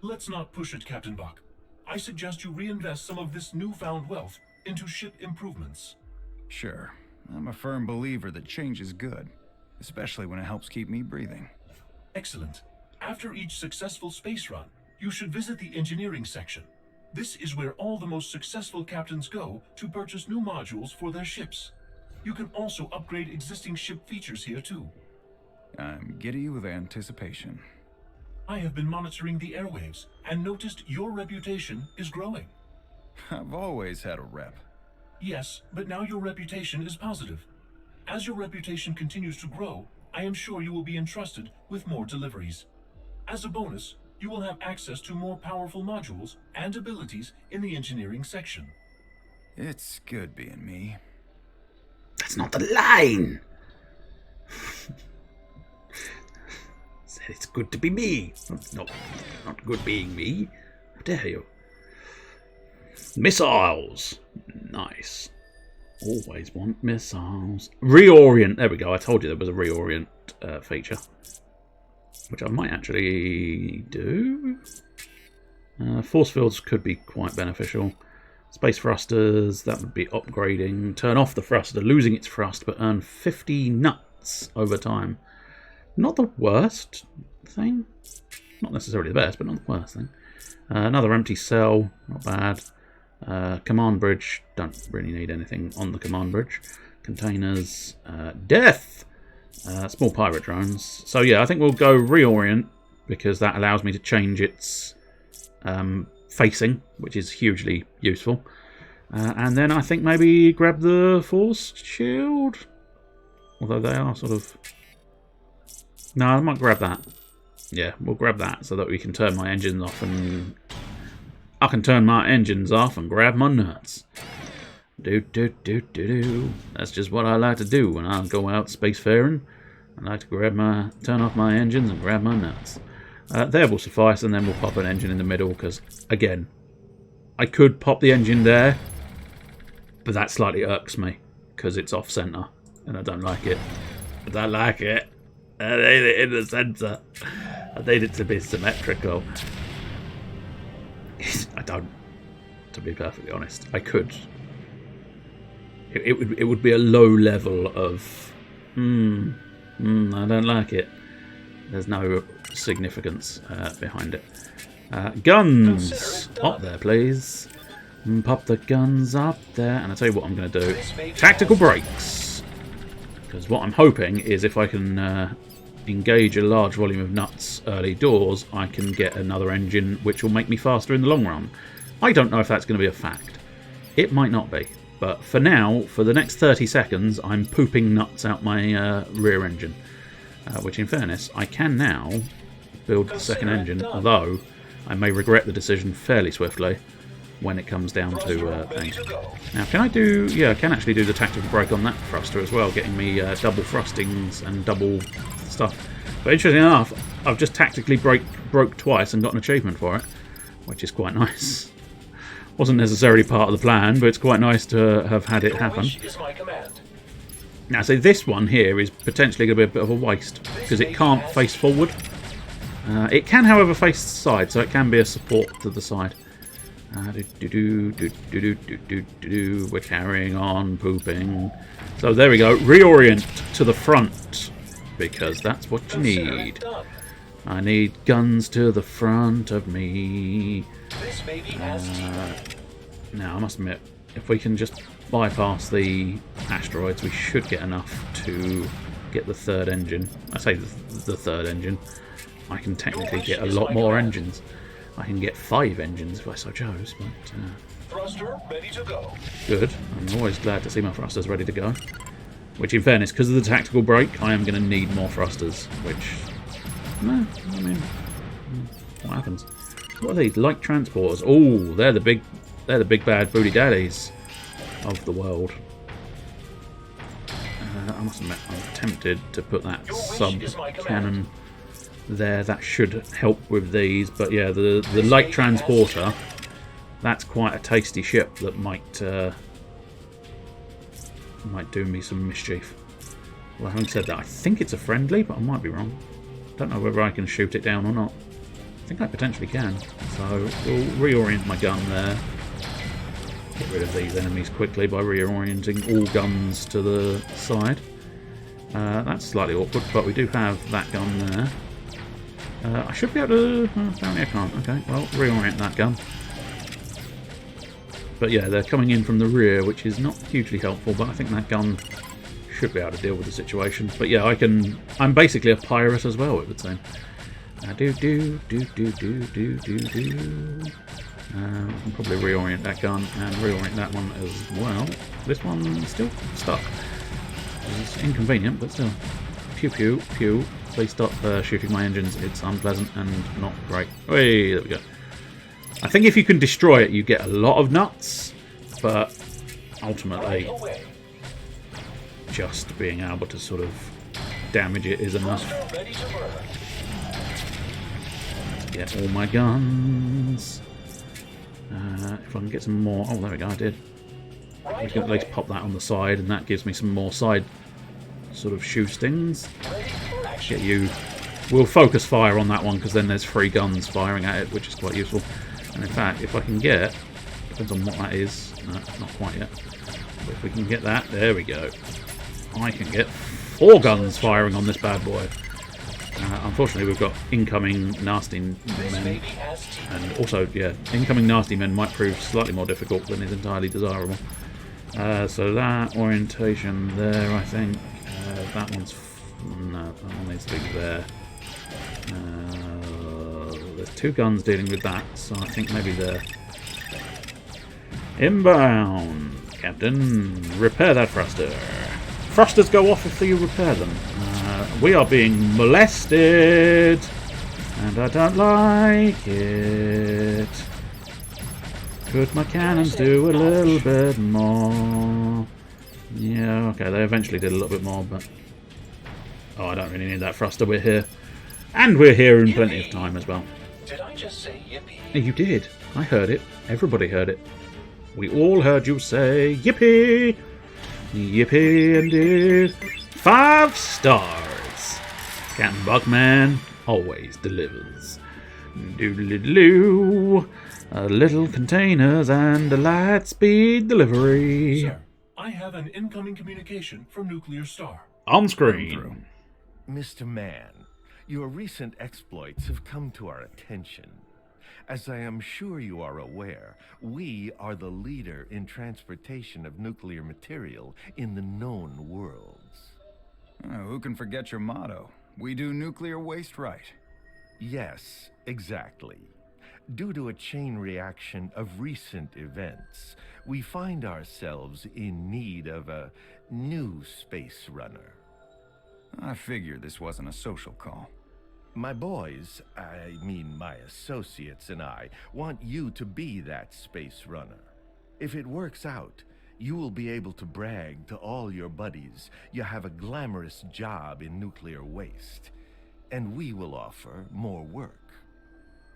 Let's not push it, Captain Buck. I suggest you reinvest some of this newfound wealth into ship improvements. Sure. I'm a firm believer that change is good, especially when it helps keep me breathing. Excellent. After each successful space run, you should visit the engineering section. This is where all the most successful captains go to purchase new modules for their ships. You can also upgrade existing ship features here too. I'm giddy with anticipation. I have been monitoring the airwaves and noticed your reputation is growing. I've always had a rep. Yes, but now your reputation is positive. As your reputation continues to grow, I am sure you will be entrusted with more deliveries. As a bonus, you will have access to more powerful modules and abilities in the engineering section. It's good being me. That's not the line! Said it's good to be me. Not good being me. How dare you? Missiles! Nice. Always want missiles. Reorient. There we go. I told you there was a reorient feature. Which I might actually do. Force fields could be quite beneficial. Space thrusters, that would be upgrading. Turn off the thruster, losing its thrust, but earn 50 nuts over time. Not the worst thing. Not necessarily the best, but not the worst thing. Another empty cell, not bad. Command bridge, don't really need anything on the command bridge. Containers, death! Small pirate drones. So yeah, I think we'll go reorient, because that allows me to change its facing, which is hugely useful. And then I think maybe grab the force shield. Although they are sort of... No, I might grab that. Yeah, we'll grab that so that we can turn my engines off and... I can turn my engines off and grab my nuts. Do. That's just what I like to do when I go out spacefaring. I like to turn off my engines and grab my nuts. There will suffice, and then we'll pop an engine in the middle, because, again, I could pop the engine there, but that slightly irks me, because it's off-centre, and I don't like it. I don't like it. I need it in the centre. I need it to be symmetrical. I don't, to be perfectly honest. I could. It would be a low level of, I don't like it. There's no significance behind it. Guns! Up there, please. Pop the guns up there. And I'll tell you what I'm going to do. Tactical brakes. Because what I'm hoping is if I can engage a large volume of nuts early doors, I can get another engine which will make me faster in the long run. I don't know if that's going to be a fact. It might not be. But for now, for the next 30 seconds, I'm pooping nuts out my rear engine. Which, in fairness, I can now build the second engine, although I may regret the decision fairly swiftly when it comes down to things. Now, can I do... Yeah, I can actually do the tactical brake on that thruster as well, getting me double thrustings and double stuff. But interestingly enough, I've just tactically broke twice and got an achievement for it, which is quite nice. Wasn't necessarily part of the plan, but it's quite nice to have had it happen. Now, so this one here is potentially going to be a bit of a waste, because it can't face forward. It can, however, face the side, so it can be a support to the side. We're carrying on pooping. So there we go. Reorient to the front, because that's what you need. I need guns to the front of me. Now, I must admit, if we can just bypass the asteroids, we should get enough to get the third engine. I say the third engine. I can technically get a lot more engines. I can get 5 engines if I so chose, but... Thruster ready to go. Good. I'm always glad to see my thrusters ready to go. Which, in fairness, because of the tactical brake, I am going to need more thrusters, which... No, I mean... What happens? What are these? Light transporters. Oh, they're the big bad booty daddies of the world. I must admit, I'm tempted to put that sub-cannon there. That should help with these. But yeah, the light transporter, that's quite a tasty ship that might do me some mischief. Well, having said that, I think it's a friendly, but I might be wrong. Don't know whether I can shoot it down or not. I think I potentially can. So we'll reorient my gun there. Get rid of these enemies quickly by reorienting all guns to the side. That's slightly awkward, but we do have that gun there. I should be able to... apparently I can't. Okay, well, reorient that gun. But yeah, they're coming in from the rear, which is not hugely helpful, but I think that gun should be able to deal with the situation. But yeah, I'm basically a pirate as well, it would seem. I can probably reorient that gun and reorient that one as well. This one's still stuck. It's inconvenient, but still. Pew pew pew. Please stop shooting my engines. It's unpleasant and not great. Hey, there we go. I think if you can destroy it, you get a lot of nuts, but ultimately, just being able to sort of damage it is enough. Let's get all my guns. If I can get some more... Oh, there we go, I did. We can at least pop that on the side, and that gives me some more side sort of shootings. Get you... We'll focus fire on that one, because then there's 3 guns firing at it, which is quite useful. And in fact, if I can get... Depends on what that is. No, not quite yet. But if we can get that, there we go. I can get 4 guns firing on this bad boy. Unfortunately, we've got incoming nasty men, and also, yeah, incoming nasty men might prove slightly more difficult than is entirely desirable. So that orientation there, I think. That one's... No, that one needs to be there. There's 2 guns dealing with that, so I think maybe there. Inbound. Captain, repair that thruster. Thrusters go off if you repair them. We are being molested, and I don't like it. Could my cannons do a little bit more? Yeah, okay, they eventually did a little bit more, but... Oh, I don't really need that thruster, we're here. And we're here in plenty of time as well. Did I just say yippee? You did. I heard it. Everybody heard it. We all heard you say, yippee! Yippee indeed. 5 stars. Captain Buckman always delivers. Doodle-doo. Little containers and a light speed delivery. Sir, I have an incoming communication from Nuclear Star. On screen. Mr. Mann, your recent exploits have come to our attention. As I am sure you are aware, we are the leader in transportation of nuclear material in the known worlds. Who can forget your motto? We do nuclear waste right. Yes, exactly. Due to a chain reaction of recent events, we find ourselves in need of a new space runner. I figured this wasn't a social call. My boys, I mean my associates and I, want you to be that space runner. If it works out, you will be able to brag to all your buddies you have a glamorous job in nuclear waste, and we will offer more work.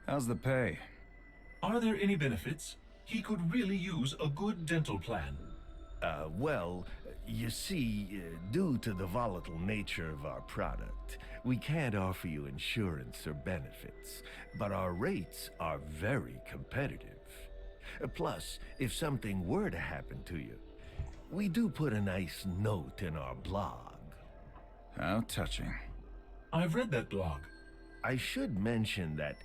How's the pay? Are there any benefits? He could really use a good dental plan. Well, you see, due to the volatile nature of our product, we can't offer you insurance or benefits, but our rates are very competitive. Plus, if something were to happen to you, we do put a nice note in our blog. How touching. I've read that blog. I should mention that,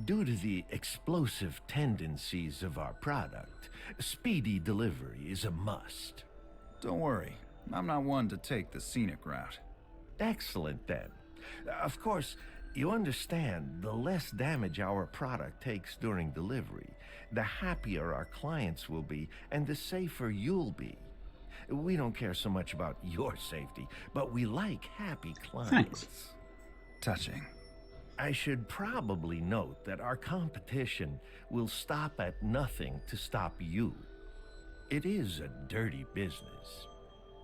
due to the explosive tendencies of our product, speedy delivery is a must. Don't worry, I'm not one to take the scenic route. Excellent, then. Of course, you understand, the less damage our product takes during delivery, the happier our clients will be, and the safer you'll be. We don't care so much about your safety, but we like happy clients. Thanks. Touching. I should probably note that our competition will stop at nothing to stop you. It is a dirty business.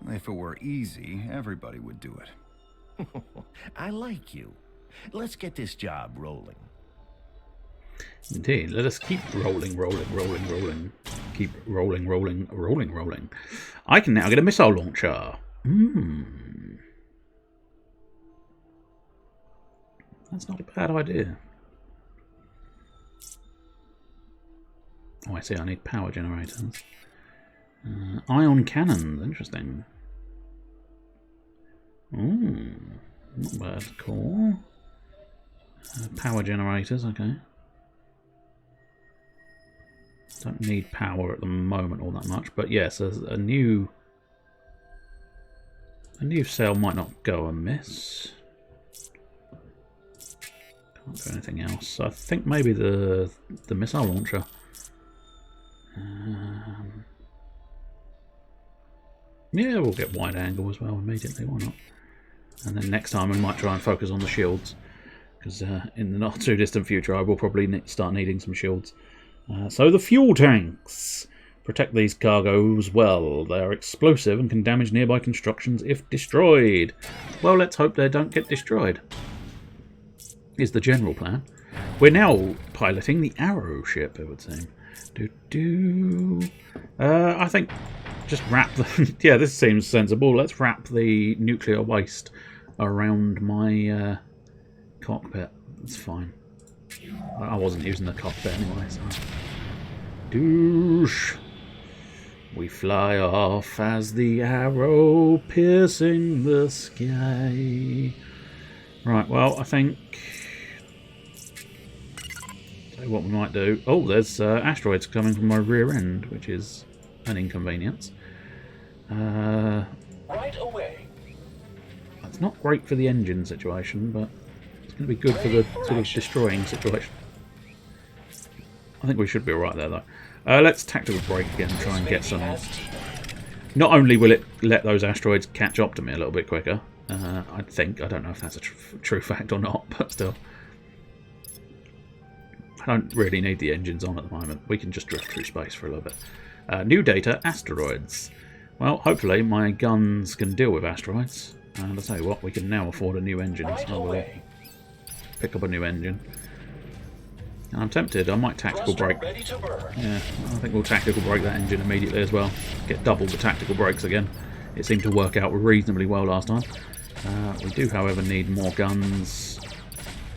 If it were easy, everybody would do it. I like you. Let's get this job rolling. Indeed, let us keep rolling. Keep rolling. I can now get a missile launcher. That's not a bad idea. Oh, I see, I need power generators. Ion cannons, interesting. Ooh, not bad. Cool. Power generators, okay. Don't need power at the moment all that much, but yes, a new cell might not go amiss. Can't do anything else. I think maybe the missile launcher. Yeah, we'll get wide angle as well immediately, why not? And then next time we might try and focus on the shields, because in the not too distant future I will probably start needing some shields. So the fuel tanks. Protect these cargoes well. They are explosive and can damage nearby constructions if destroyed. Well, let's hope they don't get destroyed. Is the general plan. We're now piloting the Arrow ship, it would seem. I think just wrap the... yeah, this seems sensible. Let's wrap the nuclear waste around my cockpit. That's fine. I wasn't using the cockpit anyway, so... Douche! We fly off as the arrow piercing the sky. Right, well, I think... Tell you what we might do. Oh, there's asteroids coming from my rear end, which is an inconvenience. Right away. That's not great for the engine situation, but it's going to be good for the sort of destroying situation. I think we should be alright there, though. Let's tactical break again and try and get some... Not only will it let those asteroids catch up to me a little bit quicker, I think. I don't know if that's a true fact or not, but still. I don't really need the engines on at the moment. We can just drift through space for a little bit. New data, asteroids. Well, hopefully my guns can deal with asteroids. And I'll tell you what, we can now afford a new engine. So we'll pick up a new engine. And I'm tempted, I might tactical brake. Yeah, I think we'll tactical brake that engine immediately as well. Get double the tactical brakes again. It seemed to work out reasonably well last time. We do, however, need more guns.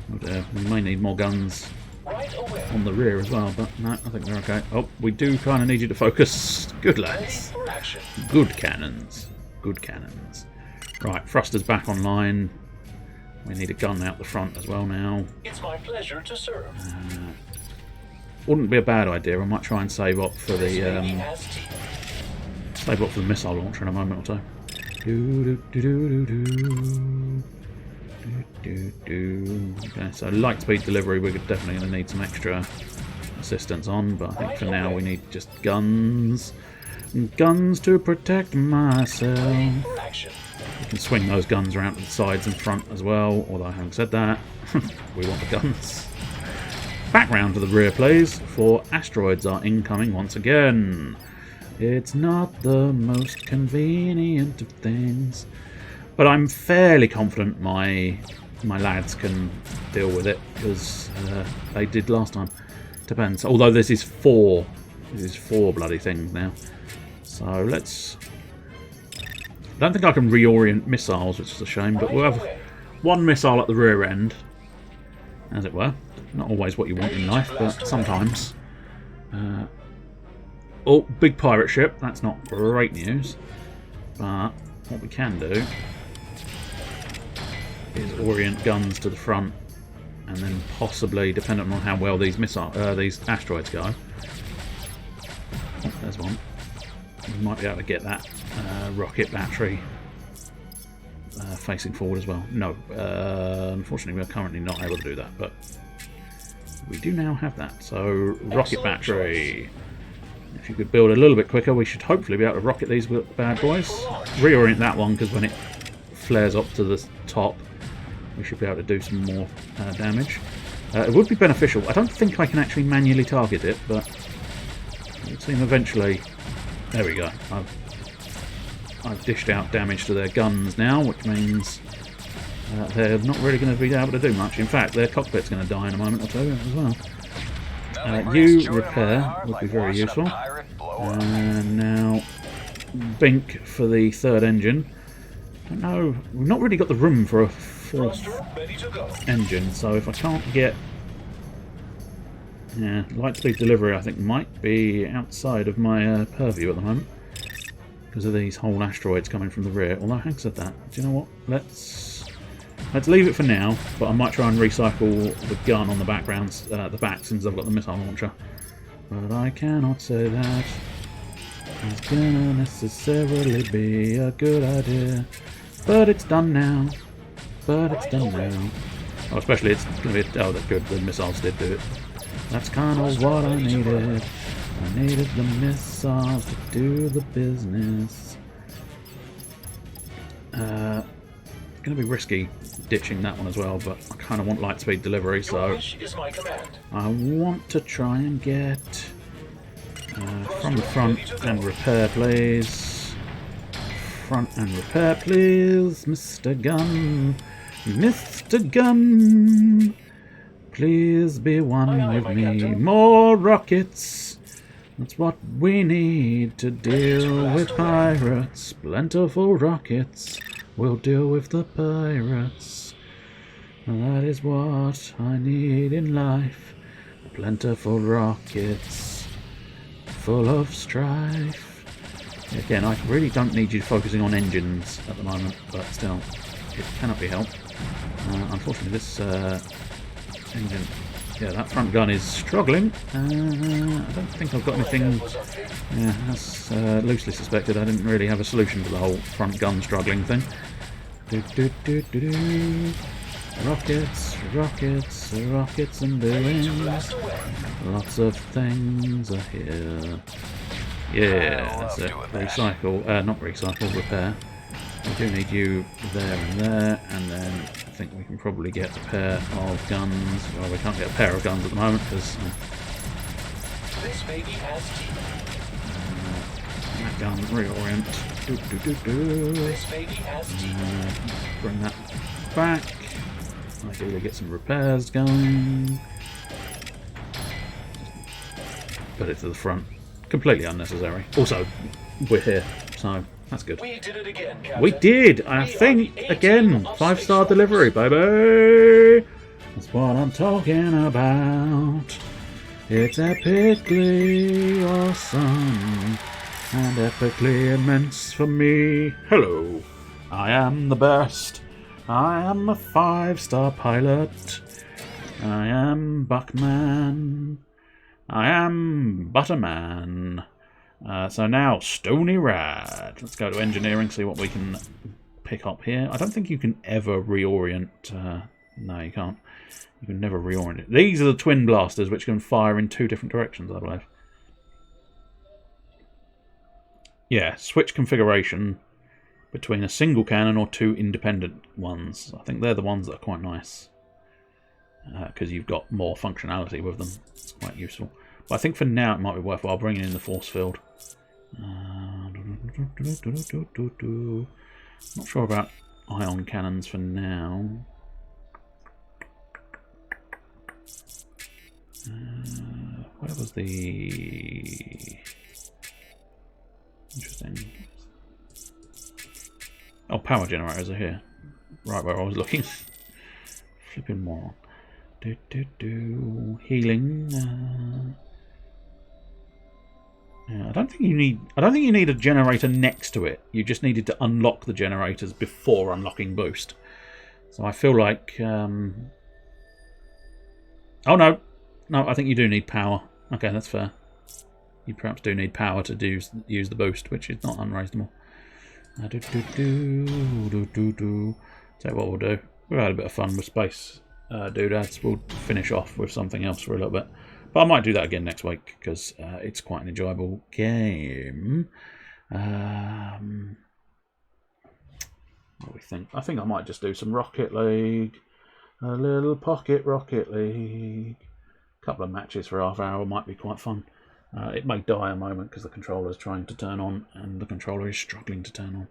We may need more guns on the rear as well, but no, I think we're okay. Oh, we do kind of need you to focus. Good lads. Good cannons. Good cannons. Right, thrusters back online. We need a gun out the front as well now. It's my pleasure to serve. Wouldn't be a bad idea. I might try and save up for the missile launcher in a moment or two. Okay, so light speed delivery we're definitely going to need some extra assistance on, but I think for now we need just guns. Guns to protect myself. We can swing those guns around to the sides and front as well, although having said that, we want the guns. Back round to the rear, please, for asteroids are incoming once again. It's not the most convenient of things, but I'm fairly confident my lads can deal with it, because they did last time. Depends. Although this is four bloody things now. So let's... I don't think I can reorient missiles, which is a shame, but we'll have one missile at the rear end, as it were. Not always what you want in life, but sometimes. Oh, big pirate ship. That's not great news. But what we can do is orient guns to the front, and then possibly, depending on how well these asteroids go. Oh, there's one. We might be able to get that rocket battery facing forward as well. No, unfortunately we're currently not able to do that, but we do now have that. So, rocket battery. If you could build a little bit quicker, we should hopefully be able to rocket these bad boys. Reorient that one, because when it flares up to the top, we should be able to do some more damage. It would be beneficial. I don't think I can actually manually target it, but it would seem eventually... There we go. I've dished out damage to their guns now, which means they're not really going to be able to do much. In fact, their cockpit's going to die in a moment or two as well. You repair would be very useful. And now Bink for the third engine. I don't know, we've not really got the room for a fourth engine, so if I can't get... Yeah, light speed delivery I think might be outside of my purview at the moment, because of these whole asteroids coming from the rear. Although, having said that, do you know what? Let's leave it for now, but I might try and recycle the gun on the the back, since I've got the missile launcher. But I cannot say that it's gonna necessarily be a good idea. But it's done now. Oh, especially it's gonna be... Oh, that's good. The missiles did do it. That's kind of what I needed. I needed the missiles to do the business. Going to be risky ditching that one as well, but I kind of want light speed delivery, so I want to try and get from the front and repair, please. Front and repair, please, Mr. Gun. Mr. Gun, please be one with me. More rockets. That's what we need to deal with pirates. Plentiful rockets. We'll deal with the pirates. That is what I need in life. Plentiful rockets. Full of strife. Again, I really don't need you focusing on engines at the moment, but still, it cannot be helped. Unfortunately, this engine... Yeah, that front gun is struggling. I don't think I've got anything... Yeah, that's loosely suspected. I didn't really have a solution to the whole front gun struggling thing. Rockets, rockets, rockets and balloons. Lots of things are here. Yeah, that's it. Recycle, not recycle, repair. We do need you there, and then I think we can probably get a pair of guns. Well, we can't get a pair of guns at the moment because This baby has teeth. that gun reorient. This baby has teeth. Bring that back. Ideally get some repairs going. Put it to the front. Completely unnecessary. Also, we're here, so that's good. We did it again, Captain. We did! I think, again, 5-star delivery, baby! That's what I'm talking about. It's epically awesome and epically immense for me. Hello, I am the best. I am a 5-star pilot. I am Buckman. I am Butterman. So now, Stony Rad. Let's go to engineering, see what we can pick up here. I don't think you can ever reorient. No, you can't. You can never reorient it. These are the twin blasters, which can fire in 2 different directions, I believe. Yeah, switch configuration between a single cannon or 2 independent ones. I think they're the ones that are quite nice. Because you've got more functionality with them. It's quite useful. But I think for now it might be worthwhile bringing in the force field. Not sure about ion cannons for now. Where was the... Interesting. Oh, power generators are here. Right where I was looking. Flipping moron. Healing. Yeah, I don't think you need a generator next to it. You just needed to unlock the generators before unlocking boost. So I feel like oh no. No, I think you do need power. Okay, that's fair. You perhaps do need power to use the boost, which is not unreasonable. Tell you what we'll do. We've had a bit of fun with space doodads. We'll finish off with something else for a little bit. But I might do that again next week because it's quite an enjoyable game. What do we think? I think I might just do some Rocket League. A little pocket Rocket League. A couple of matches for half hour might be quite fun. It may die a moment because the controller is trying to turn on and the controller is struggling to turn on.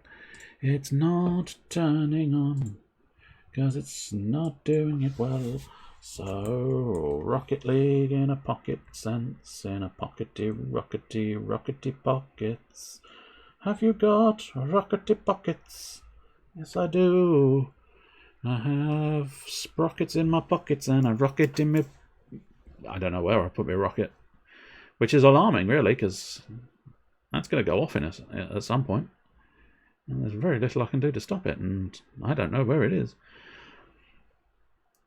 It's not turning on because it's not doing it well. So, Rocket League in a pocket sense, in a pockety, rockety pockets. Have you got rockety pockets? Yes, I do. I have sprockets in my pockets and a rocket in my... I don't know where I put my rocket. Which is alarming, really, because that's going to go off at some point. And there's very little I can do to stop it, and I don't know where it is.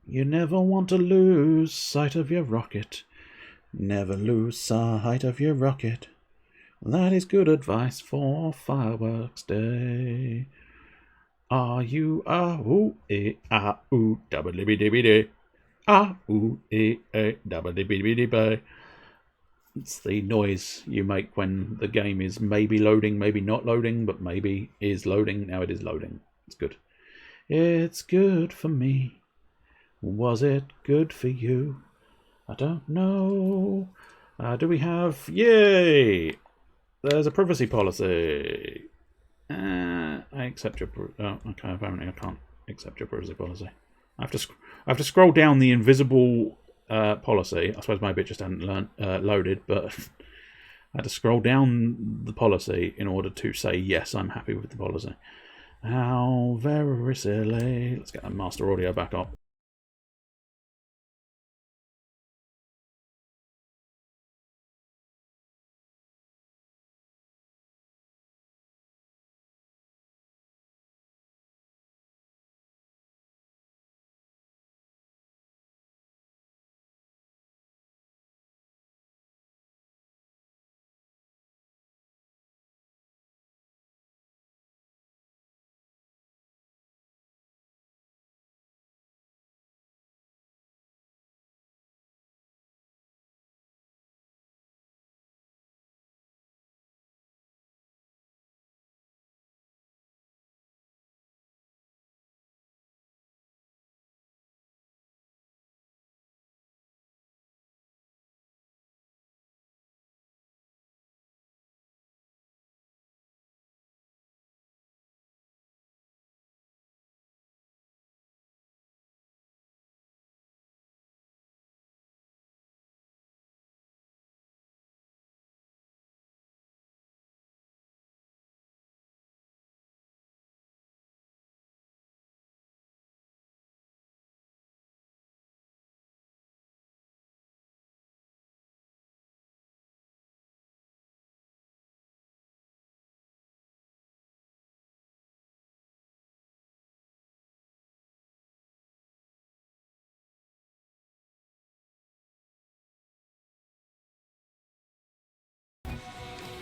You never want to lose sight of your rocket. Never lose sight of your rocket. That is good advice for Fireworks Day. R-U-R-O-E-R-O double-dibby-dibby-dee. R-O-E-A double-dibby-dibby-dee. It's the noise you make when the game is maybe loading, maybe not loading, but maybe is loading. Now it is loading. It's good. It's good for me. Was it good for you? I don't know. Do we have... Yay! There's a privacy policy. I accept your... Oh, okay, apparently I can't accept your privacy policy. I have to scroll down the invisible policy. I suppose maybe it just hadn't loaded, but I had to scroll down the policy in order to say, yes, I'm happy with the policy. How very silly. Let's get that master audio back up.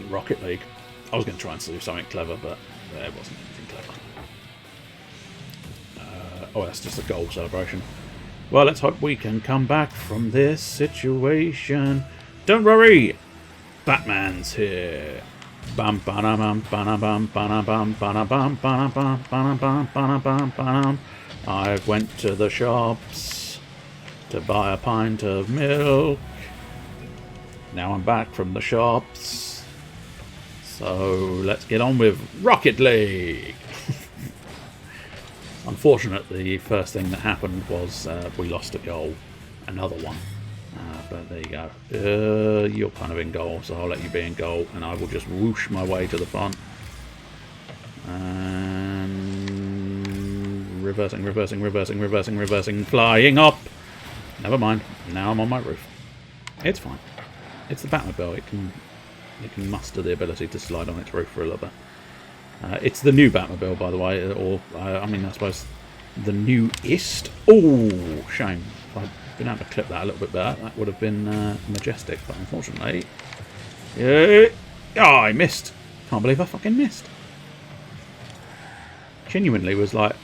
Rocket League. I was going to try and do something clever, but it wasn't anything clever. Oh, that's just a goal celebration. Well, let's hope we can come back from this situation. Don't worry, Batman's here. Bam bam bam bam bam bam bam bam bam bam bam bam bam bam bam. I went to the shops to buy a pint of milk. Now I'm back from the shops. So let's get on with Rocket League. Unfortunately, the first thing that happened was we lost a goal. Another one. But there you go. You're kind of in goal, so I'll let you be in goal, and I will just whoosh my way to the front. And reversing, flying up. Never mind. Now I'm on my roof. It's fine. It's the Batmobile. It can muster the ability to slide on its roof for a little bit. It's the new Batmobile, by the way, or I mean, I suppose the newest. Oh, shame. If I'd been able to clip that a little bit better, that would have been majestic. But unfortunately, oh, I missed. Can't believe I fucking missed. Genuinely was like,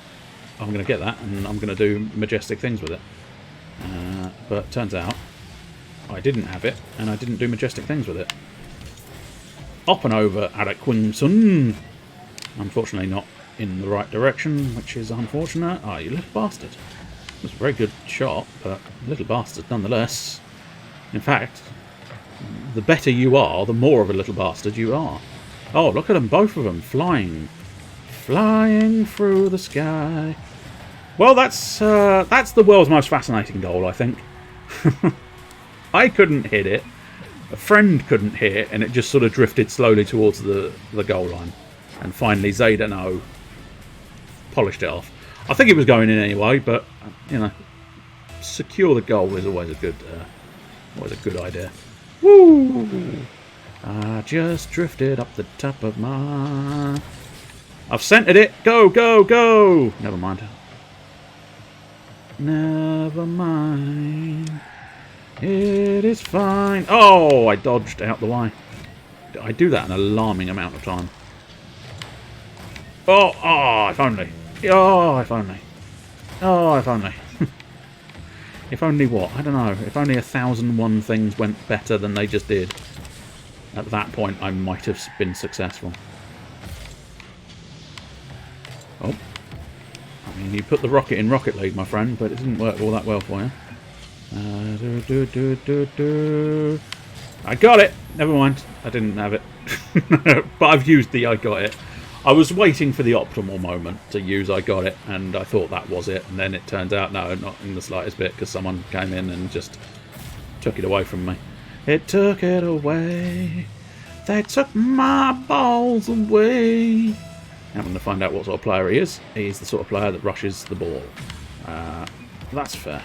I'm going to get that, and I'm going to do majestic things with it. But turns out I didn't have it, and I didn't do majestic things with it. Up and over Alec Quingson. Unfortunately not in the right direction, which is unfortunate. Ah, you little bastard. It was a very good shot, but little bastard nonetheless. In fact, the better you are, the more of a little bastard you are. Oh, look at them, both of them, flying. Flying through the sky. Well, that's the world's most fascinating goal, I think. I couldn't hit it. A friend couldn't hit it, and it just sort of drifted slowly towards the goal line. And finally, Zayden polished it off. I think it was going in anyway, but you know, secure the goal is always a good idea. Woo! I just drifted up the top of my. I've centered it. Go, go, go! Never mind. Never mind. It is fine. Oh, I dodged out the way. I do that an alarming amount of time. Oh, if only. Oh, if only. Oh, if only. If only what? I don't know. If only 1,001 things went better than they just did. At that point, I might have been successful. Oh. I mean, you put the rocket in Rocket League, my friend, but it didn't work all that well for you. I got it! Never mind. I didn't have it. But I've used the I got it. I was waiting for the optimal moment to use I got it, and I thought that was it, and then it turned out, no, not in the slightest bit, because someone came in and just took it away from me. It took it away. They took my balls away. I'm going to find out what sort of player he is. He's the sort of player that rushes the ball. That's fair.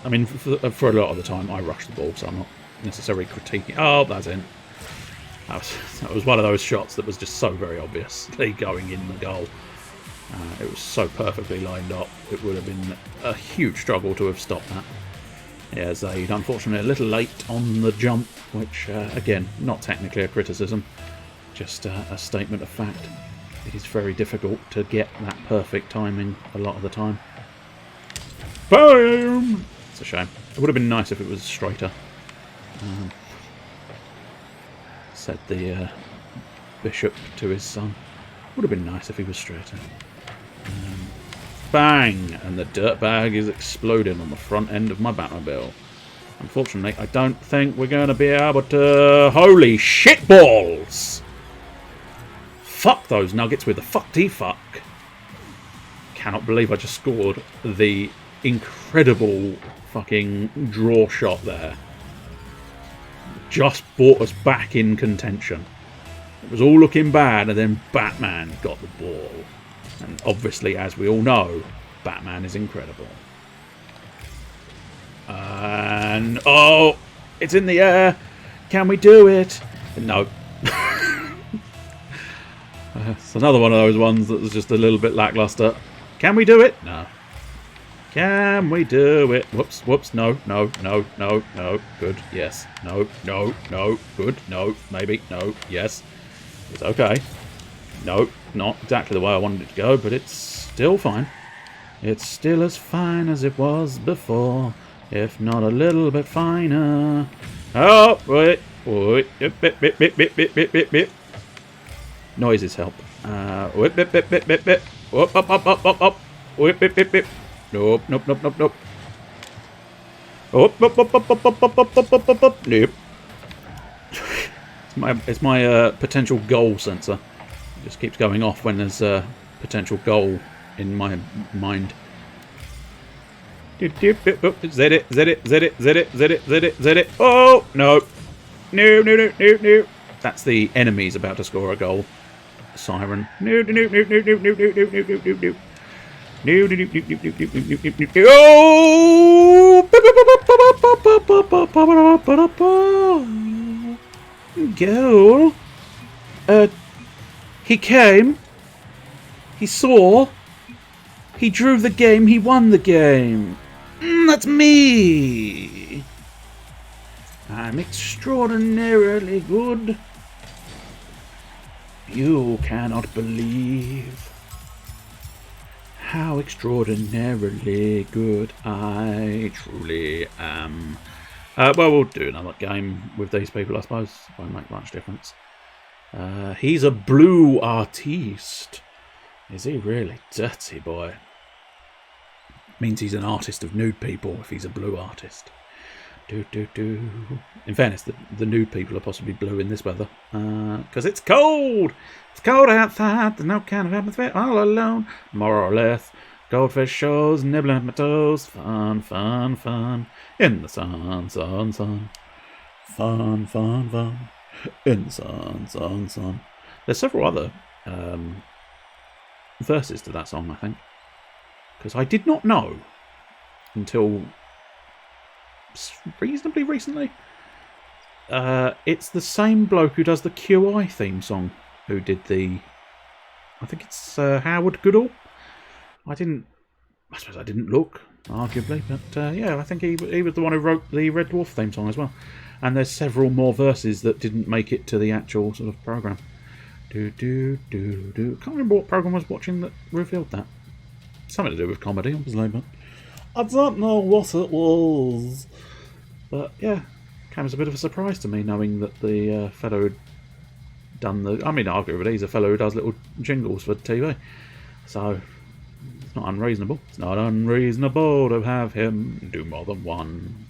I mean, for a lot of the time, I rush the ball, so I'm not necessarily critiquing. Oh, that's in. That was one of those shots that was just so very obviously going in the goal. It was so perfectly lined up. It would have been a huge struggle to have stopped that. Yeah, Zaid, unfortunately, a little late on the jump, which, again, not technically a criticism, just a statement of fact. It is very difficult to get that perfect timing a lot of the time. Boom! It's a shame. It would have been nice if it was straighter. Said the bishop to his son. Would have been nice if he was straighter. Bang! And the dirtbag is exploding on the front end of my Batmobile. Unfortunately, I don't think we're going to be able to. Holy shit balls! Fuck those nuggets with the fuck-ty fuck. Cannot believe I just scored the incredible fucking draw shot there. Just brought us back in contention. It was all looking bad, and then Batman got the ball. And obviously, as we all know, Batman is incredible. And oh, it's in the air. Can we do it? No. It's another one of those ones that was just a little bit lackluster. Can we do it? No. Can we do it? Whoops, whoops, no, no, no, no, no. Good, yes. No, no, no, good, no, maybe, no, yes. It's okay. No, not exactly the way I wanted it to go, but it's still fine. It's still as fine as it was before, if not a little bit finer. Oh, wait, wait, bip, bip, bip, bip, bip, bip, bip, bip, bip. Noises help. Whip, bip, bip, bip, bip, bip. Up, up, up, up, up, up. Whip, bip, bip, bip. Nope, nope, nope, nope, nope. Up, up, up, up, up, up, up, up, up, up, up, up. Nope. It's my potential goal sensor. It just keeps going off when there's a potential goal in my mind. Zed it, zed it, zed it, zed it, zed it, zed it, zed it. Oh, no. No, no, no, no, no. That's the enemies about to score a goal. Siren. No, no, no, no, no, no, no, no, no, no, no, no, no. No, no, no, no, no, no, no, no, no, no. Oh! Goal. He came. He saw. He drew the game. He won the game. That's me. I'm extraordinarily good. You cannot believe how extraordinarily good I truly am. Well, we'll do another game with these people, I suppose. Won't make much difference. He's a blue artiste. Is he really? Dirty boy. Means he's an artist of nude people if he's a blue artist. In fairness, the nude people are possibly blue in this weather. Because it's cold! It's cold outside, there's no kind of atmosphere, all alone, more or less. Goldfish shows, nibbling at my toes, fun, fun, fun. In the sun, sun, sun. Fun, fun, fun. In the sun, sun, sun. There's several other verses to that song, I think. Because I did not know until reasonably recently. It's the same bloke who does the QI theme song who did the... I think it's Howard Goodall. I suppose I didn't look, arguably, but yeah, I think he was the one who wrote the Red Dwarf theme song as well. And there's several more verses that didn't make it to the actual sort of programme. Can't remember what programme I was watching that revealed that. Something to do with comedy, obviously, but I don't know what it was. But yeah, came as a bit of a surprise to me knowing that the fellow who'd done the... I mean, arguably, he's a fellow who does little jingles for TV. So, it's not unreasonable. It's not unreasonable to have him do more than one.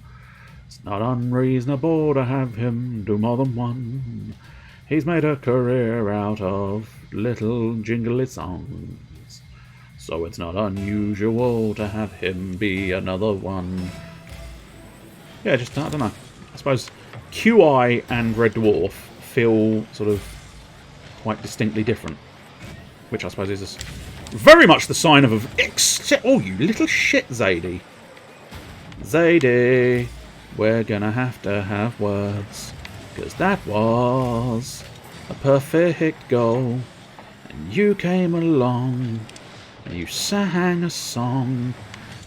It's not unreasonable to have him do more than one. He's made a career out of little jingly songs. So it's not unusual to have him be another one. Yeah, just, I don't know. I suppose QI and Red Dwarf feel sort of quite distinctly different. Which I suppose is very much the sign of a... Oh, you little shit, Zadie. Zadie, we're gonna have to have words. Because that was a perfect goal. And you came along and you sang a song.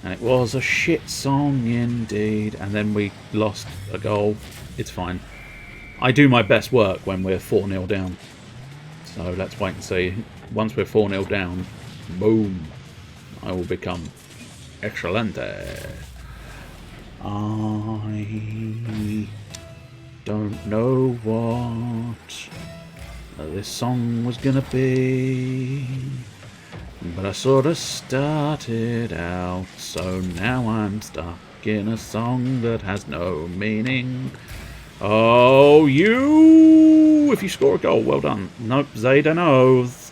And it was a shit song indeed. And then we lost a goal. It's fine. I do my best work when we're 4-0 down. So let's wait and see. Once we're 4-0 down, boom, I will become excelente. I don't know what this song was gonna be, but I sort of started out, so now I'm stuck in a song that has no meaning. Oh, you! If you score a goal, well done. Nope, Zeta knows.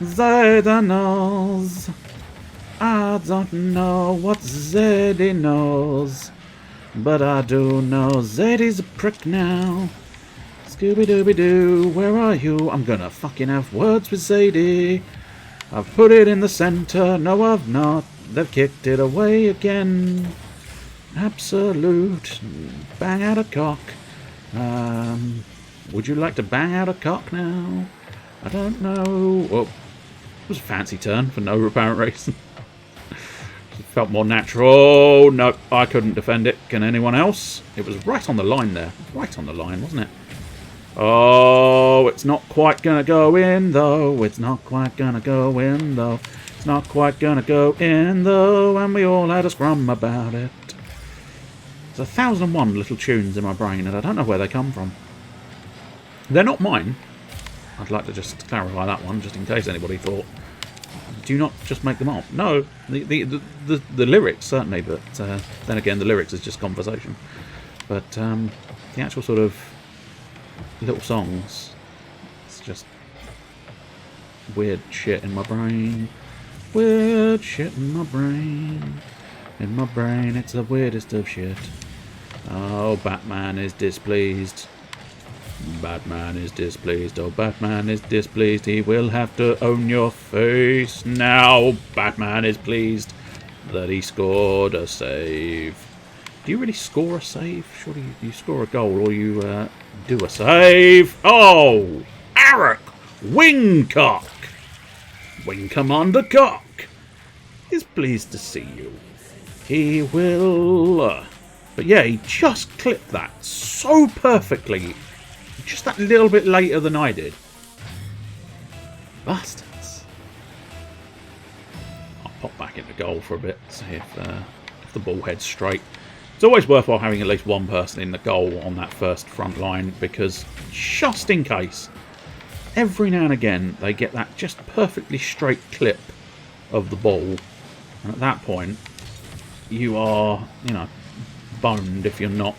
Zeta knows. I don't know what Zadie knows, but I do know Zadie's a prick now. Scooby-Dooby-Doo, where are you? I'm gonna fucking have words with Zadie. I've put it in the centre. No, I've not. They've kicked it away again. Absolute bang out a cock. Would you like to bang out a cock now? I don't know. Well, it was a fancy turn for no apparent reason. It felt more natural. No, I couldn't defend it. Can anyone else? It was right on the line there. Right on the line, wasn't it? Oh, it's not quite going to go in, though. It's not quite going to go in, though. It's not quite going to go in, though. And we all had a scrum about it. There's 1,001 little tunes in my brain, and I don't know where they come from. They're not mine. I'd like to just clarify that one, just in case anybody thought, do you not just make them up? No, the lyrics, certainly, but then again, the lyrics is just conversation. But the actual sort of little songs, it's just weird shit in my brain. Weird shit in my brain. In my brain, it's the weirdest of shit. Oh, Batman is displeased. Batman is displeased. Oh, Batman is displeased. He will have to own your face now. Batman is pleased that he scored a save. Do you really score a save? Surely you score a goal or you do a save. Oh, Arak Wingcock. Wing Commander Cock is pleased to see you. He will... but yeah, he just clipped that so perfectly. Just that little bit later than I did. Bastards. I'll pop back into goal for a bit, see if the ball heads straight. It's always worthwhile having at least one person in the goal on that first front line, because just in case, every now and again they get that just perfectly straight clip of the ball, and at that point you are, you know, boned if you're not.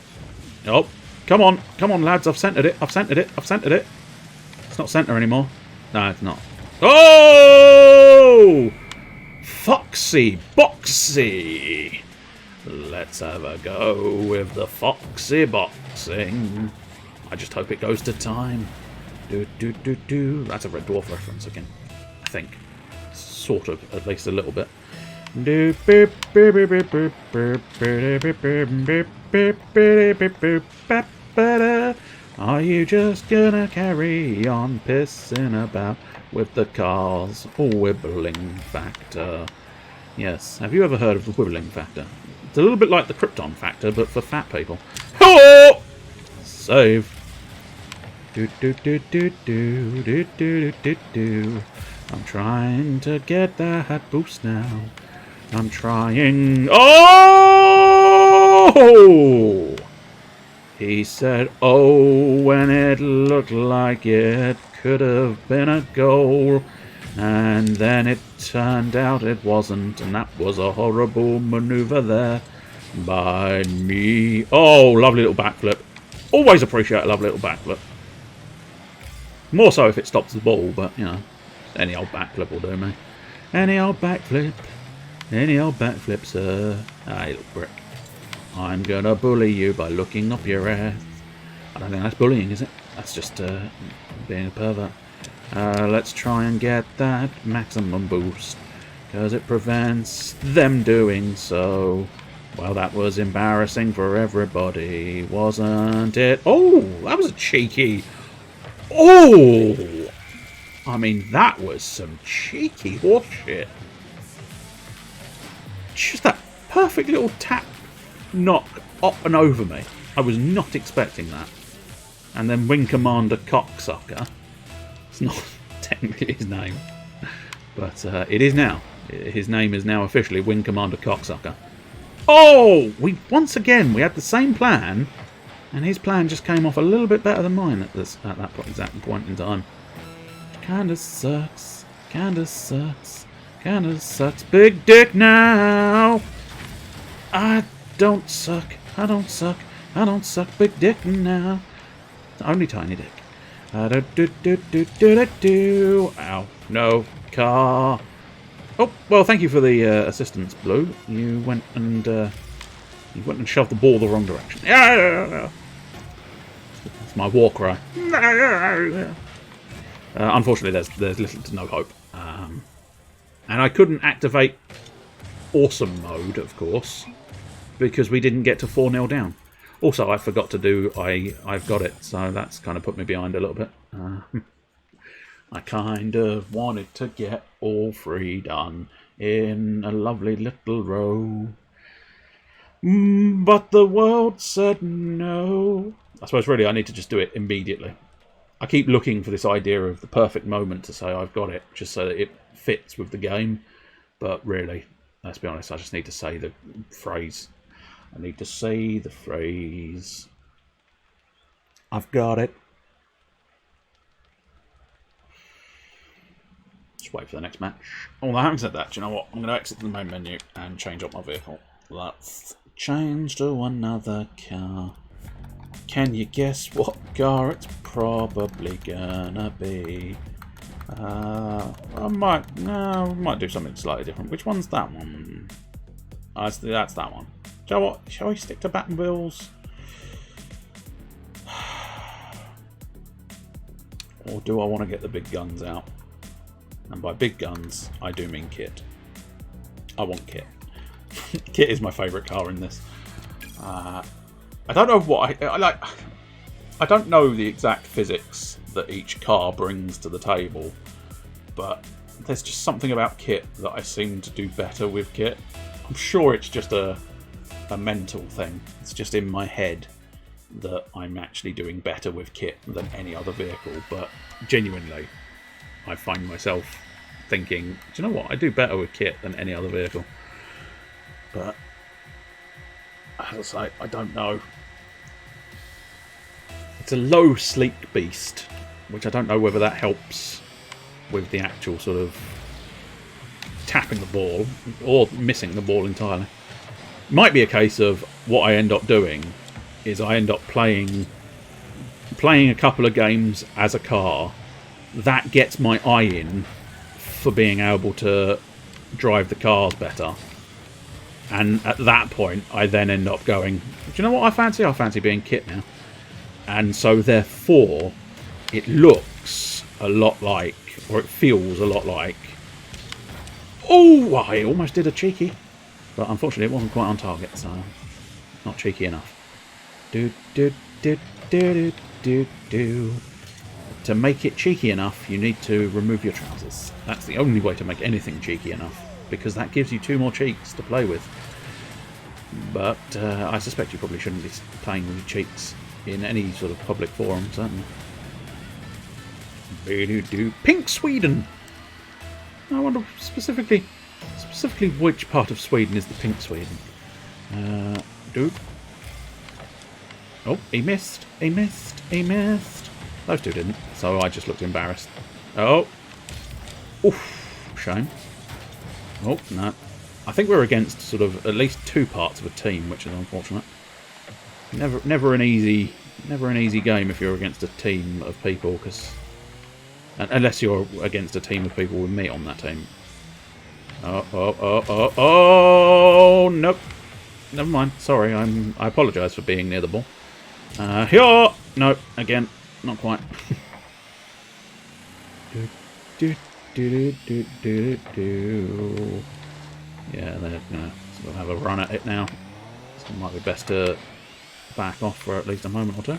Oh, come on, lads! I've centered it. I've centered it. It's not center anymore. No, it's not. Oh, Foxy Boxy. Let's have a go with the Foxy Boxing. I just hope it goes to time. Do. That's a Red Dwarf reference again, I think. Sort of, at least a little bit. Are you just gonna carry on pissing about with the car's wibbling factor? Yes, have you ever heard of the wibbling factor? It's a little bit like the Krypton factor, but for fat people. Oh! Save. I'm trying to get that boost now. I'm trying. Oh! He said, oh, when it looked like it could have been a goal. And then it turned out it wasn't. And that was a horrible maneuver there by me. Oh, lovely little backflip. Always appreciate a lovely little backflip. More so if it stops the ball, but, you know, any old backflip will do me. Any old backflip. Any old backflip, sir. Ah, you little brick. I'm gonna bully you by looking up your ass. I don't think that's bullying, is it? That's just being a pervert. Let's try and get that maximum boost, because it prevents them doing so. Well, that was embarrassing for everybody, wasn't it? Oh, that was a cheeky... Oh! I mean, that was some cheeky horseshit. Just that perfect little tap knock up and over me. I was not expecting that. And then Wing Commander Cocksucker. It's not technically his name, but it is now. His name is now officially Wing Commander Cocksucker. Oh! Once again, we had the same plan, and his plan just came off a little bit better than mine at that exact point in time. Kinda sucks. Kinda sucks. Kinda sucks. Big dick now! I don't suck. I don't suck. I don't suck big dick now. Only tiny dick. Ow. No. Car. Oh, well, thank you for the assistance, Blue. You went and shoved the ball the wrong direction. It's my war cry. Unfortunately, there's little to no hope. And I couldn't activate awesome mode, of course, because we didn't get to 4-0 down. Also, I forgot to do I've got it, so that's kind of put me behind a little bit. I kind of wanted to get all 3 done in a lovely little row. But the world said no. I suppose really I need to just do it immediately. I keep looking for this idea of the perfect moment to say I've got it, just so that it fits with the game. But really, let's be honest, I just need to say the phrase. I need to say the phrase. I've got it. Just wait for the next match. Oh, I haven't said that. Do you know what? I'm going to exit the main menu and change up my vehicle. Let's change to another car. Can you guess what car it's probably gonna be? I might do something slightly different. Which one's that one? That's that one. Do you know what? Shall we stick to Batmobiles? Or do I want to get the big guns out? And by big guns, I do mean Kit. I want Kit. Kit is my favourite car in this. I don't know what I like. I don't know the exact physics that each car brings to the table, but there's just something about Kit that I seem to do better with Kit. I'm sure it's just a mental thing. It's just in my head that I'm actually doing better with Kit than any other vehicle, but genuinely, I find myself thinking, do you know what? I do better with Kit than any other vehicle. But as I say, I don't know. It's a low, sleek beast, which I don't know whether that helps with the actual sort of tapping the ball or missing the ball entirely. Might be a case of what I end up doing is I end up playing a couple of games as a car. That gets my eye in for being able to drive the cars better. And at that point, I then end up going, do you know what I fancy? I fancy being Kit now. And so therefore, it looks a lot like, or it feels a lot like, oh, I almost did a cheeky. But unfortunately, it wasn't quite on target, so not cheeky enough. Do. To make it cheeky enough, you need to remove your trousers. That's the only way to make anything cheeky enough, because that gives you 2 more cheeks to play with. But I suspect you probably shouldn't be playing with your cheeks in any sort of public forum, certainly. Pink Sweden! I wonder specifically which part of Sweden is the pink Sweden. Dude. Oh, he missed. Those two didn't, so I just looked embarrassed. Oh. Oof. Shame. Oh, no. I think we're against sort of at least 2 parts of a team, which is unfortunate. Never an easy game if you're against a team of people, unless you're against a team of people with me on that team. Oh, nope. Never mind. Sorry, I apologise for being near the ball. Here! No, again, not quite. Yeah, they're gonna sort of have a run at it now. So it might be best to back off for at least a moment or two.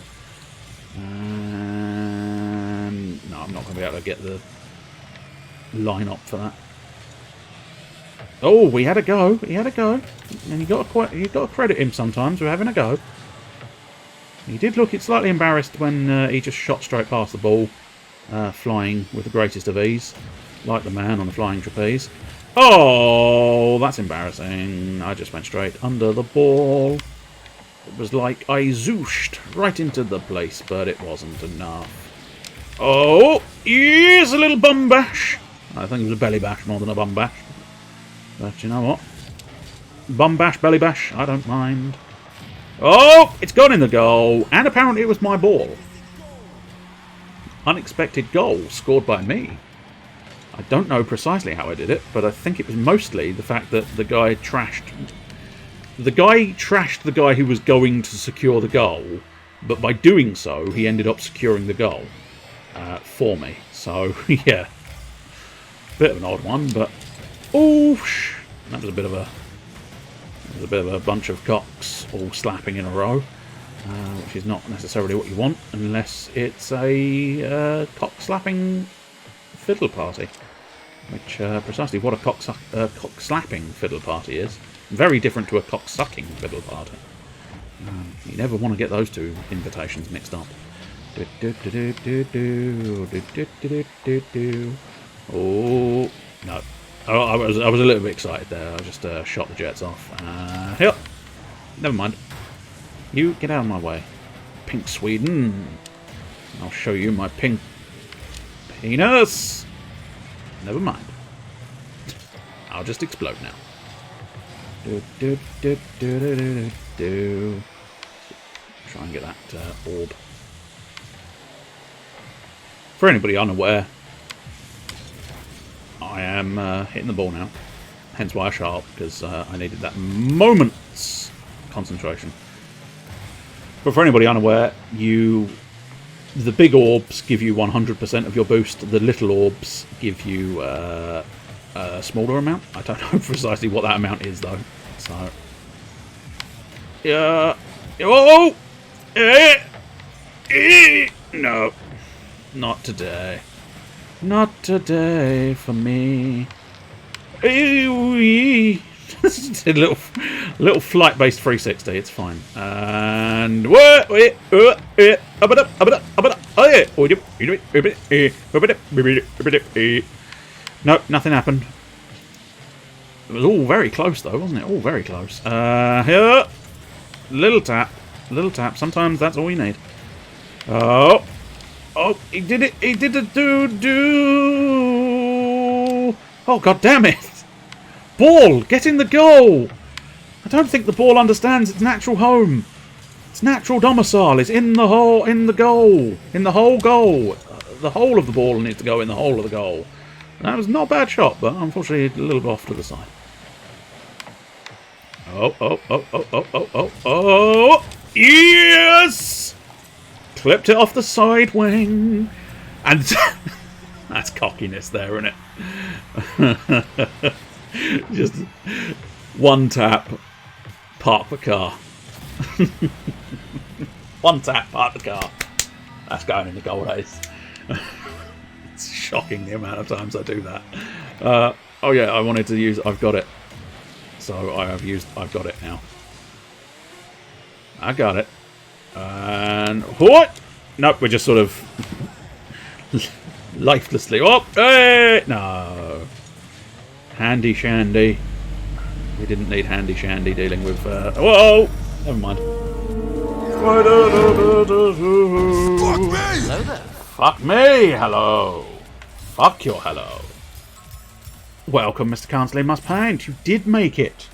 And no, I'm not going to be able to get the line up for that. Oh, he had a go. And you got to credit him sometimes for having a go. He did look slightly embarrassed when he just shot straight past the ball, flying with the greatest of ease, like the man on the flying trapeze. Oh, that's embarrassing. I just went straight under the ball. It was like I zooshed right into the place, but it wasn't enough. Oh, here's a little bum bash. I think it was a belly bash more than a bum bash. But you know what? Bum bash, belly bash, I don't mind. Oh, it's gone in the goal, and apparently it was my ball. Unexpected goal scored by me. I don't know precisely how I did it, but I think it was mostly the fact that the guy trashed the guy who was going to secure the goal, but by doing so, he ended up securing the goal for me. So, yeah. Bit of an odd one, but oof, that was a bit of a bunch of cocks all slapping in a row, which is not necessarily what you want unless it's a cock slapping fiddle party. which precisely what a cock-slapping fiddle party is. Very different to a cock-sucking fiddle party. You never want to get those two invitations mixed up. Oh no! Oh, I was a little bit excited there. I just shot the jets off. Here, never mind. You get out of my way, Pink Sweden. I'll show you my pink penis. Never mind. I'll just explode now. Try and get that orb. For anybody unaware, I am hitting the ball now. Hence why I shot up, because I needed that moment's concentration. But for anybody unaware, the big orbs give you 100% of your boost. The little orbs give you a smaller amount. I don't know precisely what that amount is, though. So, yeah. Oh! No. Not today. Not today for me. A little flight-based 360. It's fine. And no, nothing happened. It was all very close, though, wasn't it? All very close. Here, little tap. Sometimes that's all you need. Oh, he did it. He did the do. Oh, god damn it! Ball, get in the goal. I don't think the ball understands its natural home. Its natural domicile is in the hole, in the goal, in the whole goal. The whole of the ball needs to go in the hole of the goal. That was not a bad shot, but unfortunately a little bit off to the side. Oh! Yes! Clipped it off the side wing. And that's cockiness there, isn't it? Just one tap, park the car. One tap, park the car. That's going in the goal days. It's shocking the amount of times I do that. Oh yeah, I wanted to use I've got it. So I've got it now. I got it. And what? Nope, we're just sort of lifelessly. Oh, hey! No. Handy shandy. We didn't need handy shandy dealing with. Whoa! Never mind. Fuck me! Hello there. Fuck me! Hello. Fuck your hello. Welcome, Mr. Cansley Must Paint. You did make it.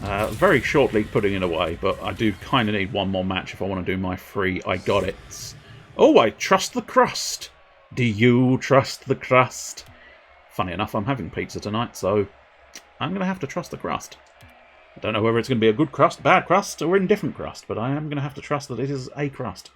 Very shortly putting it away, but I do kind of need one more match if I want to do my free I got it. Oh, I trust the crust. Do you trust the crust? Funny enough, I'm having pizza tonight, so I'm going to have to trust the crust. I don't know whether it's going to be a good crust, bad crust, or indifferent crust, but I am going to have to trust that it is a crust.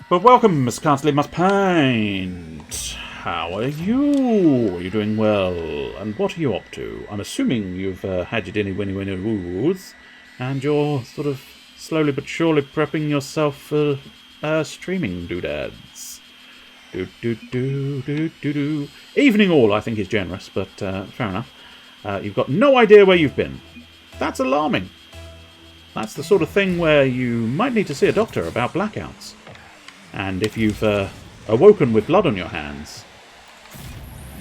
But welcome, Mr. Cansley Must Paint. How are you? Are you doing well? And what are you up to? I'm assuming you've had your dinny winny winny woos, and you're sort of slowly but surely prepping yourself for streaming doodads. Do. Evening all, I think, is generous, but fair enough. You've got no idea where you've been. That's alarming. That's the sort of thing where you might need to see a doctor about blackouts. And if you've awoken with blood on your hands...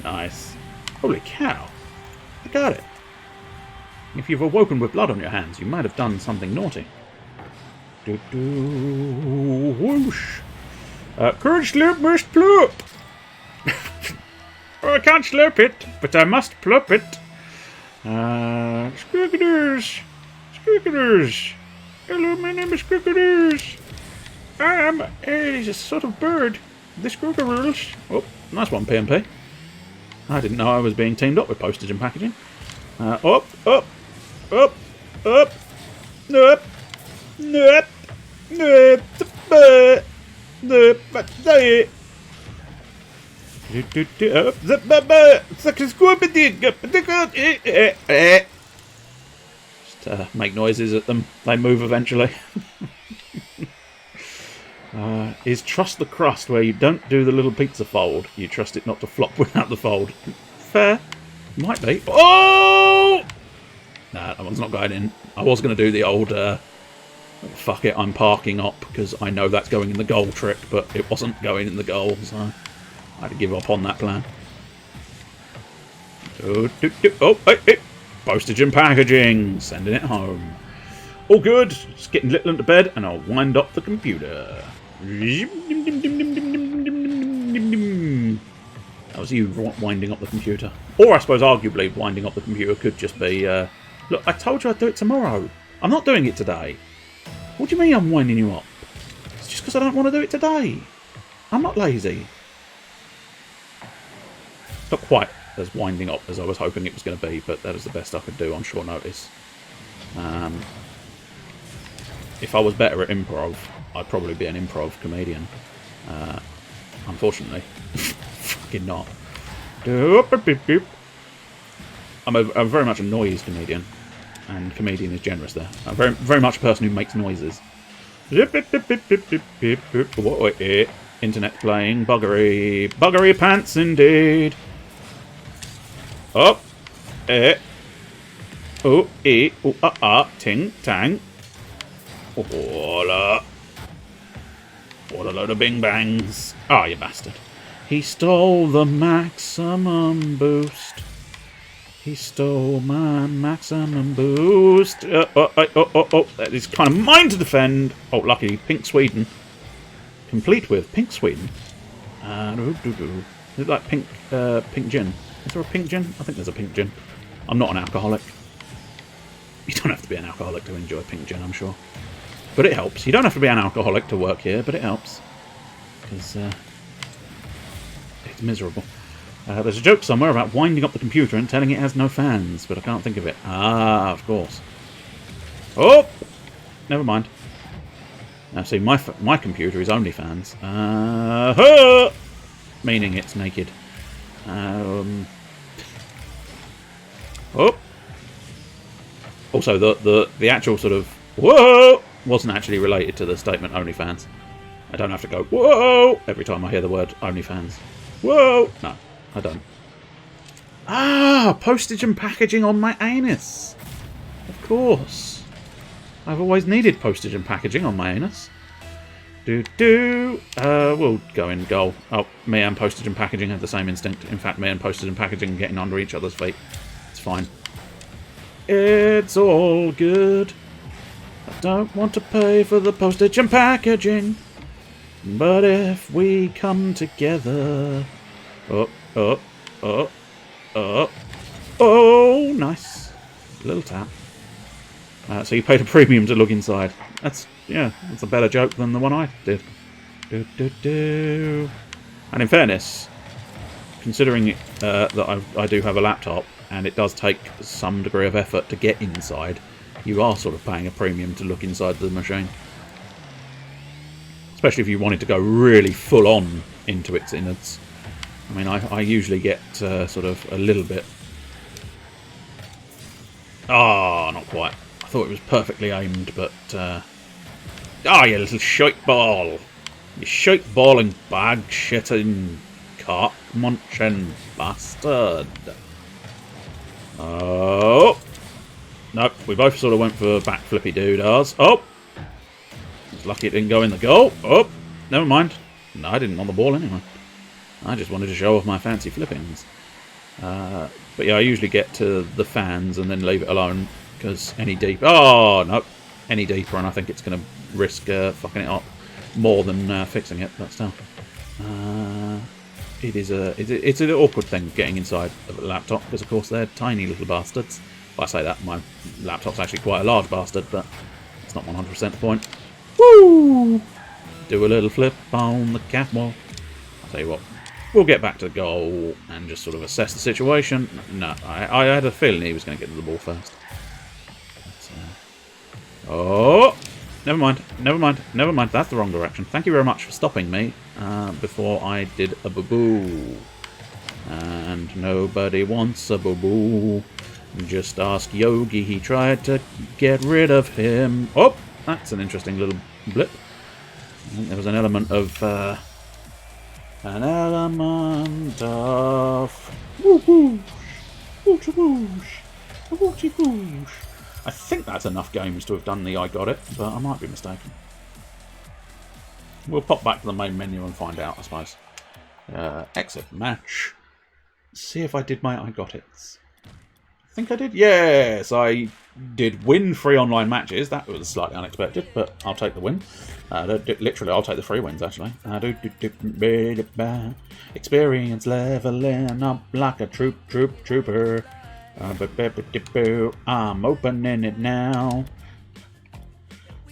Nice. Holy cow. I got it. If you've awoken with blood on your hands, you might have done something naughty. Whoosh. Can't slurp, must plop. Oh, I can't slurp it, but I must plop it. Squirkaders. Hello, my name is Squirkaders. I am a sort of bird. This Squirkaders. Oh, nice one, PMP. I didn't know I was being teamed up with postage and packaging. Up. Just make noises at them. They move eventually. is trust the crust, where you don't do the little pizza fold. You trust it not to flop without the fold. Fair. Might be. Oh! Nah, that one's not going in. I was going to do the old, fuck it, I'm parking up, because I know that's going in the goal trick, but it wasn't going in the goal, so I had to give up on that plan. Oh, hey. Postage and packaging. Sending it home. All good. Just getting little into bed, and I'll wind up the computer. That was you winding up the computer. Or I suppose arguably winding up the computer could just be, look, I told you I'd do it tomorrow. I'm not doing it today. What do you mean I'm winding you up? It's just because I don't want to do it today. I'm not lazy. Not quite as winding up as I was hoping it was going to be, but that is the best I could do on short notice. If I was better at improv, I'd probably be an improv comedian. Unfortunately, fucking not. I'm very much a noise comedian, and comedian is generous there. I'm very much a person who makes noises. Internet playing, buggery pants indeed. Oh, oh, ting, tang. Voila. What a load of bing bangs. Ah, you bastard. He stole the maximum boost. He stole my maximum boost. That is kind of mine to defend. Oh, lucky. Pink Sweden. Complete with Pink Sweden. Is it like pink gin? Is there a pink gin? I think there's a pink gin. I'm not an alcoholic. You don't have to be an alcoholic to enjoy pink gin, I'm sure. But it helps. You don't have to be an alcoholic to work here, but it helps. Because it's miserable. There's a joke somewhere about winding up the computer and telling it has no fans, but I can't think of it. Ah, of course. Oh! Never mind. Now, see, my computer is only fans. Meaning it's naked. Oh! Also, the actual sort of whoa wasn't actually related to the statement OnlyFans. I don't have to go whoa every time I hear the word OnlyFans. Whoa! No, I don't. Ah, postage and packaging on my anus. Of course. I've always needed postage and packaging on my anus. We'll go in goal. Oh, me and postage and packaging have the same instinct. In fact, me and postage and packaging are getting under each other's feet. It's fine. It's all good. I don't want to pay for the postage and packaging. But if we come together... Oh, nice. Little tap. So you paid a premium to look inside. That's a better joke than the one I did. And in fairness, considering that I do have a laptop, and it does take some degree of effort to get inside, you are sort of paying a premium to look inside the machine. Especially if you wanted to go really full on into its innards. I mean, I usually get sort of a little bit... Ah, not quite. I thought it was perfectly aimed, but... you little shite ball! You shite balling bag shitting cock munching bastard! Oh! Nope, we both sort of went for backflippy doodahs. Oh! It's lucky it didn't go in the goal. Oh! Never mind. No, I didn't want the ball anyway. I just wanted to show off my fancy flippings. But yeah, I usually get to the fans and then leave it alone, because any deeper... Oh, no. Any deeper and I think it's going to risk fucking it up more than fixing it, but still. It's an awkward thing getting inside of a laptop, because of course they're tiny little bastards. Well, I say that, my laptop's actually quite a large bastard, but it's not 100% the point. Woo! Do a little flip on the catwalk. I'll tell you what, we'll get back to the goal and just sort of assess the situation. No, I had a feeling he was going to get to the ball first. Oh! Never mind, that's the wrong direction. Thank you very much for stopping me before I did a boo-boo. And nobody wants a boo-boo. Just ask Yogi, he tried to get rid of him. Oh! That's an interesting little blip. think there was an element of woo-whoosh, wooch-woosh, woochie-whoosh. I think that's enough games to have done the I got it, but I might be mistaken. We'll pop back to the main menu and find out, I suppose. Exit match. See if I did my I got it's. I think I did. Yes, I did win 3 online matches. That was slightly unexpected, but I'll take the win. Literally, I'll take the 3 wins, actually. Experience leveling up like a trooper. I'm opening it now.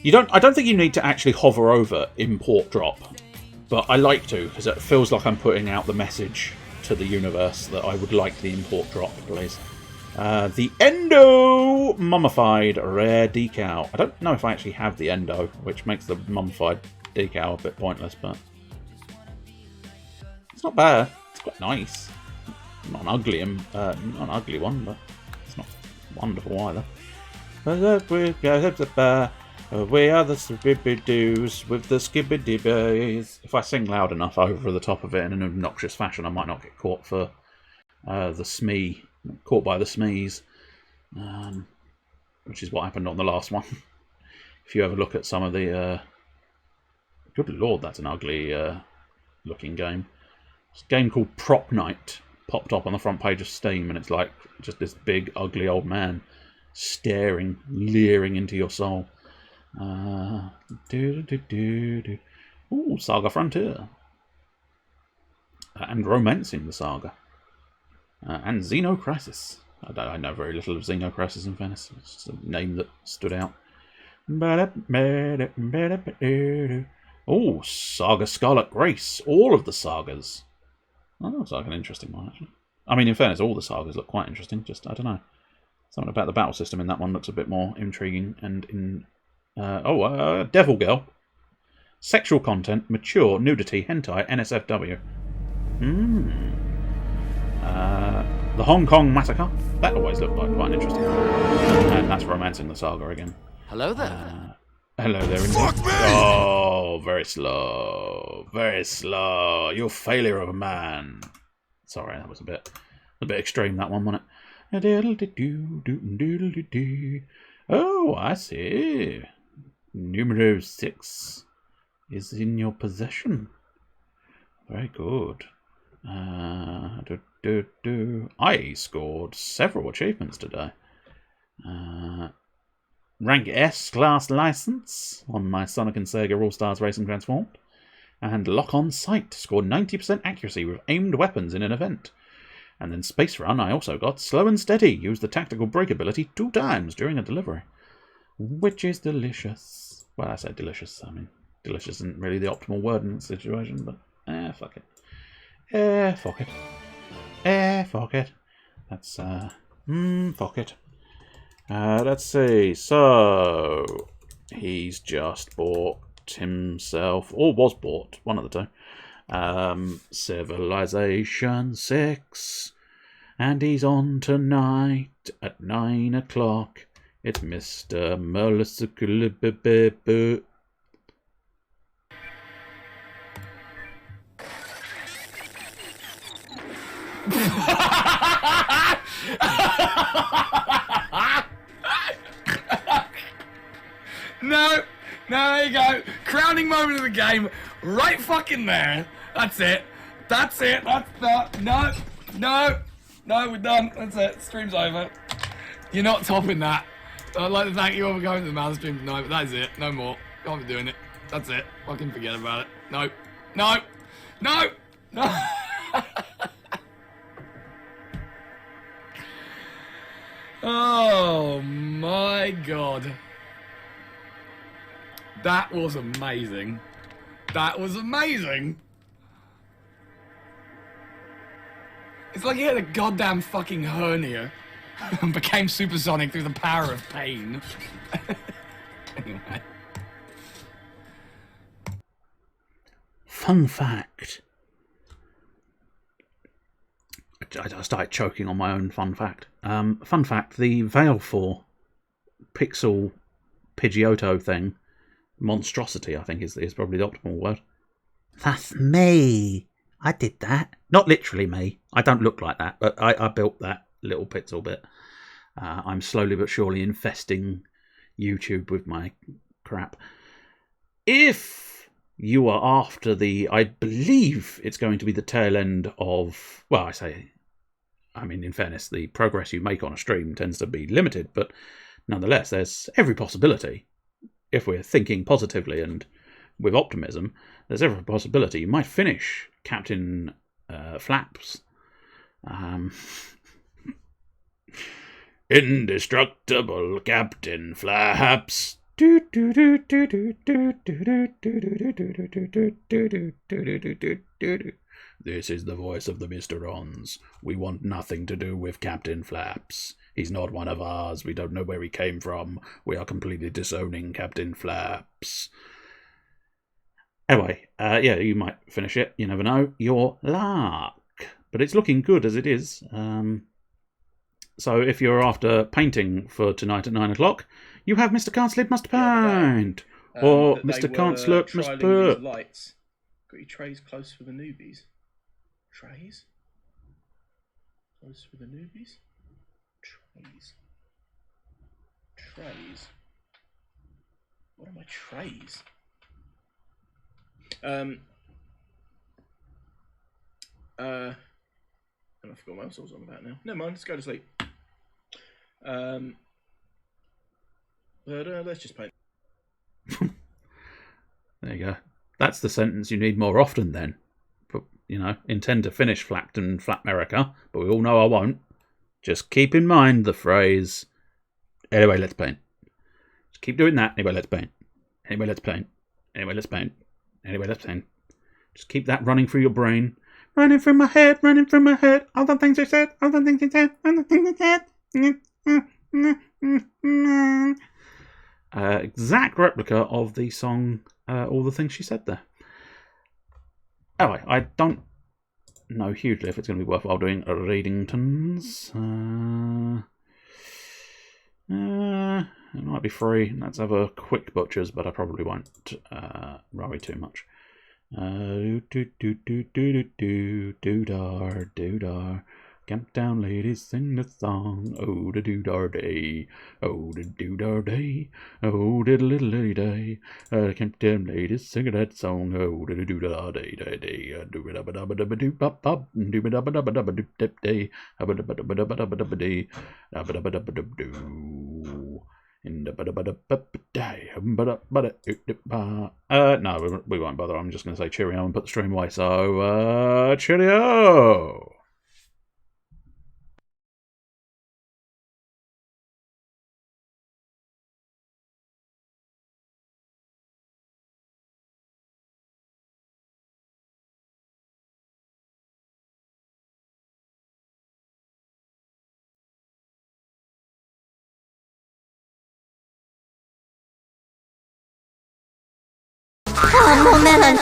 I don't think you need to actually hover over import drop, but I like to, because it feels like I'm putting out the message to the universe that I would like the import drop, please. The Endo Mummified Rare Decal. I don't know if I actually have the Endo, which makes the Mummified Decal a bit pointless, but it's not bad. It's quite nice. Not an ugly one, but it's not wonderful either. We are the Skibbidoos with the Skibbidibays. If I sing loud enough over the top of it in an obnoxious fashion, I might not get caught for the Smee. Caught by the Smees, which is what happened on the last one. If you ever look at some of the... good lord, that's an ugly looking game. It's a game called Prop Night. Popped up on the front page of Steam, and it's like just this big, ugly old man staring, leering into your soul. Ooh, Saga Frontier. And Romancing the Saga. And Xenocrisis. I know very little of Xenocrisis, in fairness. It's just a name that stood out. Oh, Saga Scarlet Grace. All of the sagas. That looks like an interesting one, actually. I mean, in fairness, all the sagas look quite interesting. Just, I don't know. Something about the battle system in that one looks a bit more intriguing. And in... Devil Girl. Sexual content, mature, nudity, hentai, NSFW. The Hong Kong Massacre. That always looked like quite interesting. And that's Romancing the Saga again. Hello there. Hello there. Fuck me! Oh, very slow. Very slow. You failure of a man. Sorry, that was a bit extreme, that one, wasn't it? Oh, I see. Numero 6 is in your possession. Very good. I scored several achievements today. Rank S class license on my Sonic and Sega Allstars Racing Transformed. And Lock on Sight scored 90% accuracy with aimed weapons in an event. And then Space Run I also got Slow and Steady. Used the tactical brake ability 2 times during a delivery. Which is delicious. Well, I say delicious. I mean, delicious isn't really the optimal word in this situation, but fuck it. Fuck it. Fuck it. That's, fuck it. Let's see. So, he's just bought himself, or was bought, one of the two, Civilization 6. And he's on tonight at 9 o'clock. It's Mr. Merlisikilibibibu. No, there you go. Crowning moment of the game, right fucking there. That's it. That's it. That's that. No, we're done. That's it. Stream's over. You're not topping that. I'd like to thank you all for going to the mouse stream. No, but that is it. No more. Can't be doing it. That's it. Fucking forget about it. No. Oh my god. That was amazing. That was amazing. It's like he had a goddamn fucking hernia and became supersonic through the power of pain. Anyway. Fun fact. I started choking on my own fun fact. Fun fact, the Veil 4 Pixel Pidgeotto thing monstrosity, I think, is probably the optimal word. That's me. I did that. Not literally me. I don't look like that, but I built that little pixel bit. I'm slowly but surely infesting YouTube with my crap. If you are after I believe it's going to be the tail end of, well, in fairness, the progress you make on a stream tends to be limited, but nonetheless, there's every possibility, if we're thinking positively and with optimism, there's every possibility you might finish Captain Flaps. Indestructible Captain Flaps. This is the voice of the Mr. Ons. We want nothing to do with Captain Flaps. He's not one of ours. We don't know where he came from. We are completely disowning Captain Flaps. Anyway, you might finish it. You never know. Your luck. But it's looking good as it is. So if you're after painting for tonight at 9 o'clock, you have Mr. Can't Sleep Must Paint. Or Mr. Can't Slurp Must Burp. Lights. Got your trays close for the newbies. Trays? Close for the newbies? Trays. What are my trays? And I forgot what else I was on about now. Never mind, let's go to sleep. Let's just paint. There you go. That's the sentence you need more often then. But, intend to finish Flapped and Flap America, but we all know I won't. Just keep in mind the phrase, anyway, let's paint. Just keep doing that. Anyway, let's paint. Anyway, let's paint. Anyway, let's paint. Anyway, let's paint. Just keep that running through your brain. Running through my head, all the things I said, all the things I said, all the things I said. Exact replica of the song All the Things She Said there. Anyway, I don't know hugely if it's going to be worthwhile doing Readingtons. It might be free. Let's have a quick butchers, but I probably won't worry too much. Do-dar. Camp down ladies sing the song. Oh, the do-dar day. Oh, the do-dar day. Oh, the little day. Camp down ladies sing that song. Oh, the do-dar day. Do-ba-da-ba-da-ba-do-bop-bop. Do-ba-da-ba-da-ba-da-ba-do-dip-day. Do-ba-da-ba-da-ba-da-ba-da-ba-dee. Do-ba-da-ba-da-ba-do. No, we won't bother. I'm just going to say cheerio and put the stream away. So, cheerio! Oh, moment.